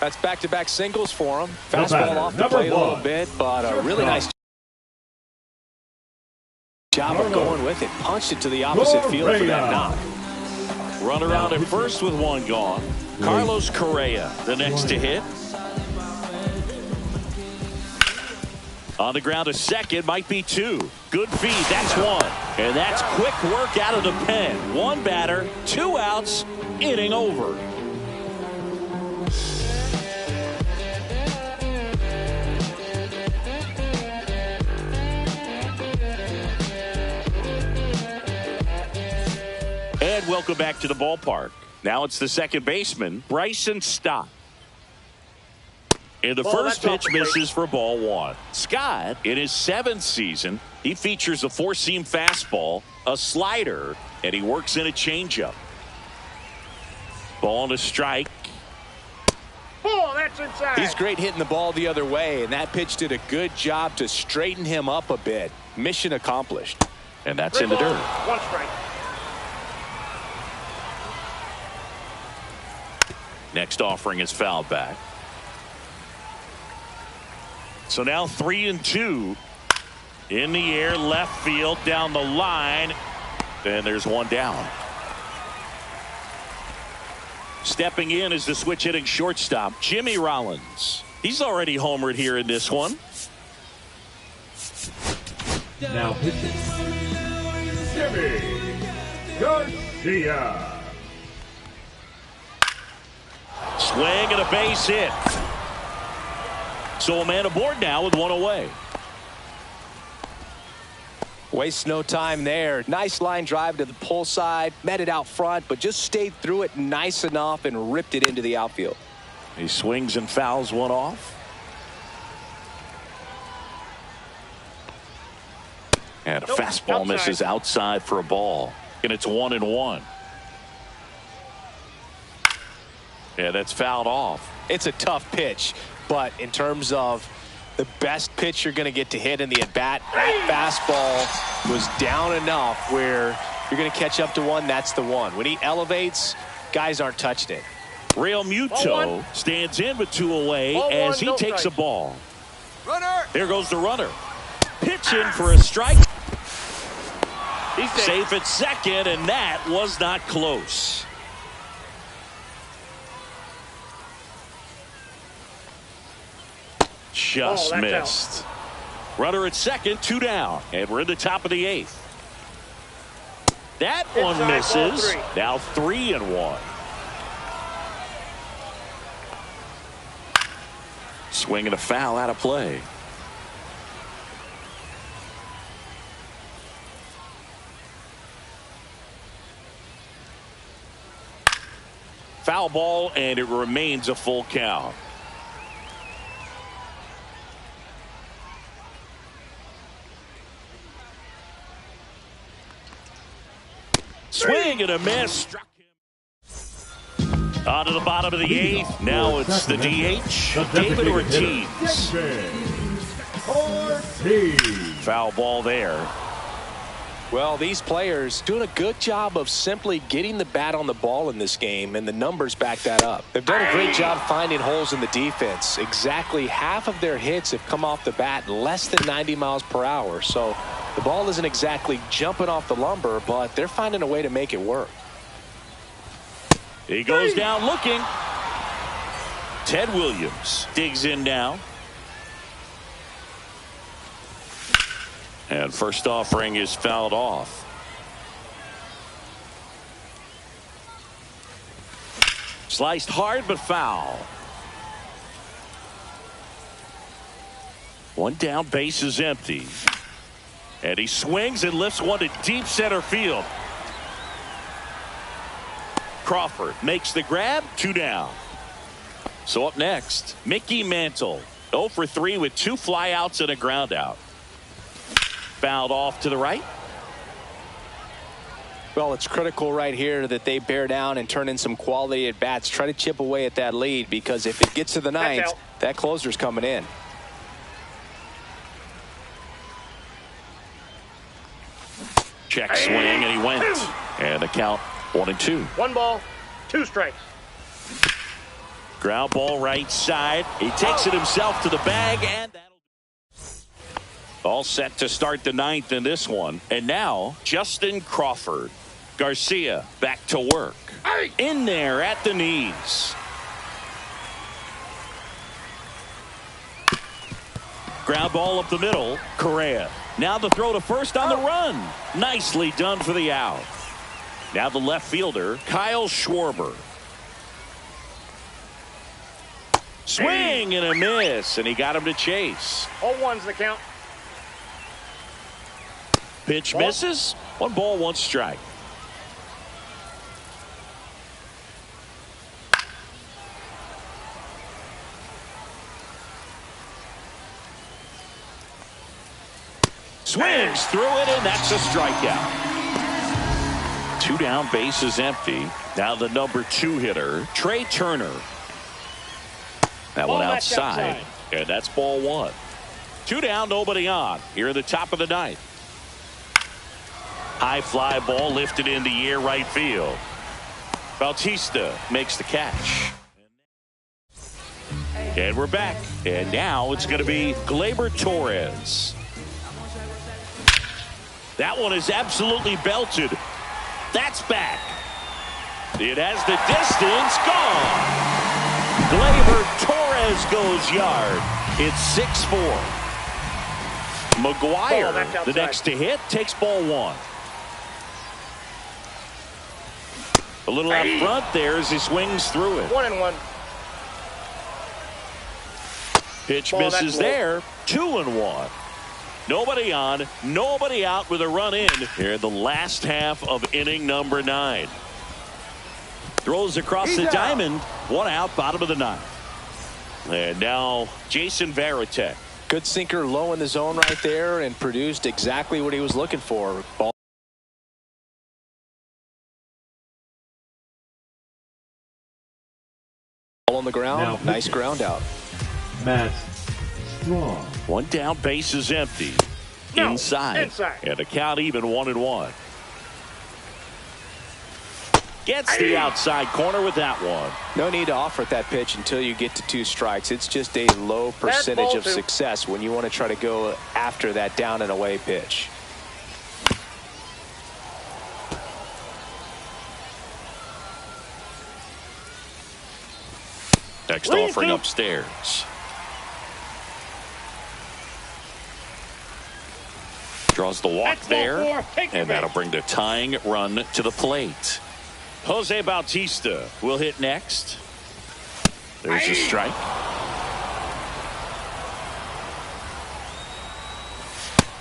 That's back-to-back singles for him. Fastball off the plate a little bit, but a really nice job of going with it. Punched it to the opposite field for that knock. Run around at first with 1 gone. Carlos Correa, the next to hit. On the ground, a second, might be 2. Good feed, that's 1. And that's quick work out of the pen. 1 batter, 2 outs, inning over. And welcome back to the ballpark. Now it's the second baseman, Bryson Stott. And the first pitch misses for ball one. Scott, in his 7th season, he features a 4-seam fastball, a slider, and he works in a changeup. Ball to strike. Oh, that's inside. He's great hitting the ball the other way, and that pitch did a good job to straighten him up a bit. Mission accomplished. And that's in the dirt. 1 strike. Next offering is fouled back. So now 3-2 in the air, left field, down the line, and there's one down. Stepping in is the switch hitting shortstop, Jimmy Rollins. He's already homered here in this one. Now pitching, Jimmy Garcia. Swing and a base hit. So a man aboard now with one away. Wastes no time there. Nice line drive to the pull side. Met it out front, but just stayed through it nice enough and ripped it into the outfield. He swings and fouls one off. And a fastball outside. misses outside for a ball. And it's 1-1. Yeah, that's fouled off. It's a tough pitch, but in terms of the best pitch you're going to get to hit in the at-bat, that fastball was down enough where you're going to catch up to one. That's the one. When he elevates, guys aren't touching it. Real Muto stands in with 2 away as he takes a ball. Runner! There goes the runner. Pitch in for a strike. He's safe at second, and that was not close. Just missed. Runner at second, 2 down, and we're in the top of the 8th. That one misses. Now 3-1. Swing and a foul out of play. Foul ball, and it remains a full count. Swing and a miss. Struck him. On to the bottom of the 8th. Now it's the DH, David Ortiz. Foul ball there. Well, these players doing a good job of simply getting the bat on the ball in this game, and the numbers back that up. They've done a great job finding holes in the defense. Exactly half of their hits have come off the bat less than 90 miles per hour. So the ball isn't exactly jumping off the lumber, but they're finding a way to make it work. He goes down looking. Ted Williams digs in now. And first offering is fouled off. Sliced hard but foul. One down, base is empty. And he swings and lifts one to deep center field. Crawford makes the grab, 2 down. So up next, Mickey Mantle, 0 for 3 with 2 flyouts and a ground out. Fouled off to the right. Well, it's critical right here that they bear down and turn in some quality at bats. Try to chip away at that lead, because if it gets to the 9th, that closer's coming in. Check swing, and he went. And the count 1-2. 1 ball, 2 strikes. Ground ball right side. He takes it himself to the bag, and that'll all set to start the 9th in this one. And now Justin Crawford. Garcia back to work. In there at the knees. Ground ball up the middle. Correa. Now the throw to first on the run. Nicely done for the out. Now the left fielder, Kyle Schwarber. Swing and a miss, and he got him to chase. 0-1's the count. Pitch misses. 1 ball, 1 strike. Swings through it, and that's a strikeout. 2 down, bases empty. Now the number 2 hitter, Trey Turner. That one outside, and that's ball 1. 2 down, nobody on. Here at the top of the 9th. High fly ball lifted in the air, right field. Bautista makes the catch. And we're back. And now it's going to be Gleyber Torres. That one is absolutely belted. That's back. It has the distance. Gone. Gleyber Torres goes yard. It's 6-4. McGuire, the next to hit, takes ball 1. A little out front there as he swings through it. 1-1. Pitch misses there. 2-1. Nobody on, nobody out with a run in here in the last half of inning number 9. Throws across the diamond. 1 out, bottom of the 9th. And now Jason Varitek. Good sinker low in the zone right there and produced exactly what he was looking for. Ball on the ground. Now, nice ground out. Matt Straw. 1 down, base is empty. Inside. And a count even, 1-1. Gets the outside corner with that one. No need to offer at that pitch until you get to 2 strikes. It's just a low percentage of success when you want to try to go after that down and away pitch. Next offering upstairs. Draws the walk there, and that'll bring the tying run to the plate. Jose Bautista will hit next. There's a strike.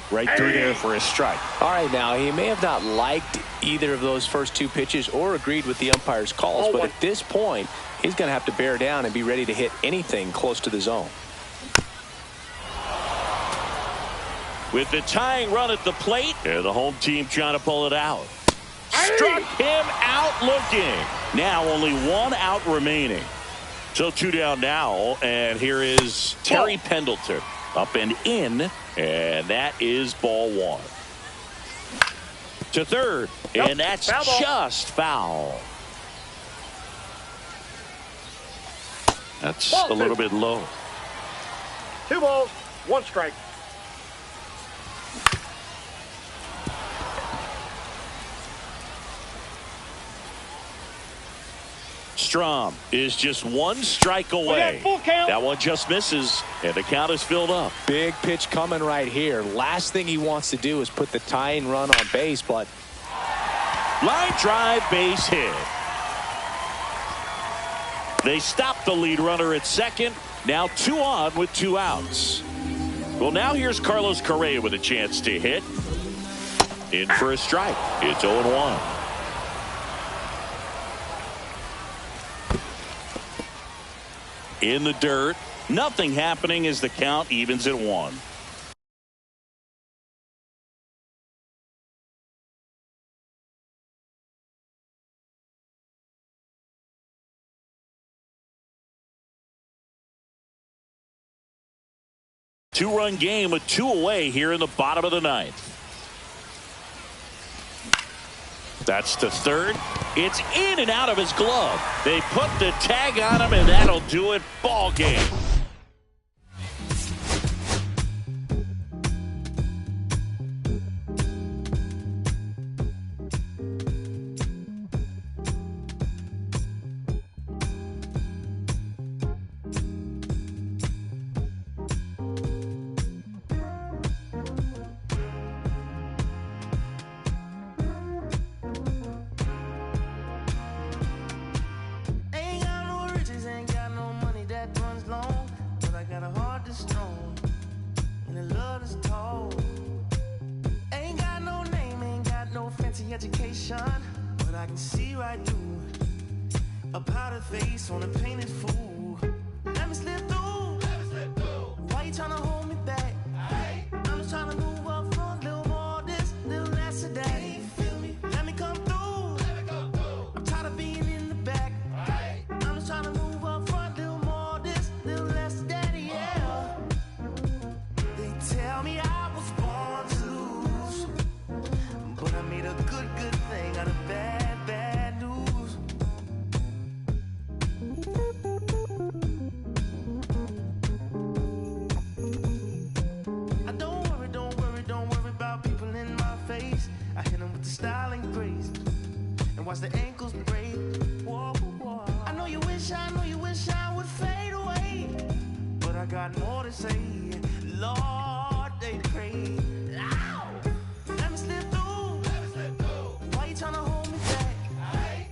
Right through there for a strike. All right, now he may have not liked either of those first 2 pitches or agreed with the umpire's calls, but at this point, he's going to have to bear down and be ready to hit anything close to the zone. With the tying run at the plate, and the home team trying to pull it out. Struck him out looking. Now only 1 out remaining. So 2 down now, and here is Terry Pendleton. Up and in, and that is ball 1. To third, and that's just foul. That's a little bit low. 2 balls, 1 strike. Strom is just 1 strike away. That one just misses, and the count is filled up. Big pitch coming right here. Last thing he wants to do is put the tying run on base, but line drive, base hit. They stop the lead runner at second. Now 2 on with 2 outs. Well, now here's Carlos Correa with a chance to hit. In for a strike. It's 0-1. In the dirt. Nothing happening as the count evens at 1. Two-run game with 2 away here in the bottom of the 9th. That's to third. It's in and out of his glove. They put the tag on him, and that'll do it. Ball game. Education, but I can see right through a powder face on a painted fool. Let me slip through. Why you trying to hold me back? I'm just trying to move up front. and watch the ankles break. Whoa, whoa. I know you wish I would fade away, but I got more to say. Lord, they pray. Ow! Let me slip through. Why you tryna hold me back?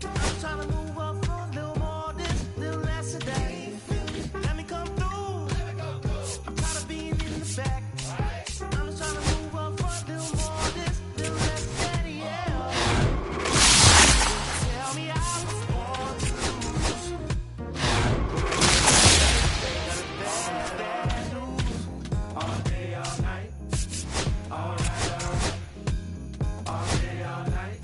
I'm tryna move up for a little more, this little less of that. Let me come through. I'm tired of being in the back. I'm just tryna move up for a little more, this little less of that, yeah. Tell me I was born to lose. Bad news. All day, all night. All right, all right. All day, all night.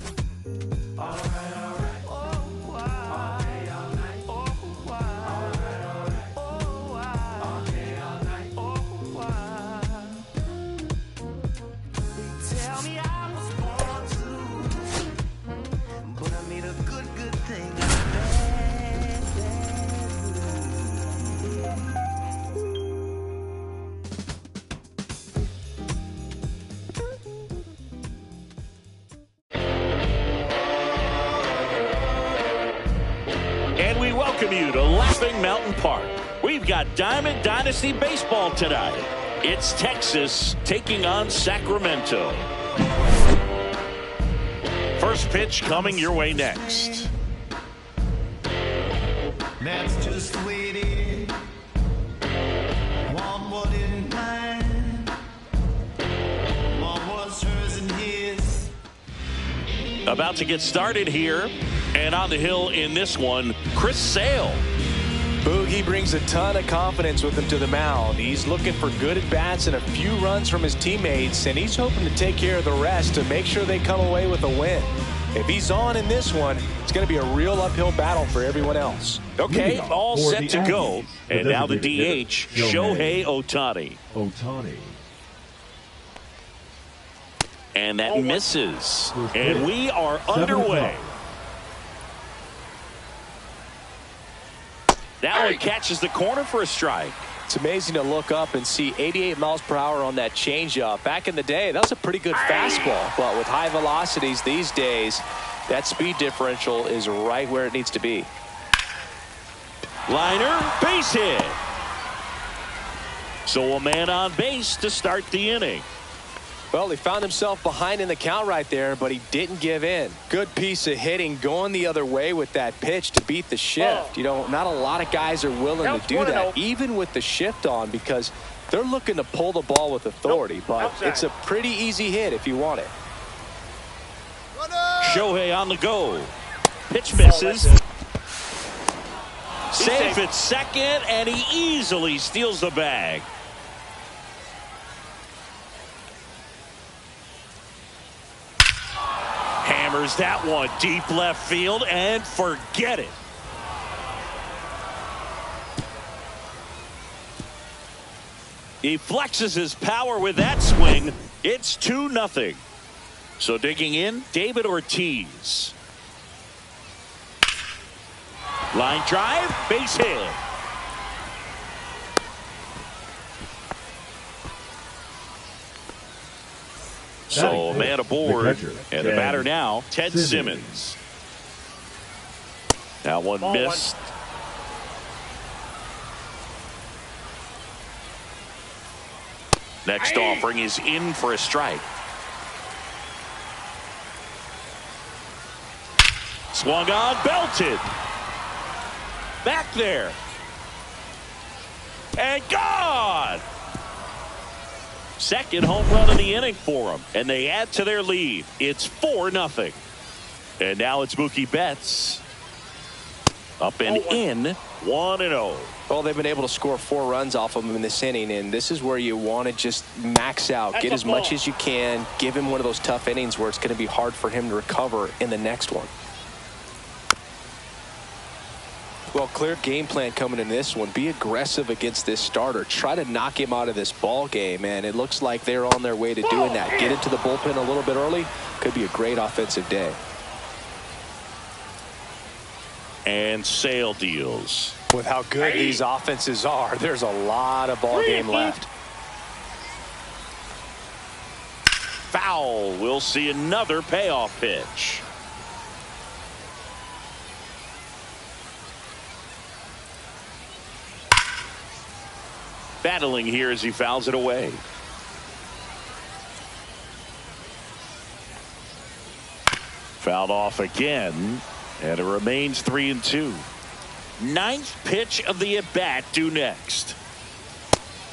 All right, all right. Oh, wow. All day, all night. Oh, wow. All right, all right. Oh, wow. All day, all night. Oh, wow. They tell me I was born to lose, but I made a good thing out of bad, And we welcome you to Laughing Mountain Park. We've got Diamond Dynasty Baseball tonight. It's Texas taking on Sacramento. First pitch coming your way next. That's just the way it is. Want what in mine. Want what's hers and his. About to get started here. And on the hill in this one, Chris Sale. Boogie brings a ton of confidence with him to the mound. He's looking for good at-bats and a few runs from his teammates, and he's hoping to take care of the rest to make sure they come away with a win. If he's on in this one, it's going to be a real uphill battle for everyone else. Okay, all set to go. And now the DH, Shohei Ohtani. And that misses. And we are underway. That one catches the corner for a strike. It's amazing to look up and see 88 miles per hour on that changeup. Back in the day, that was a pretty good fastball. But with high velocities these days, that speed differential is right where it needs to be. Liner, base hit. So a man on base to start the inning. Well, he found himself behind in the count right there, but he didn't give in. Good piece of hitting going the other way with that pitch to beat the shift. You know, not a lot of guys are willing to do that, even with the shift on, because they're looking to pull the ball with authority. But it's a pretty easy hit if you want it. Shohei on the go. Pitch misses. Safe at second, and he easily steals the bag. Hammers that one deep left field and forget it. He flexes his power with that swing. It's 2-0. So digging in, David Ortiz. Line drive, base hit. So a man aboard, and the batter now, Ted Simmons. That one missed. Next offering is in for a strike. Swung on, belted. Back there. And gone. Second home run of the inning for them, and they add to their lead. It's 4-0. And now it's Mookie Betts. Up and in, 1-0. Well, they've been able to score 4 runs off of him in this inning, and this is where you want to just max out, get as much as you can, give him one of those tough innings where it's going to be hard for him to recover in the next one. Well, clear game plan coming in this one. Be aggressive against this starter. Try to knock him out of this ball game, and it looks like they're on their way to doing that. Get into the bullpen a little bit early. Could be a great offensive day. And Sale deals. With how good these offenses are, there's a lot of ball game left. Foul. We'll see another payoff pitch. battling here as he fouls it away. Fouled off again, and it remains 3-2. Ninth pitch of the at-bat due next.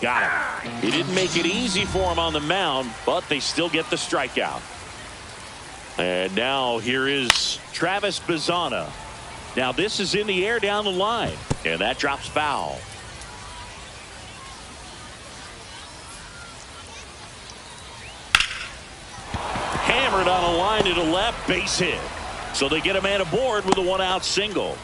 Got him. He didn't make it easy for him on the mound, but they still get the strikeout. And now here is Travis Bazzana. Now this is in the air down the line, and that drops foul. Hammered on a line to the left, base hit. So they get a man aboard with a 1-out single.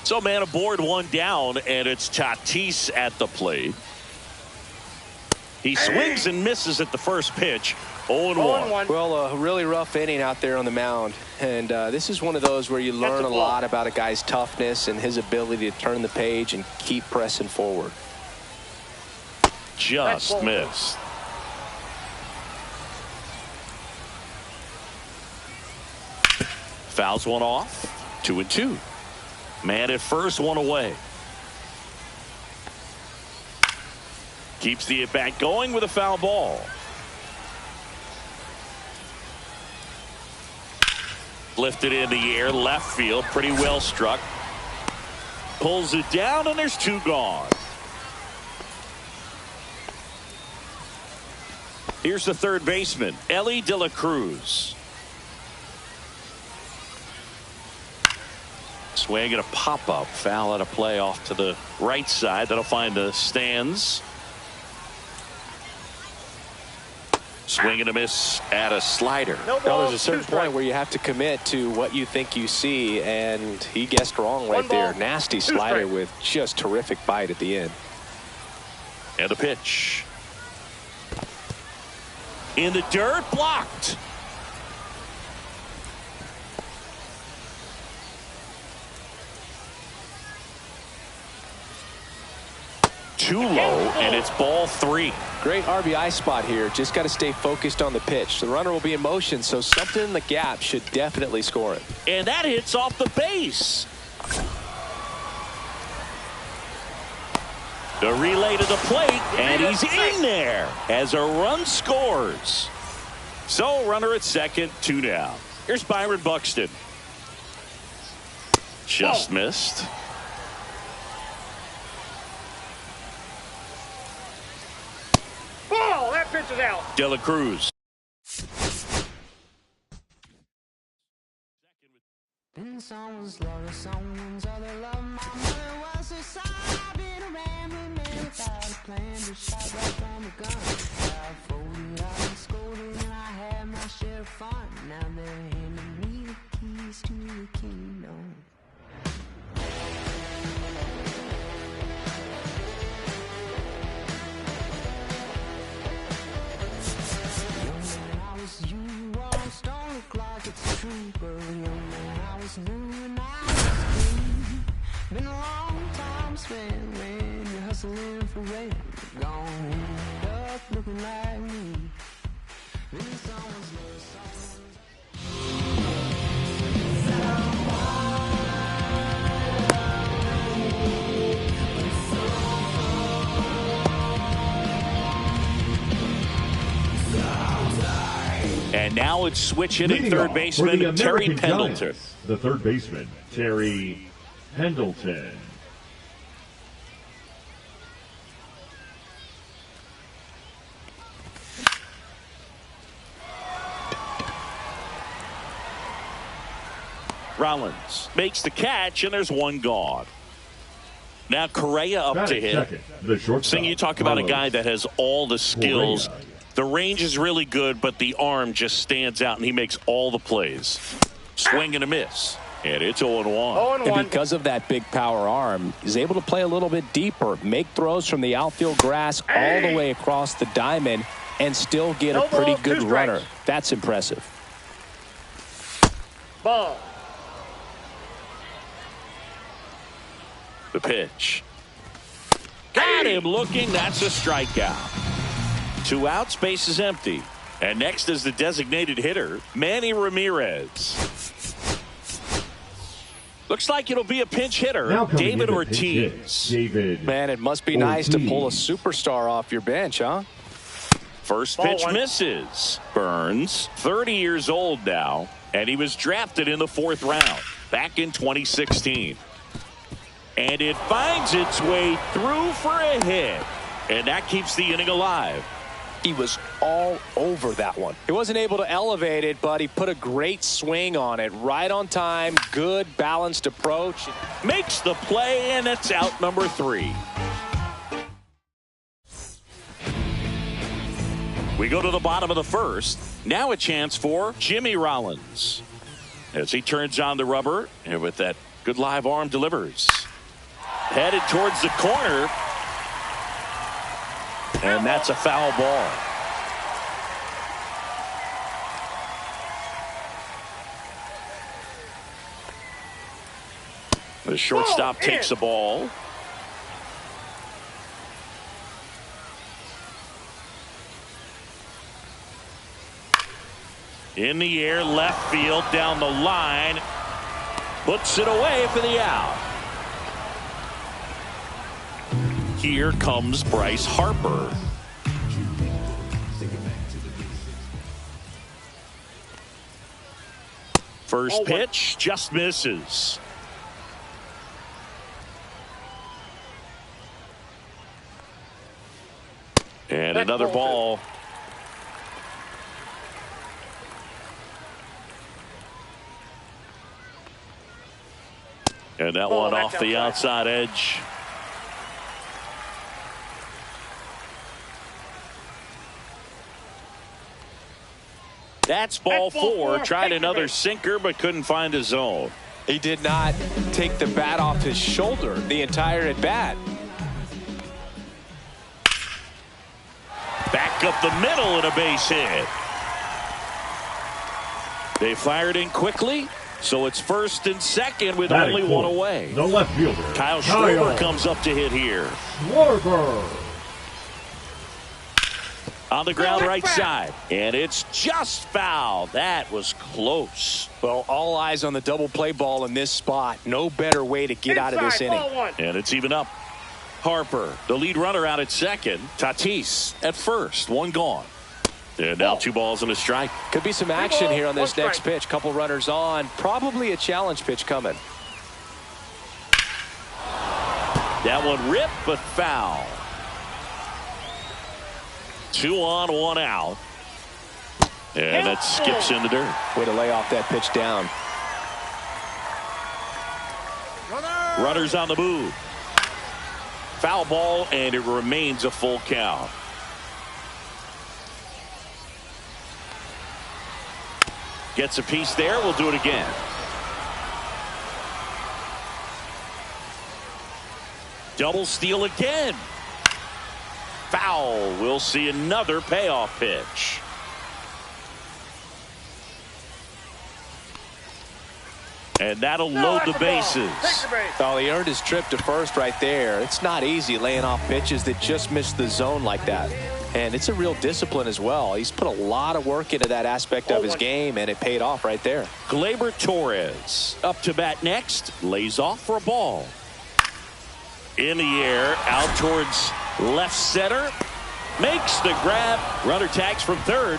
So man aboard, 1 down, and it's Tatis at the plate. He swings and misses at the first pitch. 0-1. Well, a really rough inning out there on the mound. And this is one of those where you learn a lot about a guy's toughness and his ability to turn the page and keep pressing forward. Just missed. Fouls one off. 2-2. Man at first, 1 away. Keeps the at-bat going with a foul ball. Lifted in the air, left field, pretty well struck. Pulls it down, and there's 2 gone. Here's the third baseman, Elly De La Cruz. Swing and a pop-up, foul at a play off to the right side. That'll find the stands. Swing and a miss at a slider. No, there's a certain point where you have to commit to what you think you see, and he guessed wrong right there. Nasty slider with just terrific bite at the end. And the pitch. In the dirt, blocked. Too low, and it's ball 3. Great RBI spot here. Just got to stay focused on the pitch. The runner will be in motion, so something in the gap should definitely score it. And that hits off the base. The relay to the plate, and he's in there as a run scores. So runner at second, 2 down. Here's Byron Buxton. Just missed. Ball, that pitch is out. De La Cruz. Been someone's love, someone's other love. My mother was a son. I've been a rambling man without a plan. Just shot right from the gun. I folded, I've been scolded, and I had my share of fun. Now they're handing me the keys to the kingdom. You almost don't look like it's true, but young man, I was new and I was free. Been a long time spent when you're hustling for rent. Gone end up looking like me. Been someone's love, And now it's switch hitting third baseman Terry Pendleton. Giants, the third baseman, Terry Pendleton. Rollins makes the catch, and there's 1 gone. Now Correa up to hit. Second, the shortstop, Seeing you talk about a guy that has all the skills. Correa. The range is really good, but the arm just stands out, and he makes all the plays. Swing and a miss. And it's 0-1. And because of that big power arm, he's able to play a little bit deeper, make throws from the outfield grass all the way across the diamond, and still get a pretty good runner. That's impressive. Ball. The pitch. Got him looking. That's a strikeout. 2 outs, base is empty. And next is the designated hitter, Manny Ramirez. Looks like it'll be a pinch hitter, Now coming David in to pinch hit, Ortiz. David Man, it must be nice to pull a Ortiz. superstar off your bench, huh? First Ball pitch one. misses. Burns, 30 years old now, and he was drafted in the 4th round back in 2016. And it finds its way through for a hit, and that keeps the inning alive. He was all over that one. He wasn't able to elevate it, but he put a great swing on it. Right on time, good balanced approach. Makes the play, and it's out number 3. We go to the bottom of the 1st. Now a chance for Jimmy Rollins. As he turns on the rubber, and with that good live arm delivers. Headed towards the corner. And that's a foul ball. The shortstop takes the ball. In the air, left field, down the line. Puts it away for the out. Here comes Bryce Harper. First pitch just misses. And another ball. And that one off the outside edge. That's ball 4. Tried another sinker, but couldn't find a zone. He did not take the bat off his shoulder the entire at bat. Back up the middle and a base hit. They fired in quickly, so it's 1st and 2nd with Batting only one away. The left fielder, Kyle Schwarber comes up to hit here. Schwarber. On the ground right side. And it's just foul. That was close. Well, all eyes on the double play ball in this spot. No better way to get out of this inning. And it's even up. Harper, the lead runner, out at second. Tatis at first. One gone. And now 2 balls and a strike. Could be some action here on this next pitch. Couple runners on. Probably a challenge pitch coming. That one ripped, but foul. 2 on, 1 out. And it skips in the dirt. Way to lay off that pitch down. Runners on the move. Foul ball, and it remains a full count. Gets a piece there. We'll do it again. Double steal again. Foul. We'll see another payoff pitch. And that'll load the bases. Oh, he earned his trip to first right there. It's not easy laying off pitches that just miss the zone like that. And it's a real discipline as well. He's put a lot of work into that aspect of his game, and it paid off right there. Gleyber Torres up to bat next. Lays off for a ball. In the air, out towards left center. Makes the grab. Runner tags from third.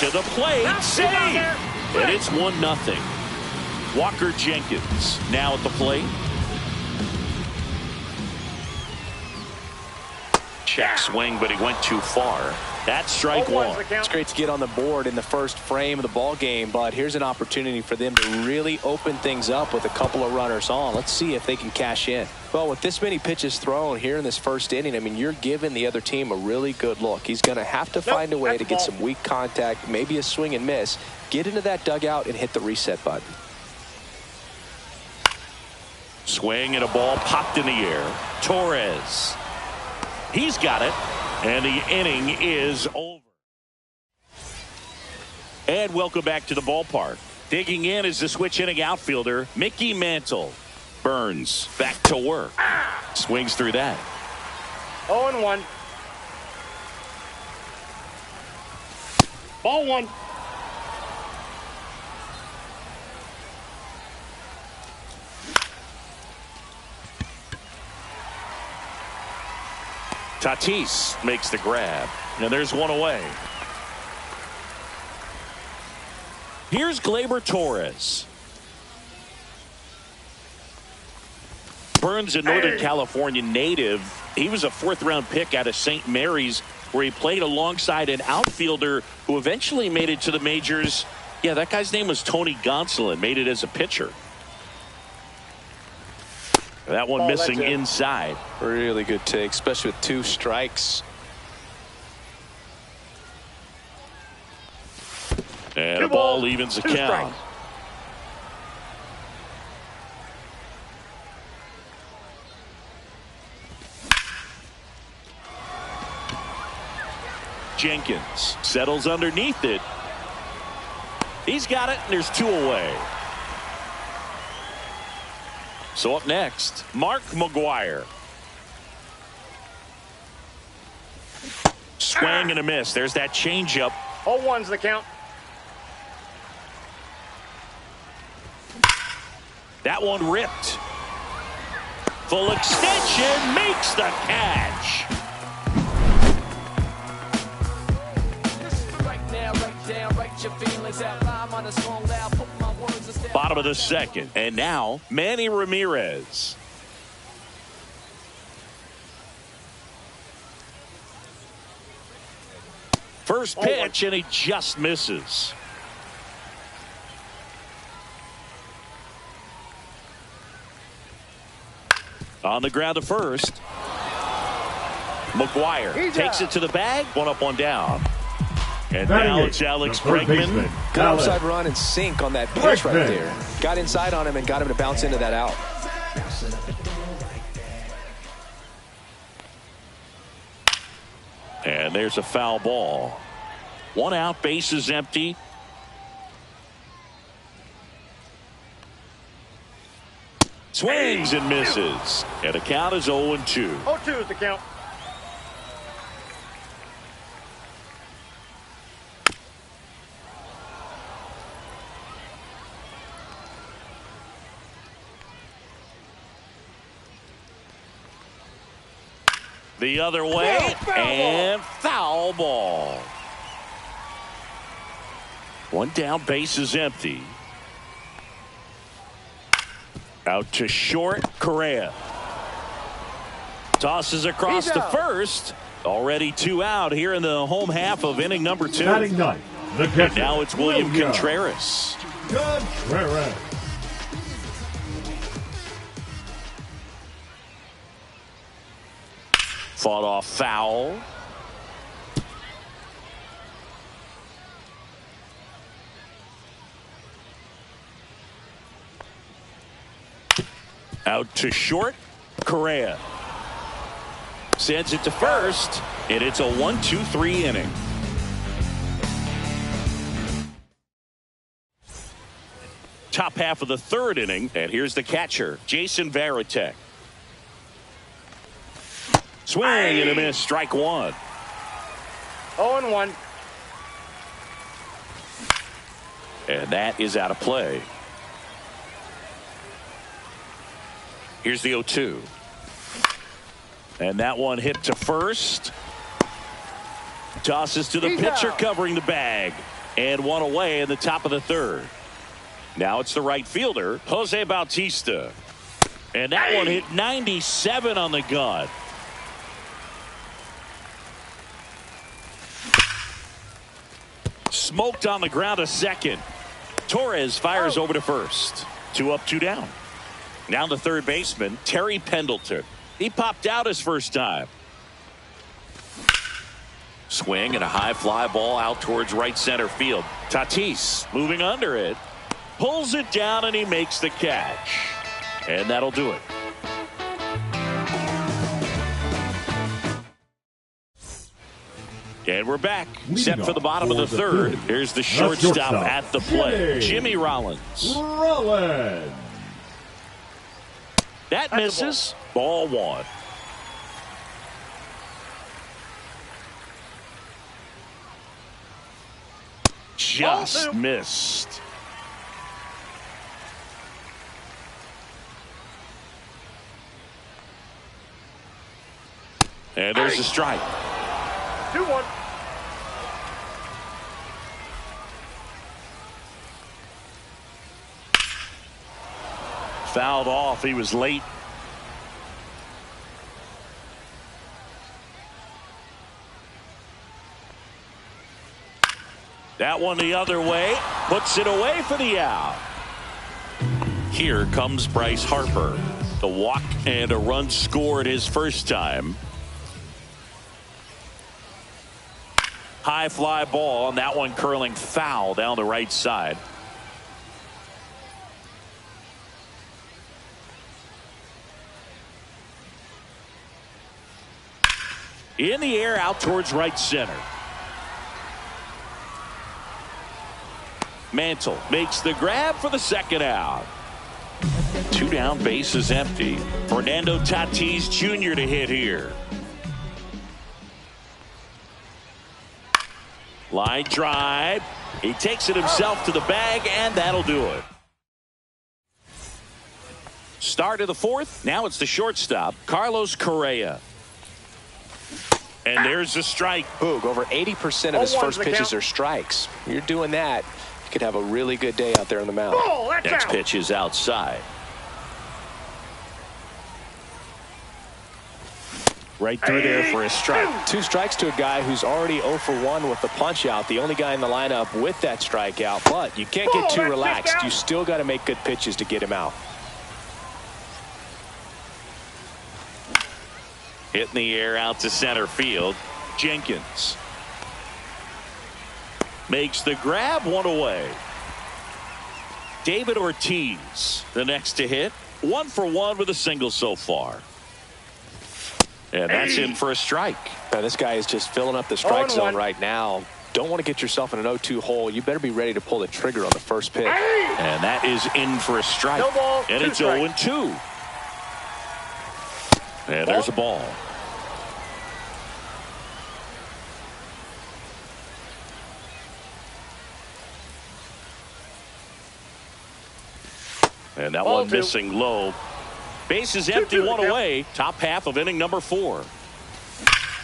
To the plate. Save. And it's 1-0. Walker Jenkins now at the plate. Check swing, but he went too far. That's strike 1. It's great to get on the board in the first frame of the ball game, but here's an opportunity for them to really open things up with a couple of runners on. Let's see if they can cash in. Well, with this many pitches thrown here in this first inning, I mean, you're giving the other team a really good look. He's going to have to find a way to get some weak contact, maybe a swing and miss, get into that dugout and hit the reset button. Swing and a ball popped in the air. Torres. He's got it. And the inning is over. And welcome back to the ballpark. Digging in is the switch hitting outfielder, Mickey Mantle. Burns back to work. Swings through that. 0-1. Ball 1. Tatis makes the grab, and there's one away. Here's Gleyber Torres. Burns, a Northern California native. He was a fourth-round pick out of St. Mary's, where he played alongside an outfielder who eventually made it to the majors. Yeah, that guy's name was Tony Gonsolin, made it as a pitcher. That one missing inside. Really good take, especially with 2 strikes. And a ball evens the count. Jenkins settles underneath it. He's got it, and there's 2 away. So up next, Mark McGwire. Swing and a miss. There's that changeup. 0-1's the count. That one ripped. Full extension, makes the catch. Bottom of the second, and now Manny Ramirez. First pitch, and he just misses. On the ground to first. McGwire takes it to the bag. 1 up, 1 down. And now it's Alex Bregman. Good outside run and sink on that pitch right there. Got inside on him and got him to bounce into that out. And there's a foul ball. 1 out, bases empty. Swings and misses. And the count is 0-2. 0-2 is the count. The other way, and foul ball. 1 down, bases empty. Out to short, Correa. Tosses across to first. Already 2 out here in the home half of inning number 2. Batting ninth, the catcher. Now it's William Contreras. Contreras. Fought off foul. Out to short, Correa. Sends it to first, and it's a 1-2-3 inning. Top half of the 3rd inning, and here's the catcher, Jason Varitek. Swing and a miss, strike 1. 0-1. And that is out of play. Here's the 0-2. And that one hit to first. Tosses to the pitcher covering the bag. And 1 away in the top of the 3rd. Now it's the right fielder, Jose Bautista. And that one hit 97 on the gun. Smoked on the ground to second. Torres fires over to first. 2 up, 2 down. Now the third baseman, Terry Pendleton. He popped out his first time. Swing and a high fly ball out towards right center field. Tatis moving under it. Pulls it down and he makes the catch. And that'll do it. And we're back. Set for the bottom of the 3rd. Here's the shortstop at the plate, Jimmy Rollins. That misses. Ball 1. Just missed. And there's a strike. 2-1. Fouled off. He was late. That one the other way. Puts it away for the out. Here comes Bryce Harper. The walk and a run scored his first time. High fly ball, and that one curling foul down the right side. In the air out towards right center. Mantle makes the grab for the second out. 2 down, base is empty. Fernando Tatis Jr. to hit here. Line drive. He takes it himself to the bag, and that'll do it. Start of the fourth. Now it's the shortstop, Carlos Correa. And there's a strike. Boog, over 80% of his first pitches are strikes. You're doing that, you could have a really good day out there on the mound. Next pitch is outside. Right through there for a strike. 2 strikes to a guy who's already 0 for 1 with the punch out. The only guy in the lineup with that strikeout. But you can't get too relaxed. You still got to make good pitches to get him out. Hit in the air out to center field. Jenkins makes the grab, one away. David Ortiz, the next to hit. 1 for 1 with a single so far. And that's in for a strike. Now, this guy is just filling up the strike zone right now. Don't want to get yourself in an 0-2 hole. You better be ready to pull the trigger on the first pitch. And that is in for a strike. No ball, and it's 0-2. And there's a ball. And that one missing low. Base is empty, 1 away. Top half of inning number 4.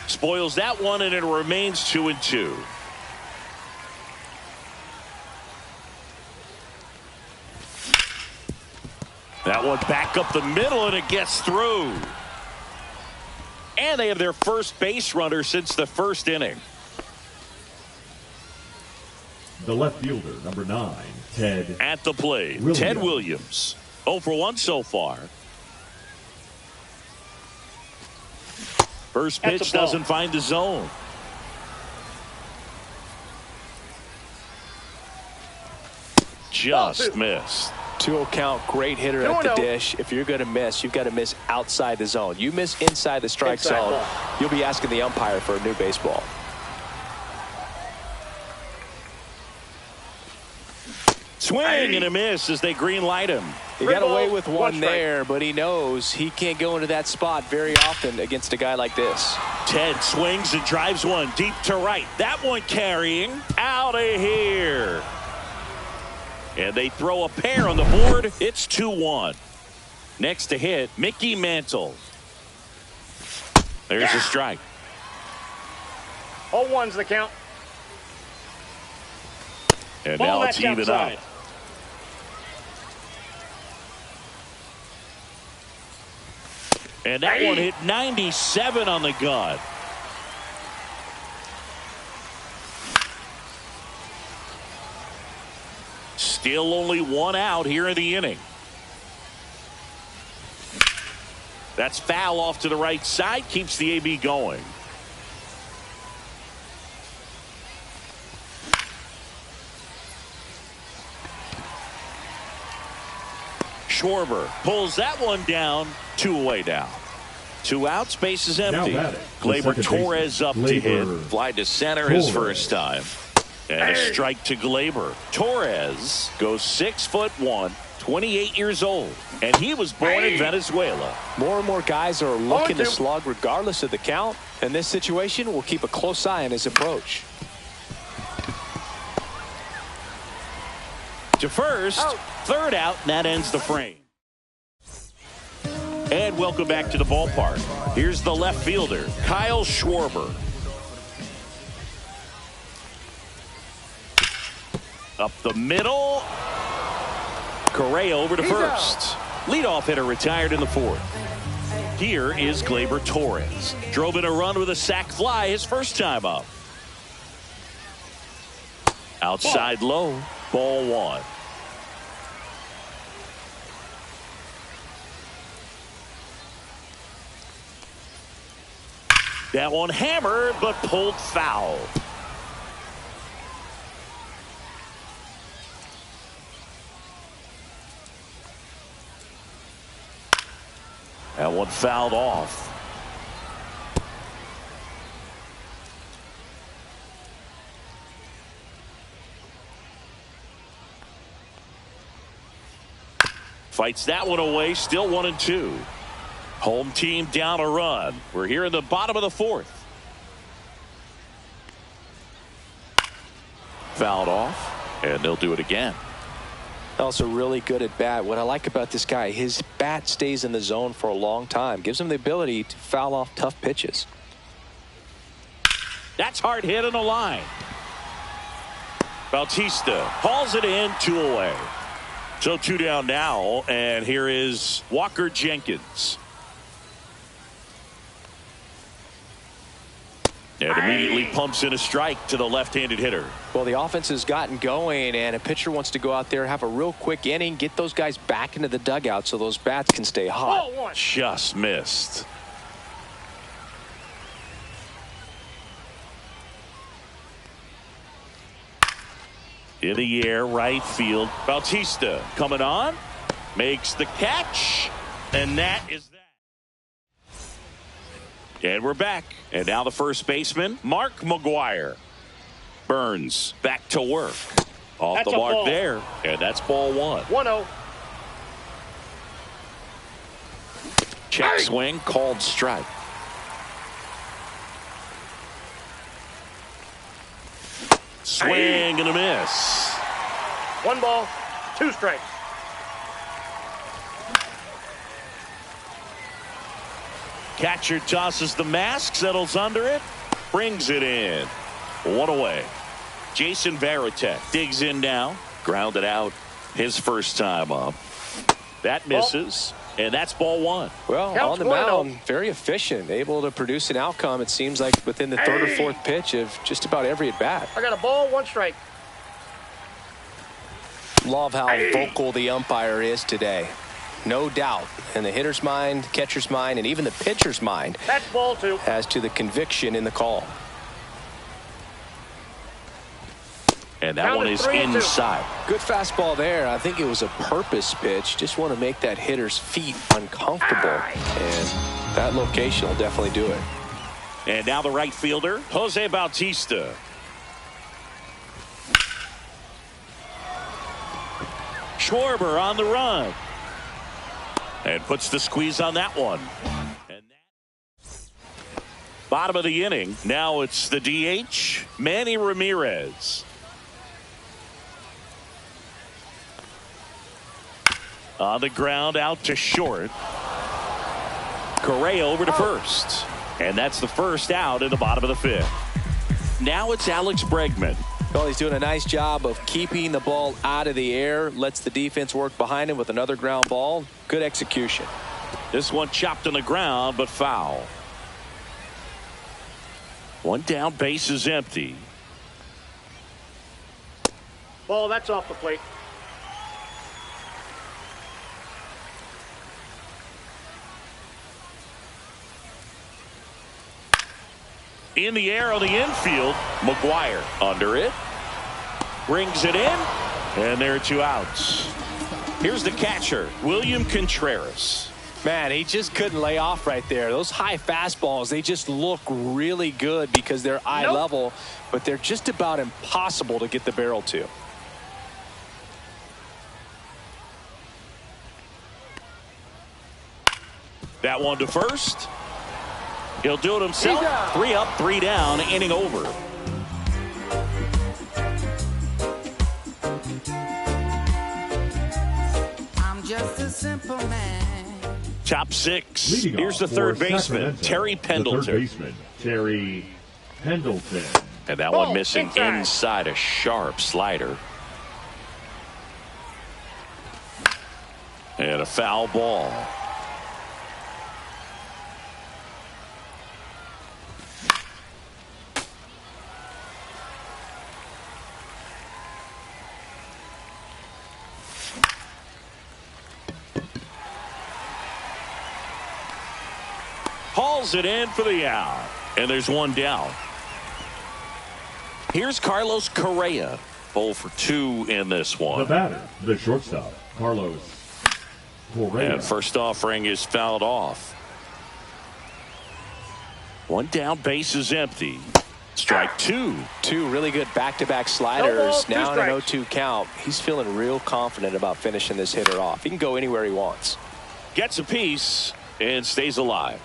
Spoils that one, and it remains 2-2. That one back up the middle, and it gets through. And they have their first base runner since the first inning. The left fielder, number 9, Ted. At the plate, Ted Williams. 0 for 1 so far. First pitch doesn't find the zone. Just missed. 2-0 count, great hitter at the dish. If you're going to miss, you've got to miss outside the zone. You miss inside the strike zone, you'll be asking the umpire for a new baseball. Swing and a miss as they green light him. He got away with one there, but he knows he can't go into that spot very often against a guy like this. Ted swings and drives one deep to right. That one carrying out of here. And they throw a pair on the board. It's 2-1. Next to hit, Mickey Mantle. There's a strike. 0-1's the count. And now it's even up. And that one hit 97 on the gut. Still only 1 out here in the inning. That's foul off to the right side. Keeps the AB going. Schwarber pulls that one down. 2 away now. 2 outs, base is empty. Gleyber Torres up to hit. Fly to center his first time. And a strike to Gleyber. Torres goes 6'1", 28 years old. And he was born in Venezuela. More and more guys are looking to slug regardless of the count. In this situation, we'll keep a close eye on his approach. To first, 3rd out, and that ends the frame. And welcome back to the ballpark. Here's the left fielder, Kyle Schwarber. Up the middle. Correa over to first. Leadoff hitter retired in the fourth. Here is Gleyber Torres. Drove in a run with a sac fly his first time up. Outside low, ball one. That one hammered, but pulled foul. That one fouled off. Fights that one away, still 1-2. Home team down a run. We're here in the bottom of the fourth. Fouled off, and they'll do it again. Also really good at bat. What I like about this guy, his bat stays in the zone for a long time. Gives him the ability to foul off tough pitches. That's hard hit on the line. Bautista hauls it in, 2 away. So 2 down now, and here is Walker Jenkins. And immediately pumps in a strike to the left-handed hitter. Well, the offense has gotten going, and a pitcher wants to go out there, have a real quick inning, get those guys back into the dugout so those bats can stay hot. Just missed. In the air, right field. Bautista coming on, makes the catch, and that is that. And we're back. And now the first baseman, Mark McGwire. Burns back to work. Off That's the mark ball. there. And that's ball one. 1-0. Check swing, called strike. Swing and a miss. 1 ball, 2 strikes. Catcher tosses the mask, settles under it, brings it in. 1 away. Jason Varitek digs in now, grounded out his first time up. That misses, and that's ball one. Well, on the mound, very efficient, able to produce an outcome, it seems like, within the third or fourth pitch of just about every at-bat. I got a ball, 1 strike. Love how vocal the umpire is today. No doubt in the hitter's mind, catcher's mind, and even the pitcher's mind. That's ball 2. As to the conviction in the call. And that one is inside. Good fastball there. I think it was a purpose pitch. Just want to make that hitter's feet uncomfortable. And that location will definitely do it. And now the right fielder, Jose Bautista. Schwarber on the run. And puts the squeeze on that one. And bottom of the inning. Now it's the DH, Manny Ramirez. On the ground, out to short. Correa over to first. And that's the first out in the bottom of the fifth. Now it's Alex Bregman. Well, he's doing a nice job of keeping the ball out of the air. Lets the defense work behind him with another ground ball. Good execution. This one chopped on the ground, but foul. 1 down, base is empty. Ball, that's off the plate. In the air on the infield, McGwire under it. Brings it in, and there are 2 outs. Here's the catcher, William Contreras. Man, he just couldn't lay off right there. Those high fastballs, they just look really good because they're eye level, but they're just about impossible to get the barrel to. That one to first. He'll do it himself. 3 up, 3 down, inning over. I'm just a simple man. Top six. Leading Here's the off third for baseman, Sacramento, Terry the Pendleton. third baseman, Terry Pendleton. And that Ball one missing inside a sharp slider. And a foul ball. Hauls it in for the out. And there's one down. Here's Carlos Correa. 0 for 2 in this one. The batter, the shortstop, Carlos Correa. And first offering is fouled off. One down, base is empty. Strike two. Two really good back-to-back sliders. No ball, now in an strikes. 0-2 count. He's feeling real confident about finishing this hitter off. He can go anywhere he wants. Gets a piece and stays alive.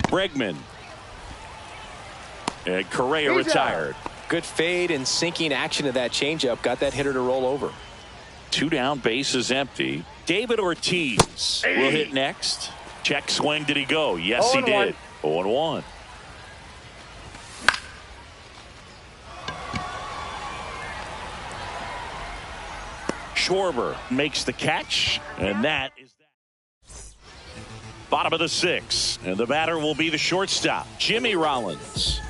Bregman. And Correa retired. Good fade and sinking action of that changeup. Got that hitter to roll over. 2 down, base is empty. David Ortiz will hit next. Check swing. Did he go? Yes, he did. 0-1. Schwarber makes the catch, and that is that. Bottom of the 6th, and the batter will be the shortstop, Jimmy Rollins.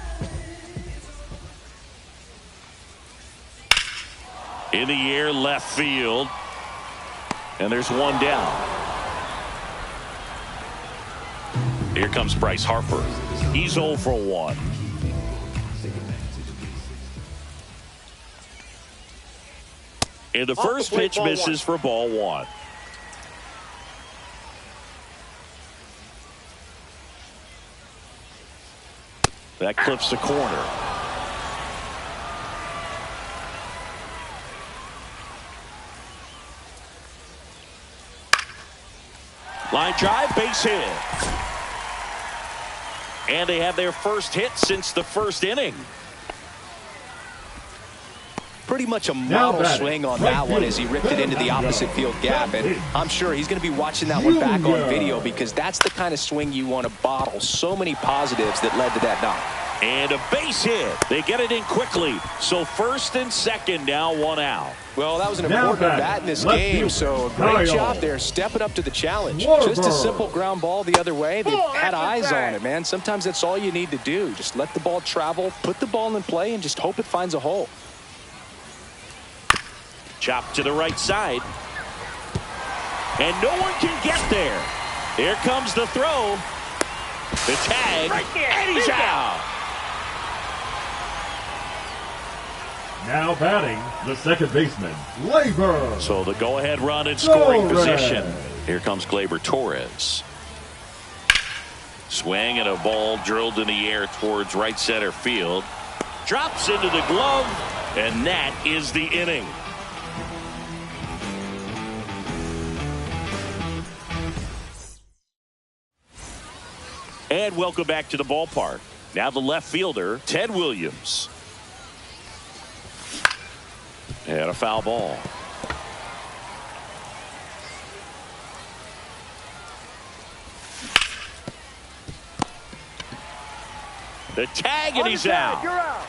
In the air, left field, and there's one down. Here comes Bryce Harper. He's 0 for 1. And the first pitch misses for ball 1. That clips the corner. Line drive, base hit. And they have their first hit since the first inning. Pretty much a model swing on that one as he ripped it into the opposite field gap. And I'm sure he's going to be watching that one back on video because that's the kind of swing you want to bottle. So many positives that led to that knock. And a base hit. They get it in quickly. So first and second, now 1 out. Well, that was an important bat in this game, so a great job there stepping up to the challenge. Just a simple ground ball the other way. They had eyes on it, man. Sometimes that's all you need to do. Just let the ball travel, put the ball in play, and just hope it finds a hole. Chop to the right side. And no one can get there. Here comes the throw. The tag, and he's out. Now batting, the second baseman, Gleyber. So the go-ahead run in scoring Torres. position. Here comes Gleyber Torres. Swing and a ball drilled in the air towards right center field. Drops into the glove, and that is the inning. And welcome back to the ballpark. Now the left fielder, Ted Williams. And a foul ball. The tag, and he's out. You're out.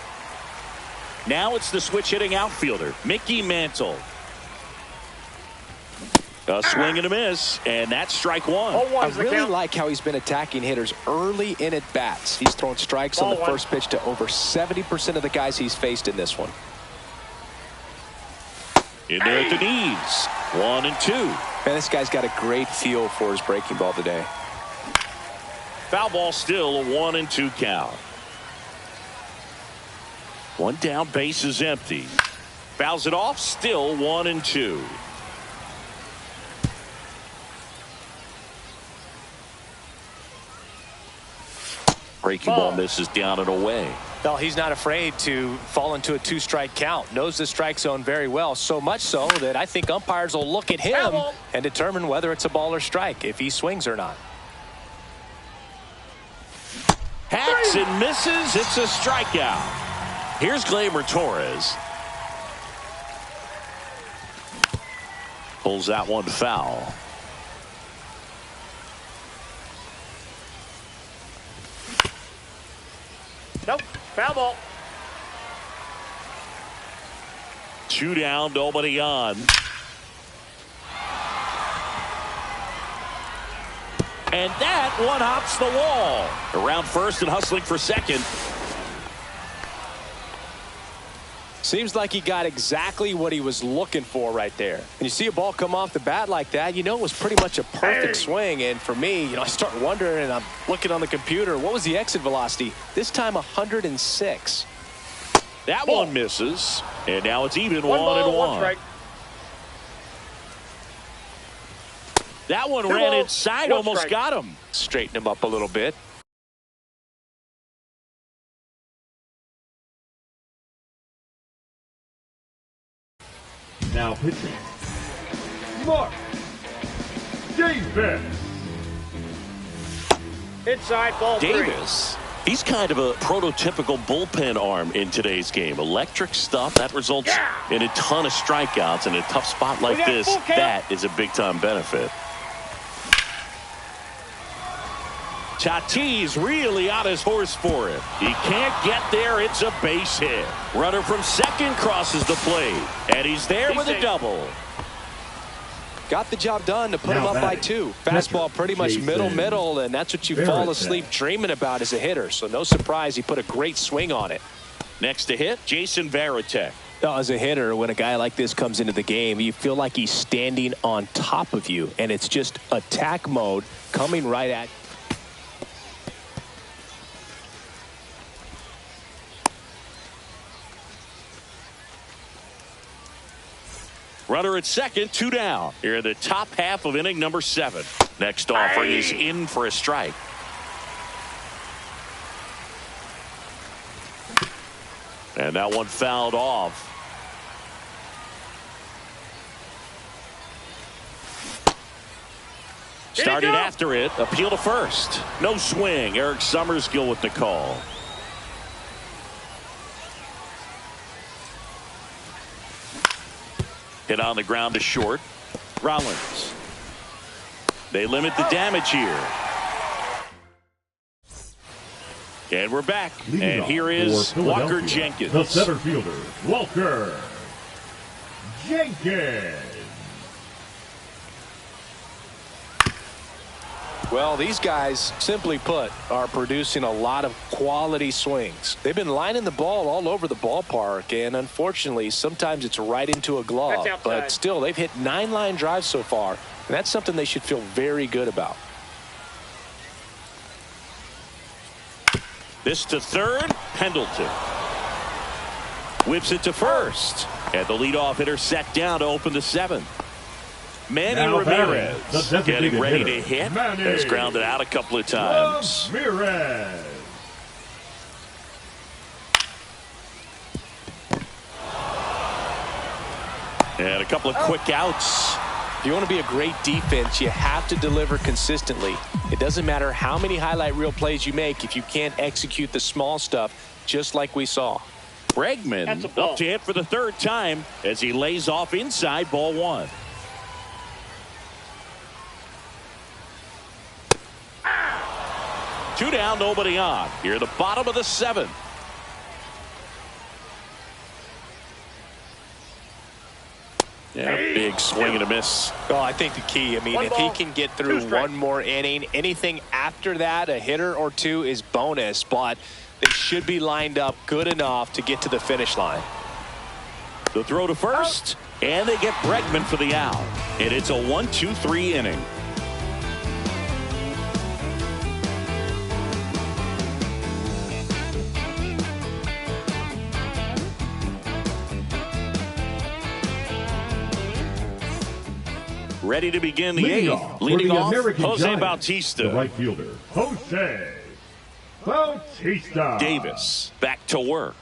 Now it's the switch hitting outfielder, Mickey Mantle. A swing and a miss, and that's strike 1. I really like how he's been attacking hitters early in at bats. He's thrown strikes on the first pitch to over 70% of the guys he's faced in this one. In there at the knees. 1 and 2. Man, this guy's got a great feel for his breaking ball today. Foul ball, still a 1 and 2 count. One down, base is empty. Fouls it off, still 1 and 2. Breaking ball misses down and away. Well, he's not afraid to fall into a 2-strike count. Knows the strike zone very well, so much so that I think umpires will look at him and determine whether it's a ball or strike, if he swings or not. Hacks and misses. It's a strikeout. Here's Gleyber Torres. Pulls that one foul. Nope. Foul ball. 2 down, nobody on. And that one hops the wall. Around first and hustling for second. Seems like he got exactly what he was looking for right there. And you see a ball come off the bat like that, you know it was pretty much a perfect swing. And for me, I start wondering, and I'm looking on the computer, what was the exit velocity? This time 106. That one misses. And now it's even 1 ball, and 1. Strike. That one 2 ran balls, inside, 1 almost strike. got him. Straighten him up a little bit. Now pitching, Mark Davis. Inside, ball 3. Davis, he's kind of a prototypical bullpen arm in today's game. Electric stuff that results in a ton of strikeouts. In a tough spot like this, that is a big-time benefit. Tatis really on his horse for it. He can't get there. It's a base hit. Runner from second crosses the plate. And he's there with a double. Got the job done to put him up by 2. Fastball pretty much middle, and that's what you fall asleep dreaming about as a hitter. So no surprise he put a great swing on it. Next to hit, Jason Varitek. As a hitter, when a guy like this comes into the game, you feel like he's standing on top of you, and it's just attack mode coming right at you. Runner at second, 2 down. Here in the top half of inning number 7. Next offering is in for a strike. And that one fouled off. Started after it. Appeal to first. No swing. Eric Summerskill with the call. Hit on the ground to short. Rollins. They limit the damage here. And we're back. And here is Walker Jenkins. The center fielder, Walker Jenkins. Well, these guys, simply put, are producing a lot of quality swings. They've been lining the ball all over the ballpark, and unfortunately, sometimes it's right into a glove. But still, they've hit 9 line drives so far, and that's something they should feel very good about. This to third, Pendleton. Whips it to first. And the leadoff hitter set down to open the 7th. Manny Ramirez getting ready to hit. Has grounded out a couple of times. Ramirez. And a couple of quick outs. If you want to be a great defense, you have to deliver consistently. It doesn't matter how many highlight reel plays you make if you can't execute the small stuff, just like we saw. Bregman up to hit for the 3rd time as he lays off inside, ball 1. Two down, nobody on. Here, the bottom of the 7th. Yeah, big swing and a miss. Oh, I think the key, if he can get through one more inning, anything after that, a hitter or 2 is bonus, but they should be lined up good enough to get to the finish line. The throw to first, and they get Bregman for the out. And it's a 1-2-3 inning. Ready to begin the 8th. Leading off, Jose Giants, Bautista. The right fielder, Jose Bautista. Davis back to work.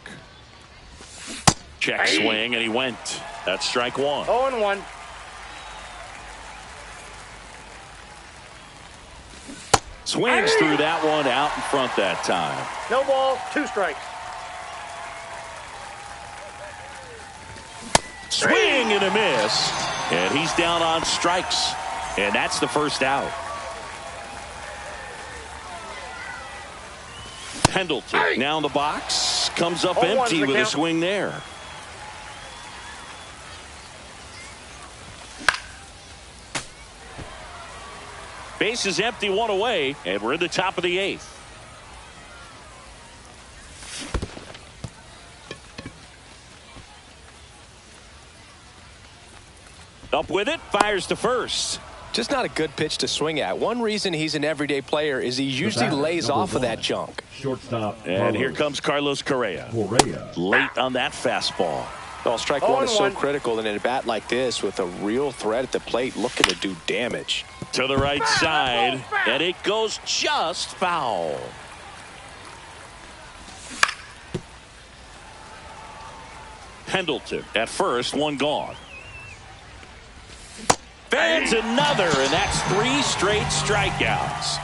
Check swing, and he went. That's strike 1. 0-1. Swings through that one out in front that time. No ball, 2 strikes. Swing and a miss. And he's down on strikes. And that's the first out. Pendleton now in the box. Comes up empty with a swing there. Base is empty, one away, and we're in the top of the 8th. Up with it, fires to first. Just not a good pitch to swing at. One reason he's an everyday player is he usually lays off of that junk. Shortstop. And here comes Carlos Correa. Late on that fastball. Well, strike one is so critical in a bat like this with a real threat at the plate looking to do damage. To the right side, and it goes just foul. Pendleton at first, one gone. Fans another, and that's 3 straight strikeouts.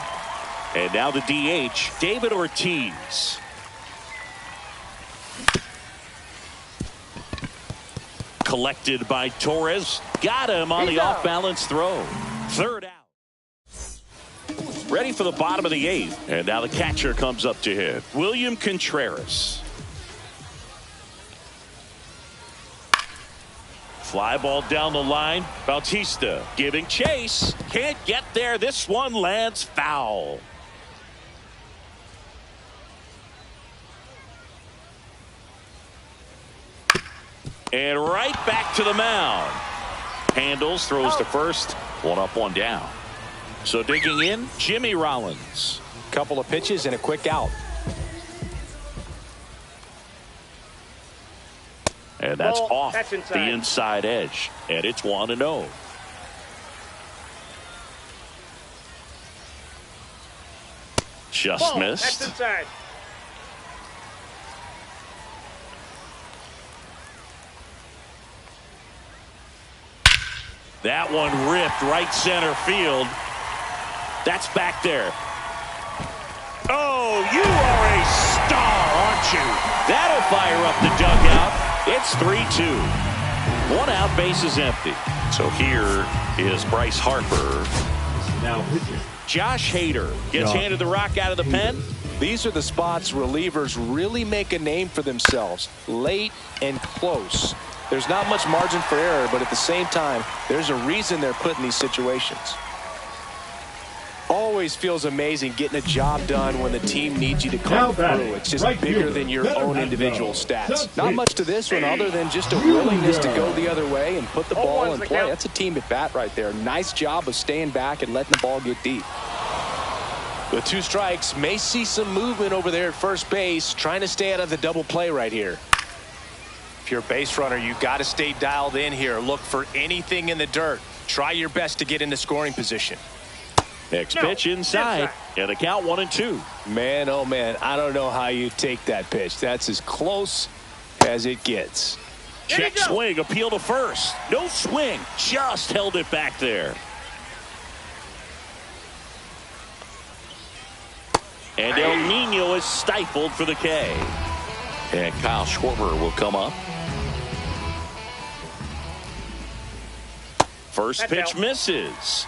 And now the DH, David Ortiz. Collected by Torres. Got him on the off-balance throw. Third out. Ready for the bottom of the 8th. And now the catcher comes up to hit. William Contreras. Fly ball down the line. Bautista giving chase. Can't get there. This one lands foul. And right back to the mound. Handles, throws to first. One up, one down. So digging in, Jimmy Rollins. Couple of pitches and a quick out. And that's off the inside edge. And it's 1-0. Just missed. That's inside. That one ripped right center field. That's back there. Oh, you are a star, aren't you? That'll fire up the dugout. It's 3-2. One out, base is empty. So here is Bryce Harper. Now pitching. Josh Hader gets handed the rock out of the pen. These are the spots relievers really make a name for themselves. Late and close. There's not much margin for error, but at the same time, there's a reason they're put in these situations. Always feels amazing getting a job done when the team needs you to come through. It's just bigger than your own individual stats. Not much to this one other than just a willingness to go the other way and put the ball in play. That's a team at bat right there. Nice job of staying back and letting the ball get deep. With 2 strikes, may see some movement over there at first base, trying to stay out of the double play right here. If you're a base runner, you got to stay dialed in here. Look for anything in the dirt. Try your best to get into scoring position. Next pitch inside, and the count 1-2. Man, oh man, I don't know how you take that pitch. That's as close as it gets. Check swing, appeal to first. No swing, just held it back there. And El Nino is stifled for the K. And Kyle Schwarber will come up. First pitch misses.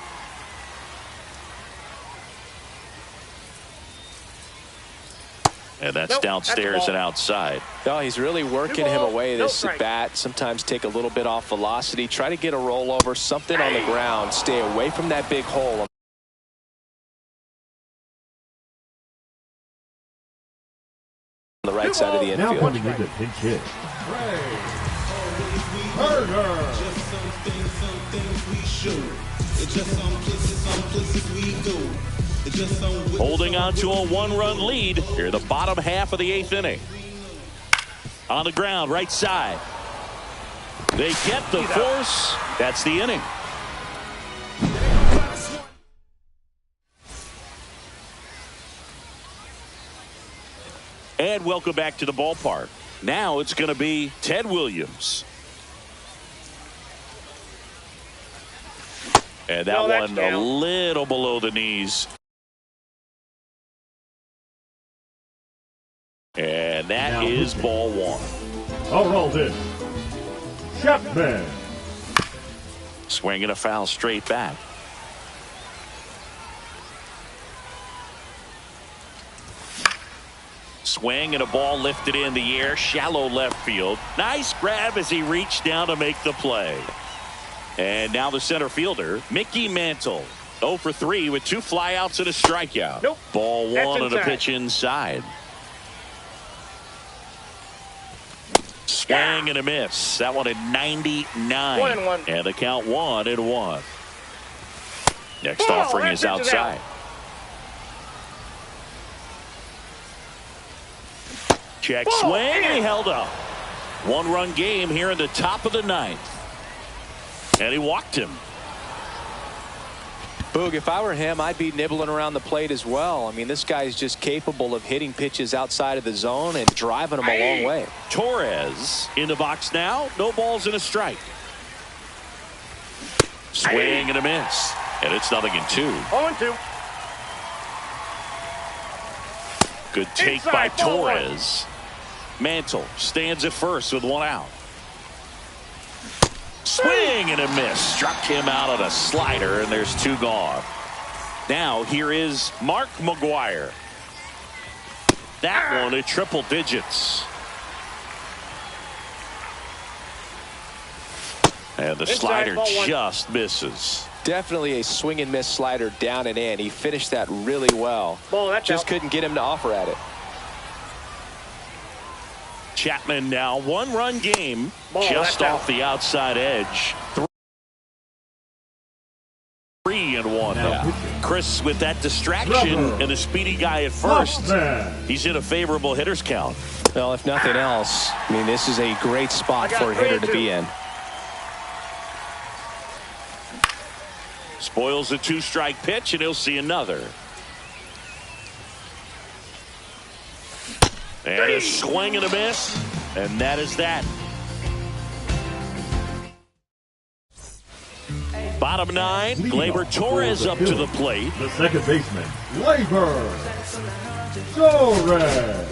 And that's downstairs and outside. No, he's really working him away this at bat. Sometimes take a little bit off velocity. Try to get a rollover, something on the ground. Stay away from that big hole. On the right side of the infield. Now coming into pinch hit. Holding on to a 1-run lead here, the bottom half of the 8th inning. On the ground, right side. They get the force. That's the inning. And welcome back to the ballpark. Now it's going to be Ted Williams. And that one a little below the knees. And that is ball 1. Aroldis Chapman. Swing and a foul straight back. Swing and a ball lifted in the air, shallow left field. Nice grab as he reached down to make the play. And now the center fielder, Mickey Mantle. 0 for 3 with 2 flyouts and a strikeout. Nope. Ball That's one and a inside. pitch inside. Swing and a miss. That one at 99. 1-1. And the count 1-1. Next Ball, offering that is pitch is outside. out. Check Ball, swing, and he in. held up. 1-run game here in the top of the 9th. And he walked him. Boog, if I were him, I'd be nibbling around the plate as well. I mean, this guy is just capable of hitting pitches outside of the zone and driving them a long way. Torres in the box now. No balls and a strike. Swing and a miss. And it's 0-2. 0-2. Good take Inside, by ball one. Torres. Mantle stands at first with 1 out. Swing and a miss. Struck him out on a slider, and there's 2 gone. Now here is Mark McGwire. That one at triple digits. And the Inside, slider ball one. just misses. Definitely a swing and miss slider down and in. He finished that really well. Ball, that's Just out. couldn't get him to offer at it. Chapman now 1-run game. Ball, Just that's off out. the outside edge. 3-1 now. pitching. Chris, with that distraction Trevor and a speedy guy at first, Hoffman. he's in a favorable hitter's count. Well, if nothing else, I mean, this is a great spot I got for a hitter to 3-2. be in. Spoils a 2-strike pitch, and he'll see another. And a swing and a miss, and that is that. Bottom 9, Gleyber Torres up to the plate. The second baseman, Gleyber Torres.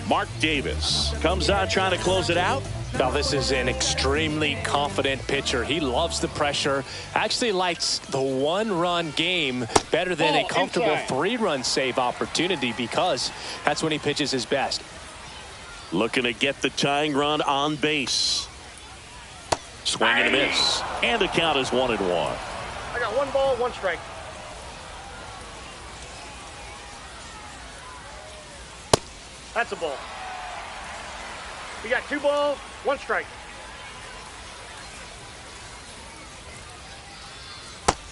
Mark Davis comes out trying to close it out. Now, this is an extremely confident pitcher. He loves the pressure. Actually likes the 1-run game better than a Ball, comfortable inside. 3-run save opportunity, because that's when he pitches his best. Looking to get the tying run on base. Swing and a miss. And the count is 1-1. I got 1 ball, 1 strike. That's a ball. We got 2 balls, 1 strike.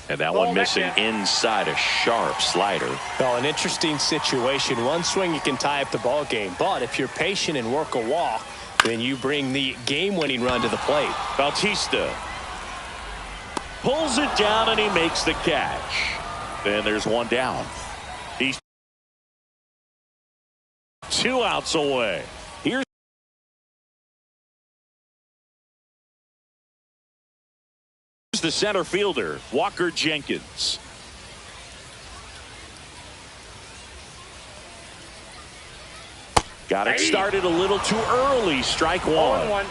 And that Ball one missing back there. inside a sharp slider. Well, an interesting situation. 1 swing, you can tie up the ball game. But if you're patient and work a walk, then you bring the game-winning run to the plate. Bautista pulls it down, and he makes the catch. And there's 1 down. He's 2 outs away. Here's the center fielder, Walker Jenkins. Got it started a little too early. Strike 1. 0-1.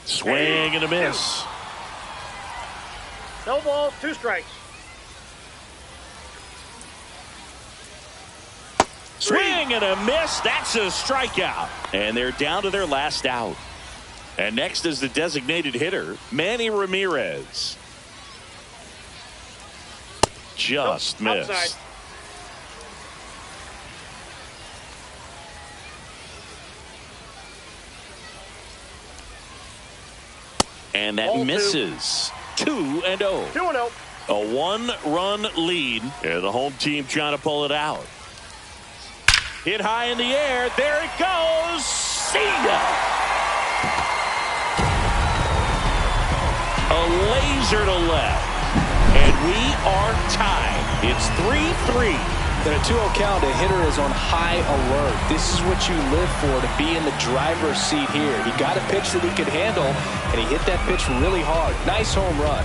Swing and a miss. No balls, 2 strikes. Swing and a miss. That's a strikeout. And they're down to their last out. And next is the designated hitter, Manny Ramirez. Just Nope, missed. outside. And that Ball 2. misses. 2-0. 2-0. A 1-run lead. And the home team trying to pull it out. Hit high in the air. There it goes. See ya. A laser to left. And we are tied. It's 3-3. In a 2-0 count, a hitter is on high alert. This is what you live for, to be in the driver's seat here. He got a pitch that he could handle, and he hit that pitch really hard. Nice home run.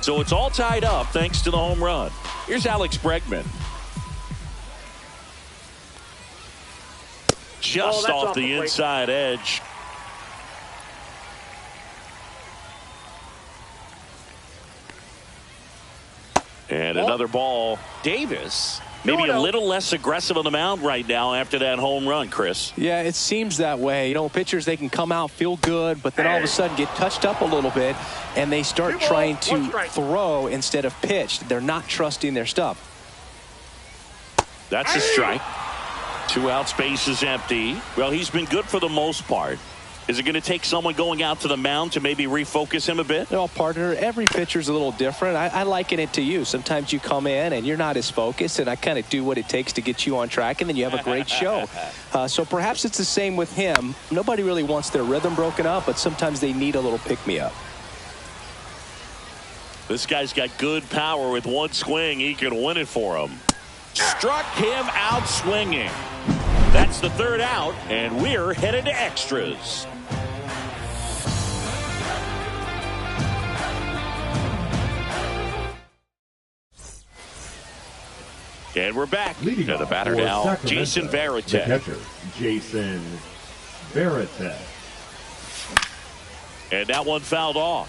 So it's all tied up thanks to the home run. Here's Alex Bregman. Just off the inside edge. And another ball. Davis maybe a little less aggressive on the mound right now after that home run, Chris. Yeah, it seems that way. You know, pitchers, they can come out, feel good, but then all of a sudden get touched up a little bit, and they start trying to throw instead of pitch. They're not trusting their stuff. That's a strike. 2 outs, base is empty. Well, he's been good for the most part. Is it going to take someone going out to the mound to maybe refocus him a bit? Well, partner, every pitcher's a little different. I liken it to you. Sometimes you come in and you're not as focused, and I kind of do what it takes to get you on track, and then you have a great show. So perhaps it's the same with him. Nobody really wants their rhythm broken up, but sometimes they need a little pick-me-up. This guy's got good power. With one swing, he can win it for him. Struck him out swinging. That's the 3rd out, and we're headed to extras. And we're back. Leading to the batter now, Sacramento, Jason Varitek. The catcher, Jason Varitek. And that one fouled off.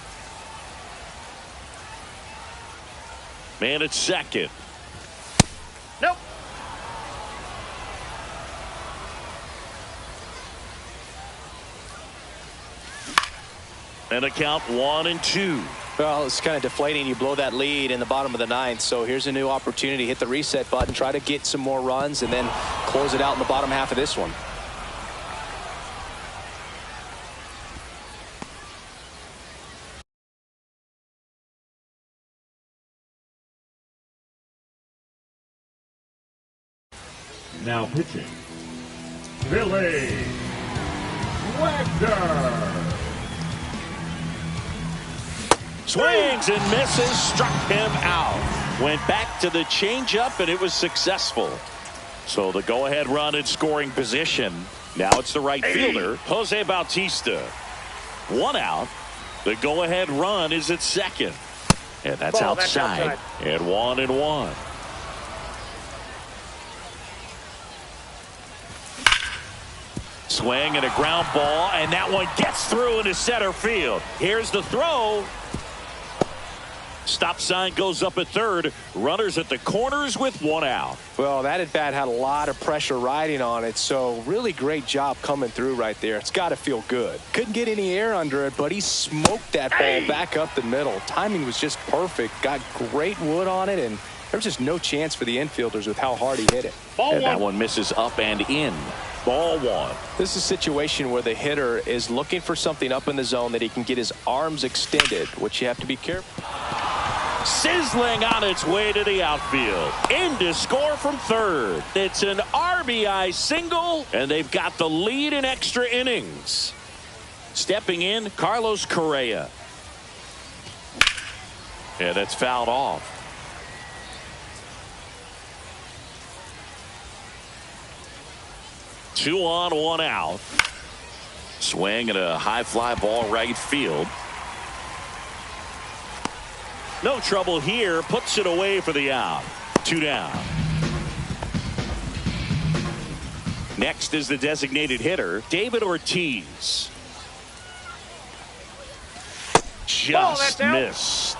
Man at second. Nope. And a count 1-2. Well, it's kind of deflating. You blow that lead in the bottom of the 9th. So here's a new opportunity. Hit the reset button, try to get some more runs, and then close it out in the bottom half of this one. Now pitching, Billy Wagner. Swings and misses, struck him out. Went back to the changeup, and it was successful. So the go-ahead run in scoring position. Now it's the right fielder, Jose Bautista. 1 out. The go-ahead run is at second. And that's outside. And 1-1. Swing and a ground ball, and that one gets through into center field. Here's the throw. Stop sign goes up at third. Runners at the corners with 1 out. Well, that at bat had a lot of pressure riding on it, so really great job coming through right there. It's got to feel good. Couldn't get any air under it, but he smoked that ball back up the middle. Timing was just perfect. Got great wood on it, and there was just no chance for the infielders with how hard he hit it. And that one misses up and in. Ball 1. This is a situation where the hitter is looking for something up in the zone that he can get his arms extended, which you have to be careful. Sizzling on its way to the outfield. In to score from third. It's an RBI single, and they've got the lead in extra innings. Stepping in, Carlos Correa. And it's fouled off. Two on, 1 out. Swing and a high fly ball right field. No trouble here. Puts it away for the out. 2 down. Next is the designated hitter, David Ortiz. Just missed.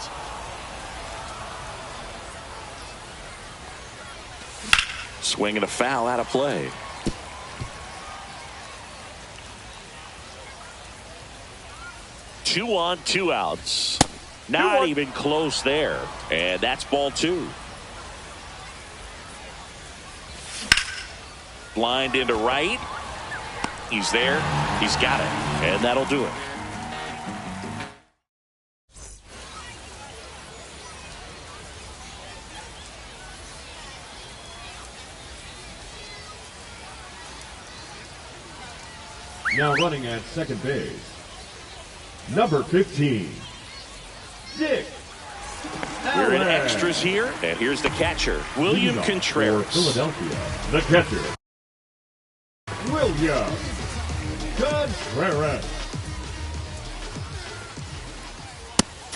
Swing and a foul out of play. Two on, 2 outs. Not even close there. And that's ball 2. Blind into right. He's there. He's got it. And that'll do it. Now running at second base, number 15. Dick We're in extras here, and here's the catcher, William Contreras. For Philadelphia, the catcher, William Contreras.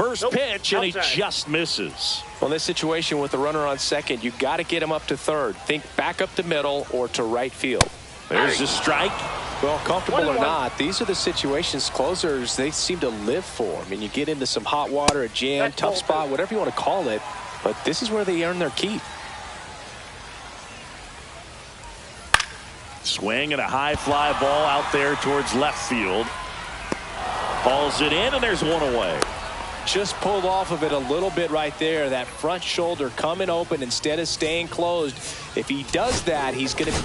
First pitch, and he just misses. Well, in this situation with the runner on second, you got to get him up to third. Think back up to middle or to right field. There's a strike. Well, comfortable or not, these are the situations closers they seem to live for. I mean, you get into some hot water, a jam, tough spot, whatever you want to call it, but this is where they earn their keep. Swing and a high fly ball out there towards left field. Hauls it in, and there's one away. Just pulled off of it a little bit right there. That front shoulder coming open instead of staying closed. If he does that, he's going to...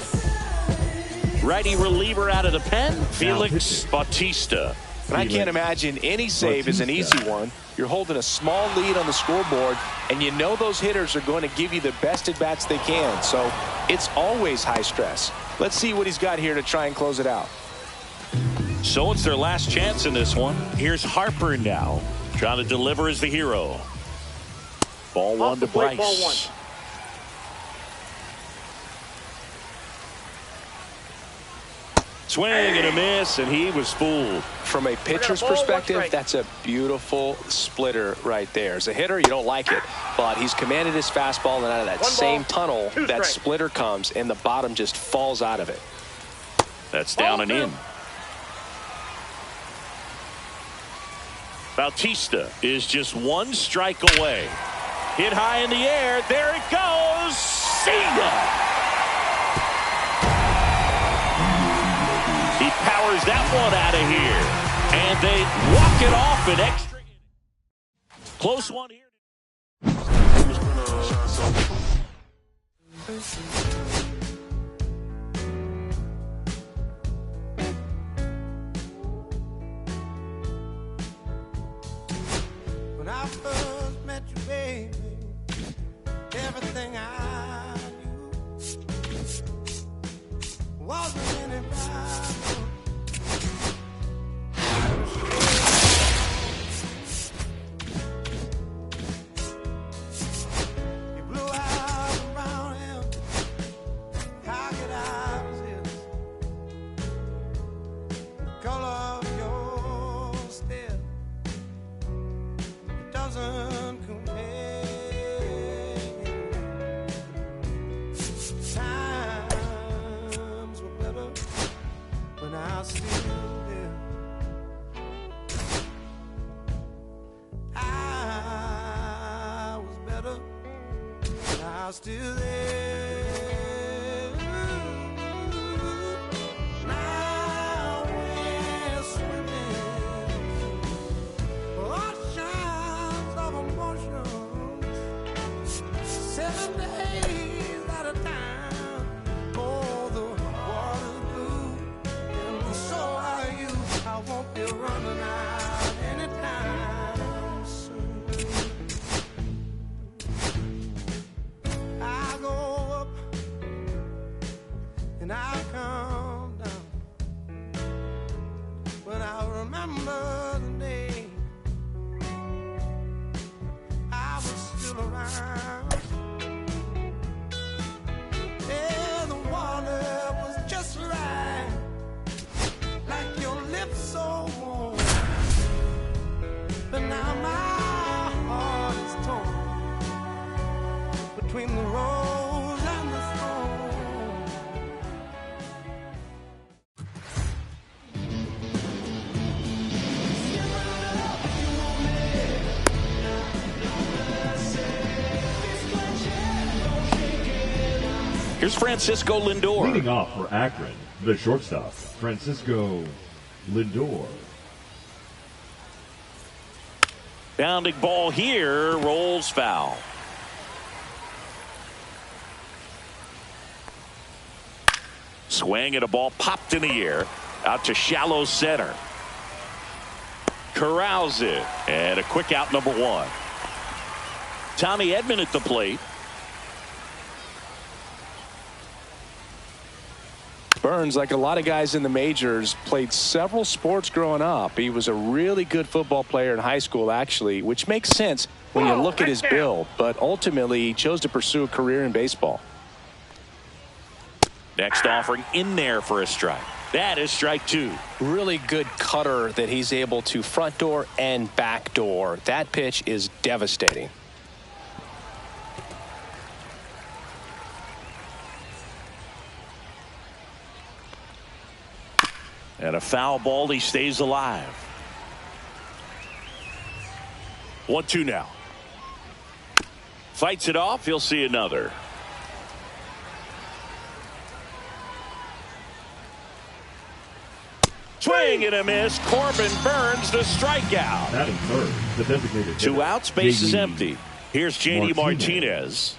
Righty reliever out of the pen, Felix Bautista. And I can't imagine any save is an easy one. You're holding a small lead on the scoreboard, and you know those hitters are going to give you the best at-bats they can. So it's always high stress. Let's see what he's got here to try and close it out. So it's their last chance in this one. Here's Harper now, trying to deliver as the hero. Ball one to Bryce. Ball one. Swing and a miss, and he was fooled. From a pitcher's perspective, that's a beautiful splitter right there. As a hitter, you don't like it, but he's commanded his fastball, and out of that same tunnel, that splitter comes, and the bottom just falls out of it. That's down and in. Bautista is just one strike away. Hit high in the air. There it goes. See ya! He powers that one out of here. And they walk it off in extra. Close one here. When I first met you, baby, everything I knew wasn't any Bible. You blew out around him. How could I resist the color of your step? It doesn't compare. Times were better when I was still there. I was better when I was still there. Now we're swimming oceans of emotions, 7 days at a time. Oh, the water's blue, and so are you. I won't be running out anytime soon. I go up and I come down, but I remember the day I was still around. Yeah, the water was just right, like your lips so warm. But now my heart is torn between the rose and the thorn. Here's Francisco Lindor. Leading off for Akron, the shortstop, Francisco Lindor. Bounding ball here, rolls foul. Swing at a ball popped in the air, out to shallow center. Corrals it, and a quick out, number one. Tommy Edman at the plate. Burns, like a lot of guys in the majors, played several sports growing up. He was a really good football player in high school, actually, which makes sense when you look at his build. But ultimately, he chose to pursue a career in baseball. Next offering in there for a strike. That is strike two. Really good cutter that he's able to front door and back door. That pitch is devastating. And a foul ball. He stays alive. 1-2 now. Fights it off. He'll see another. Swing and a miss. Corbin Burns the strikeout. Batting third, the designated Two hitter, outs, base is JD empty. Here's J.D. Martinez.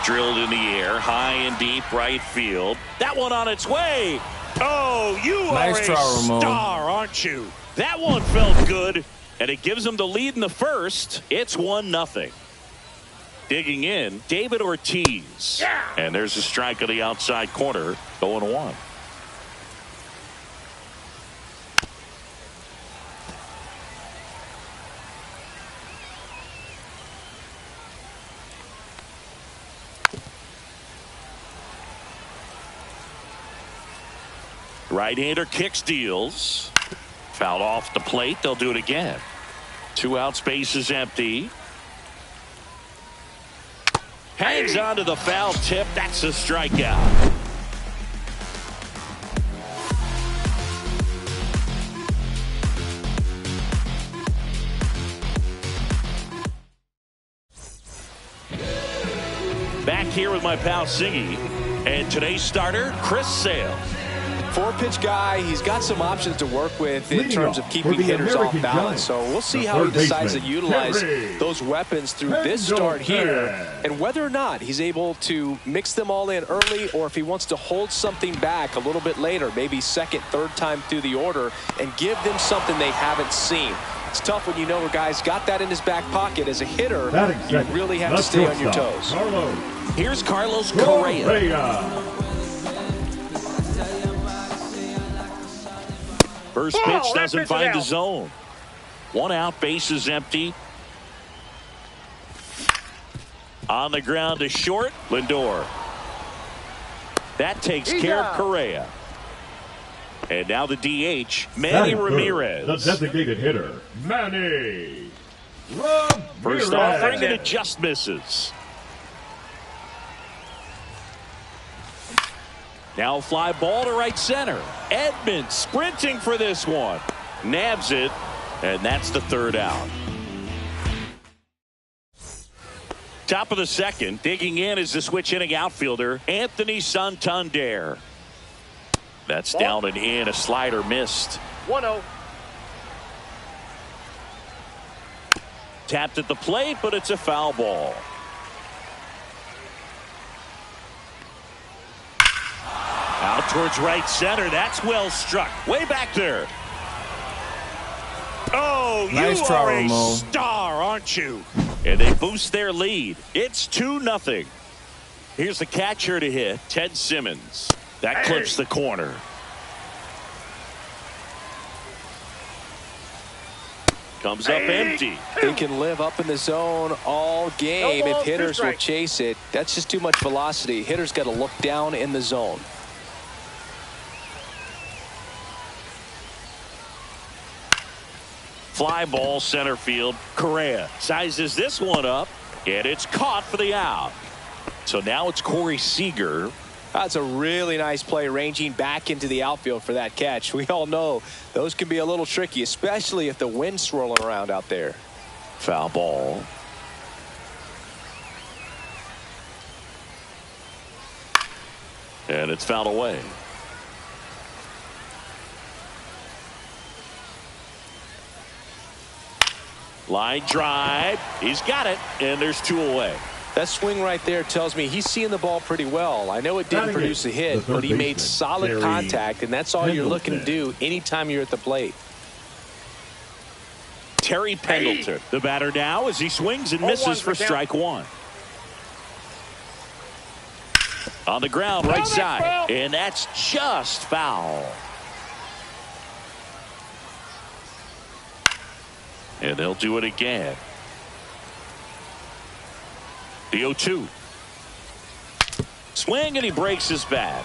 Drilled in the air, high and deep right field. That one on its way. Oh, you are a star, aren't you? That one felt good, and it gives them the lead in the first. It's 1-0. Digging in, David Ortiz. Yeah. And there's a strike on the outside corner, 0-1. Right-hander kicks, deals. Fouled off the plate. They'll do it again. 2 outs, base is empty. Hangs on to the foul tip. That's a strikeout. Back here with my pal Singy. And today's starter, Chris Sale. 4-pitch guy. He's got some options to work with in terms of keeping hitters off balance. So we'll see how he decides to utilize those weapons through this start here, and whether or not he's able to mix them all in early, or if he wants to hold something back a little bit later, maybe second, third time through the order, and give them something they haven't seen. It's tough when you know a guy's got that in his back pocket. As a hitter, you really have to stay on your toes. Here's Carlos Correa. First pitch doesn't find the zone. 1 out, base is empty. On the ground to short, Lindor. That takes care of Correa. And now the DH, Manny Ramirez. The designated hitter, Manny Ramirez. First offering and it just misses. Now fly ball to right center. Edman sprinting for this one. Nabs it, and that's the 3rd out. Top of the second. Digging in is the switch hitting outfielder, Anthony Santander. That's down and in. A slider missed. 1-0. Tapped at the plate, but it's a foul ball. Out towards right center. That's well struck. Way back there. Oh, nice you are a star, aren't you? And they boost their lead. It's 2-0. Here's the catcher to hit, Ted Simmons. That clips the corner. Comes up empty. They can live up in the zone all game if hitters will chase it. That's just too much velocity. Hitters got to look down in the zone. Fly ball center field. Correa sizes this one up, and it's caught for the out. So now it's Corey Seager. That's a really nice play, ranging back into the outfield for that catch. We all know those can be a little tricky, especially if the wind's swirling around out there. Foul ball. And it's fouled away. Line drive. He's got it, and there's 2 away. That swing right there tells me he's seeing the ball pretty well. I know it didn't produce a hit, but he made solid contact, and that's all you're looking to do anytime you're at the plate. Terry Pendleton, the batter now, as he swings and misses for strike 1. On the ground, right side, and that's just foul. And they'll do it again. The 0-2. Swing, and he breaks his bat.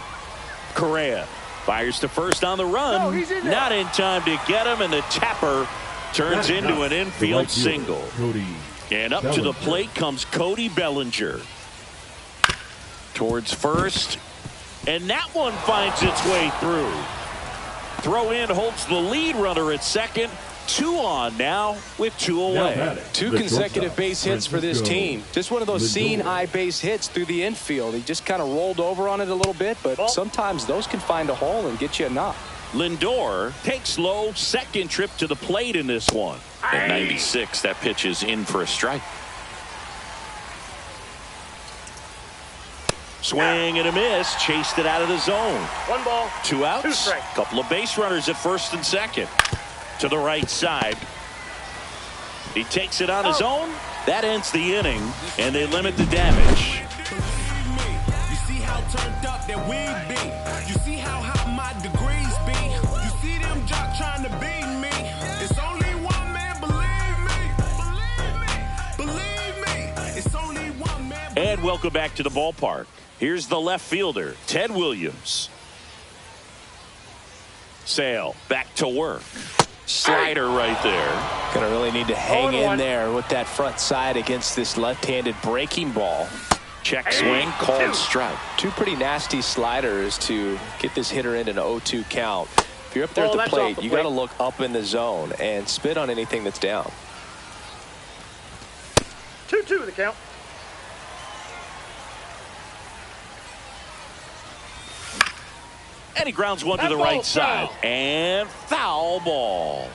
Correa fires to first on the run. No, he's in there. Not in time to get him, and the tapper turns into an infield single. And up to the plate comes Cody Bellinger. Towards first, and that one finds its way through. Throw in holds the lead runner at second. 2 on now with 2 away. 2 consecutive base hits for this team. Just one of those seeing eye base hits through the infield. He just kind of rolled over on it a little bit, but sometimes those can find a hole and get you a knock. Lindor takes low, second trip to the plate in this one. At 96, that pitch is in for a strike. Swing and a miss, chased it out of the zone. 1 ball, 2 outs, 2 strikes. couple of base runners at first and second. To the right side. He takes it on his own. That ends the inning, and they limit the damage. You see how turned up that we be. You see how high my degrees be. You see them jock trying to beat me. It's only one man, believe me. It's only one man. And welcome back to the ballpark. Here's the left fielder, Ted Williams. Sale back to work. Slider right there. Gonna really need to hang in there with that front side against this left-handed breaking ball. Check swing, called strike. 2 pretty nasty sliders to get this hitter in an 0-2 count. If you're up there at the plate, you got to look up in the zone and spit on anything that's down. 2-2 the count. And he grounds one to the right side. And foul ball.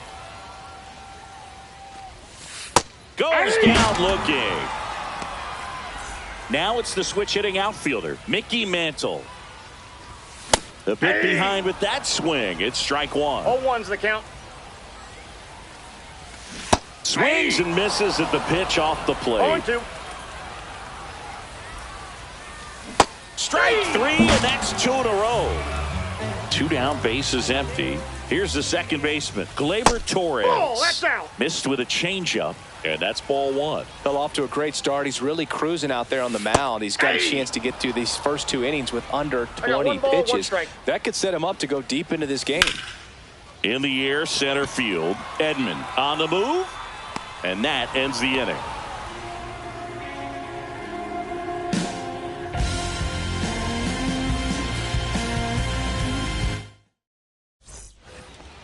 Goes down looking. Now it's the switch hitting outfielder, Mickey Mantle. The bit behind with that swing. It's strike 1. 0-1's the count. Swings and misses at the pitch off the plate. 0-2. Strike 3, and that's 2 in a row. 2 down, bases empty. Here's the second baseman, Gleyber Torres. Oh, that's out. Missed with a changeup, and that's ball 1. Fell off to a great start. He's really cruising out there on the mound. He's got a chance to get through these first 2 innings with under 20 pitches. That could set him up to go deep into this game. In the air, center field. Edman on the move, and that ends the inning.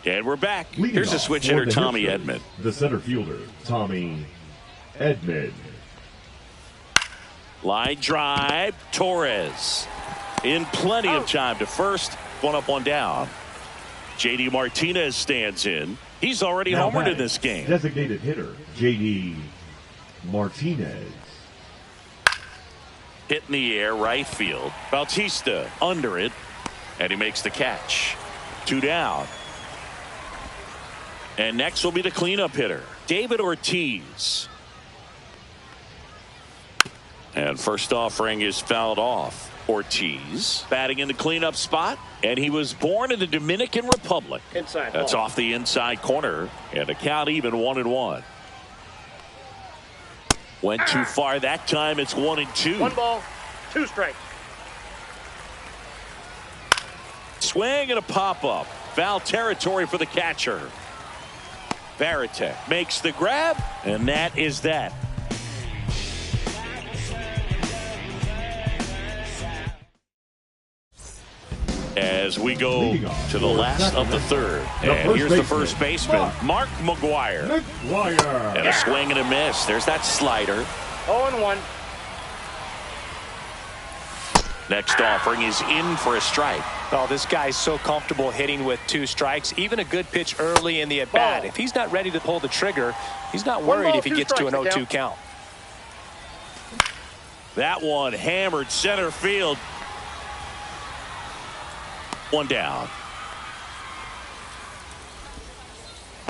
And we're back. Here's a switch hitter, Tommy Edman. The center fielder, Tommy Edman. Line drive, Torres. In plenty of time to first. 1 up, 1 down. J.D. Martinez stands in. He's already homered in this game. Designated hitter, J.D. Martinez. Hit in the air, right field. Bautista under it, and he makes the catch. 2 down. And next will be the cleanup hitter, David Ortiz. And first offering is fouled off. Ortiz batting in the cleanup spot, and he was born in the Dominican Republic. Inside. That's ball. off the inside corner, and the count even 1-1. Went too far that time. It's 1-2. 1 ball, 2 strikes. Swing and a pop-up. Foul territory for the catcher. Varitek makes the grab, and that is that. As we go to the last of the third. And here's the first baseman, Mark McGwire. And a swing and a miss. There's that slider. 0-1. Next offering is in for a strike. Oh, this guy's so comfortable hitting with 2 strikes. Even a good pitch early in the at-bat. If he's not ready to pull the trigger, he's not worried if he gets to an 0-2 count. That one hammered center field. 1 down.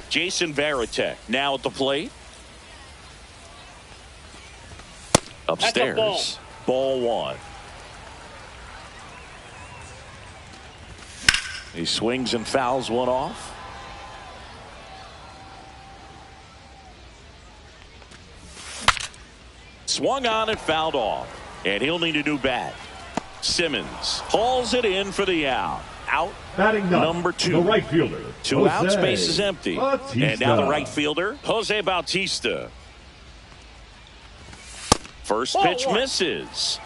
Jason Varitek now at the plate. Upstairs. Ball 1. He swings and fouls one off. Swung on and fouled off. And he'll need a new bat. Simmons hauls it in for the out. Out. Batting ninth, number 2. the right fielder. 2 outs, Jose base is empty. Bautista. And now the right fielder, Jose Bautista. First pitch misses.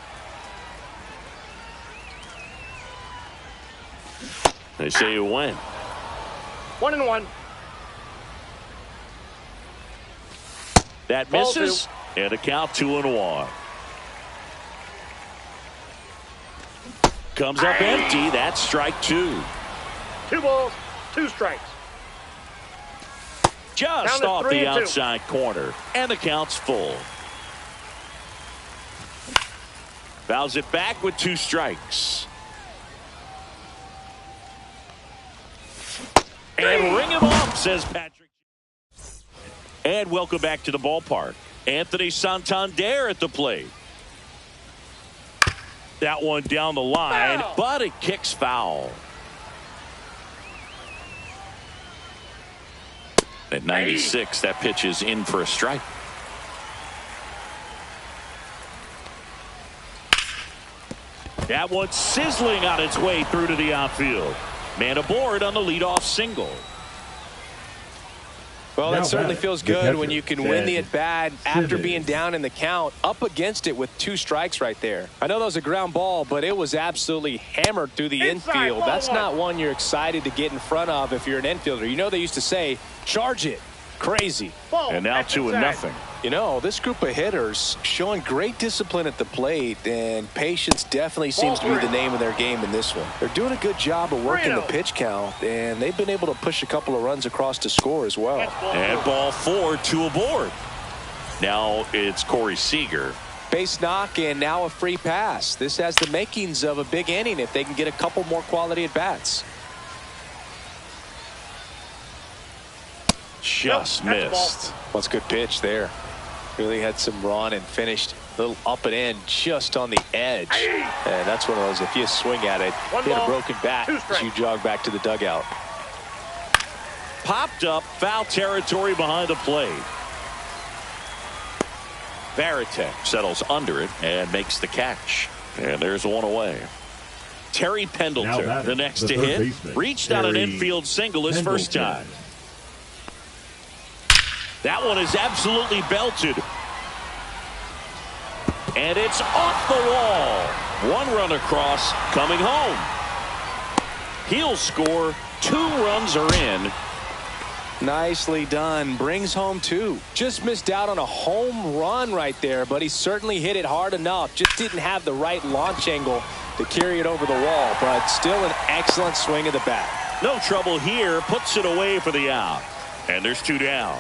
They say you win. 1-1. That misses. And a count 2-1. Comes up empty. That's strike 2. 2 balls, 2 strikes. Just off the outside corner. And the count's full. Fouls it back with 2 strikes. And ring him up, says Patrick. And welcome back to the ballpark. Anthony Santander at the plate. That one down the line, but it kicks foul. At 96, that pitch is in for a strike. That one sizzling on its way through to the outfield. Man aboard on the leadoff single. Well, that certainly feels good when you can win the at-bat after being down in the count, up against it with 2 strikes right there. I know that was a ground ball, but it was absolutely hammered through the infield. That's not one you're excited to get in front of if you're an infielder. You know they used to say, charge it. Crazy. And now 2-0. You know, this group of hitters showing great discipline at the plate, and patience definitely seems to be the name of their game in this one. They're doing a good job of working the pitch count, and they've been able to push a couple of runs across to score as well. And ball 4, 2 aboard. Now it's Corey Seager. Base knock and now a free pass. This has the makings of a big inning if they can get a couple more quality at bats. Just missed. Well, it's a good pitch there. Really had some run and finished a little up and in just on the edge. And that's one of those, if you swing at it, hit a broken bat as you jog back to the dugout. Popped up, foul territory behind the plate. Varitek settles under it and makes the catch. And there's one away. Terry Pendleton, the next to hit, reached on an infield single his first time. That one is absolutely belted. And it's off the wall. 1 run across, coming home. He'll score. 2 runs are in. Nicely done. Brings home 2. Just missed out on a home run right there, but he certainly hit it hard enough. Just didn't have the right launch angle to carry it over the wall, but still an excellent swing of the bat. No trouble here. Puts it away for the out. And there's 2 down.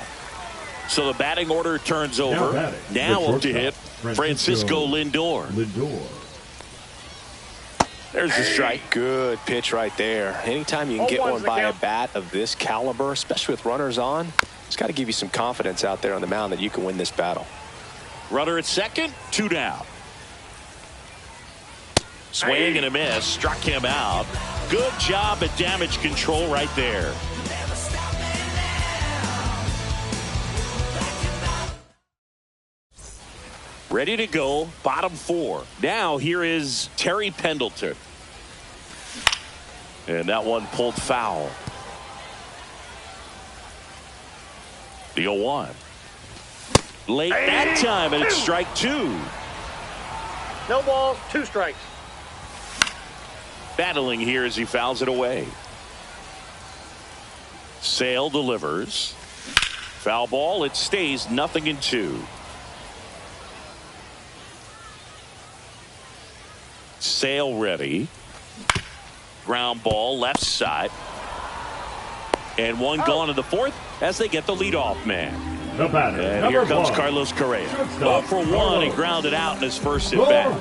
So the batting order turns over. Now up to hit Francisco Lindor. There's the strike. Good pitch right there. Anytime you can get one by a bat of this caliber, especially with runners on, it's got to give you some confidence out there on the mound that you can win this battle. Runner at second, 2 down. Swing and a miss. Struck him out. Good job at damage control right there. Ready to go, bottom 4. Now here is Terry Pendleton. And that one pulled foul. The 0-1. Late that time, and it's strike 2. No balls, 2 strikes. Battling here as he fouls it away. Sale delivers. Foul ball, it stays 0-2. Sale ready. Ground ball left side. And one gone in the 4th as they get the leadoff man. And here comes Carlos Correa. 0 for 1. He grounded out in his first at bat.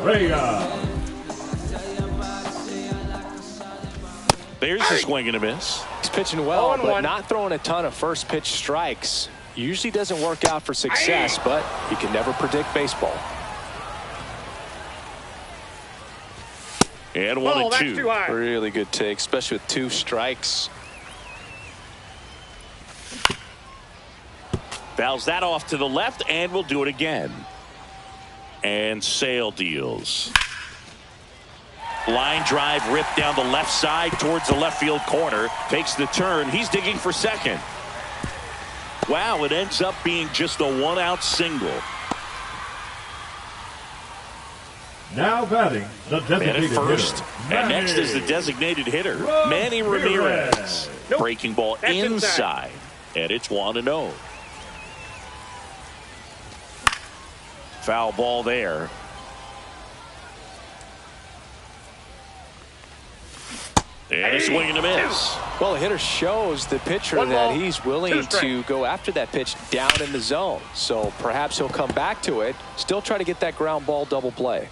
There's a swing and a miss. He's pitching well, but not throwing a ton of first pitch strikes. Usually doesn't work out for success, but you can never predict baseball. And 1 and 2. Really good take, especially with 2 strikes. Fouls that off to the left, and we'll do it again. And Sale deals. Line drive ripped down the left side towards the left field corner. Takes the turn. He's digging for second. Wow, it ends up being just a one-out single. Now batting, the designated first. hitter. And next is the designated hitter, Manny Ramirez. Nope. Breaking ball That's inside. And it's 1-0. Foul ball there. And a swing and a miss. Well, the hitter shows the pitcher that he's willing to go after that pitch down in the zone. So perhaps he'll come back to it. Still try to get that ground ball double play.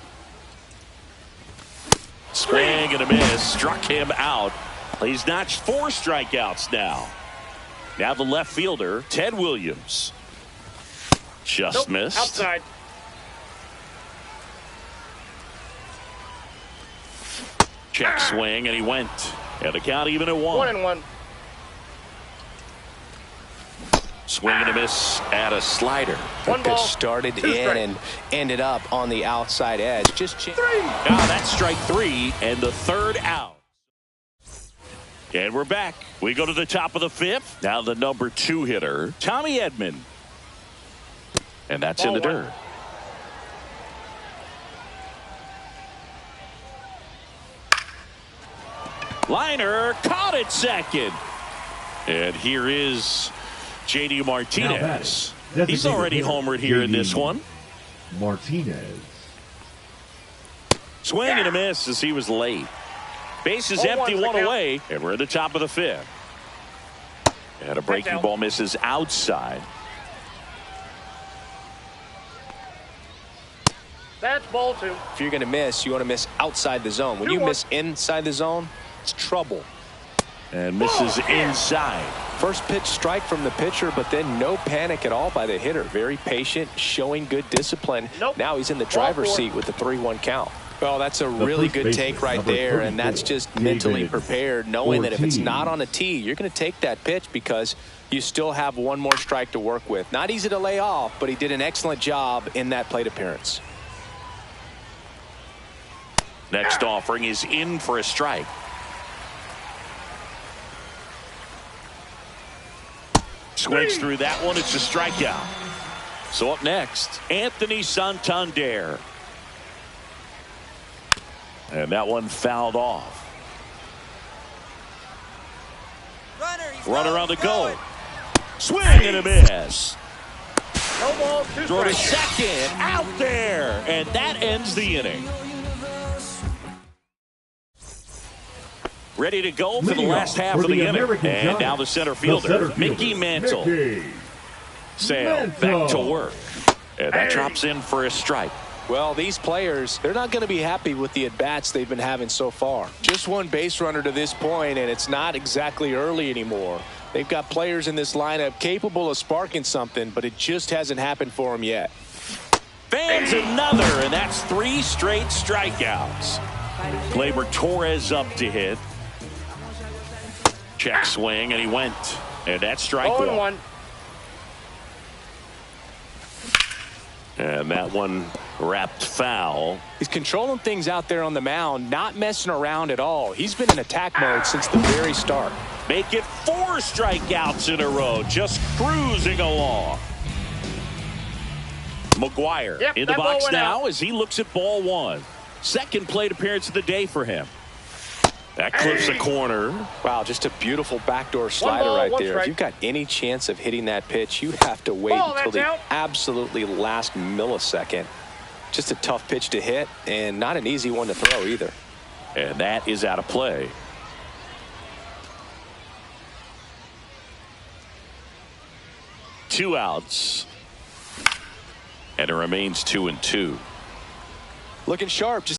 Swing and a miss. Struck him out. He's notched 4 strikeouts now. Now the left fielder, Ted Williams. Just missed. Outside. Check swing, and he went. And the count even at 1. 1-1. Swing and a miss at a slider. The pitch started in and ended up on the outside edge. Just 3. Now that's strike 3 and the third out. And we're back. We go to the top of the 5th. Now the number 2 hitter, Tommy Edman. And that's in the dirt. Liner caught at second. And here is J.D. Martinez. He's already homered here in this one. Martinez. Swing and a miss as he was late. Base is empty, 1 away, and we're at the top of the 5th. And a breaking ball misses outside. That's ball 2. If you're going to miss, you want to miss outside the zone. When you miss inside the zone, it's trouble. And misses inside. First pitch strike from the pitcher, but then no panic at all by the hitter. Very patient, showing good discipline. Now he's in the driver's seat with the 3-1 count. Well, that's a really good take right there, and that's just mentally prepared, knowing that if it's not on a tee, you're going to take that pitch because you still have one more strike to work with. Not easy to lay off, but he did an excellent job in that plate appearance. Next offering is in for a strike. Swings through that one. It's a strikeout. So up next, Anthony Santander. And that one fouled off. Runner on the goal. Swing and a miss. No ball, 2 Throw to strikes. second. Out there. And that ends the inning. Ready to go for the last half of the inning. And now the center fielder, Mickey Mantle. Sale back to work. And that drops in for a strike. Well, these players, they're not going to be happy with the at-bats they've been having so far. Just one base runner to this point, and it's not exactly early anymore. They've got players in this lineup capable of sparking something, but it just hasn't happened for them yet. Fans another, and that's 3 straight strikeouts. Gleyber Torres up to hit. Check swing, and he went. And that's strike 1. And that one wrapped foul. He's controlling things out there on the mound, not messing around at all. He's been in attack mode since the very start. Make it 4 strikeouts in a row, just cruising along. McGuire in the box now as he looks at ball 1. Second plate appearance of the day for him. That clips the corner. Wow, just a beautiful backdoor slider right there. If you've got any chance of hitting that pitch, you have to wait until the absolutely last millisecond. Just a tough pitch to hit and not an easy one to throw either. And that is out of play. Two outs. And it remains 2-2. Looking sharp.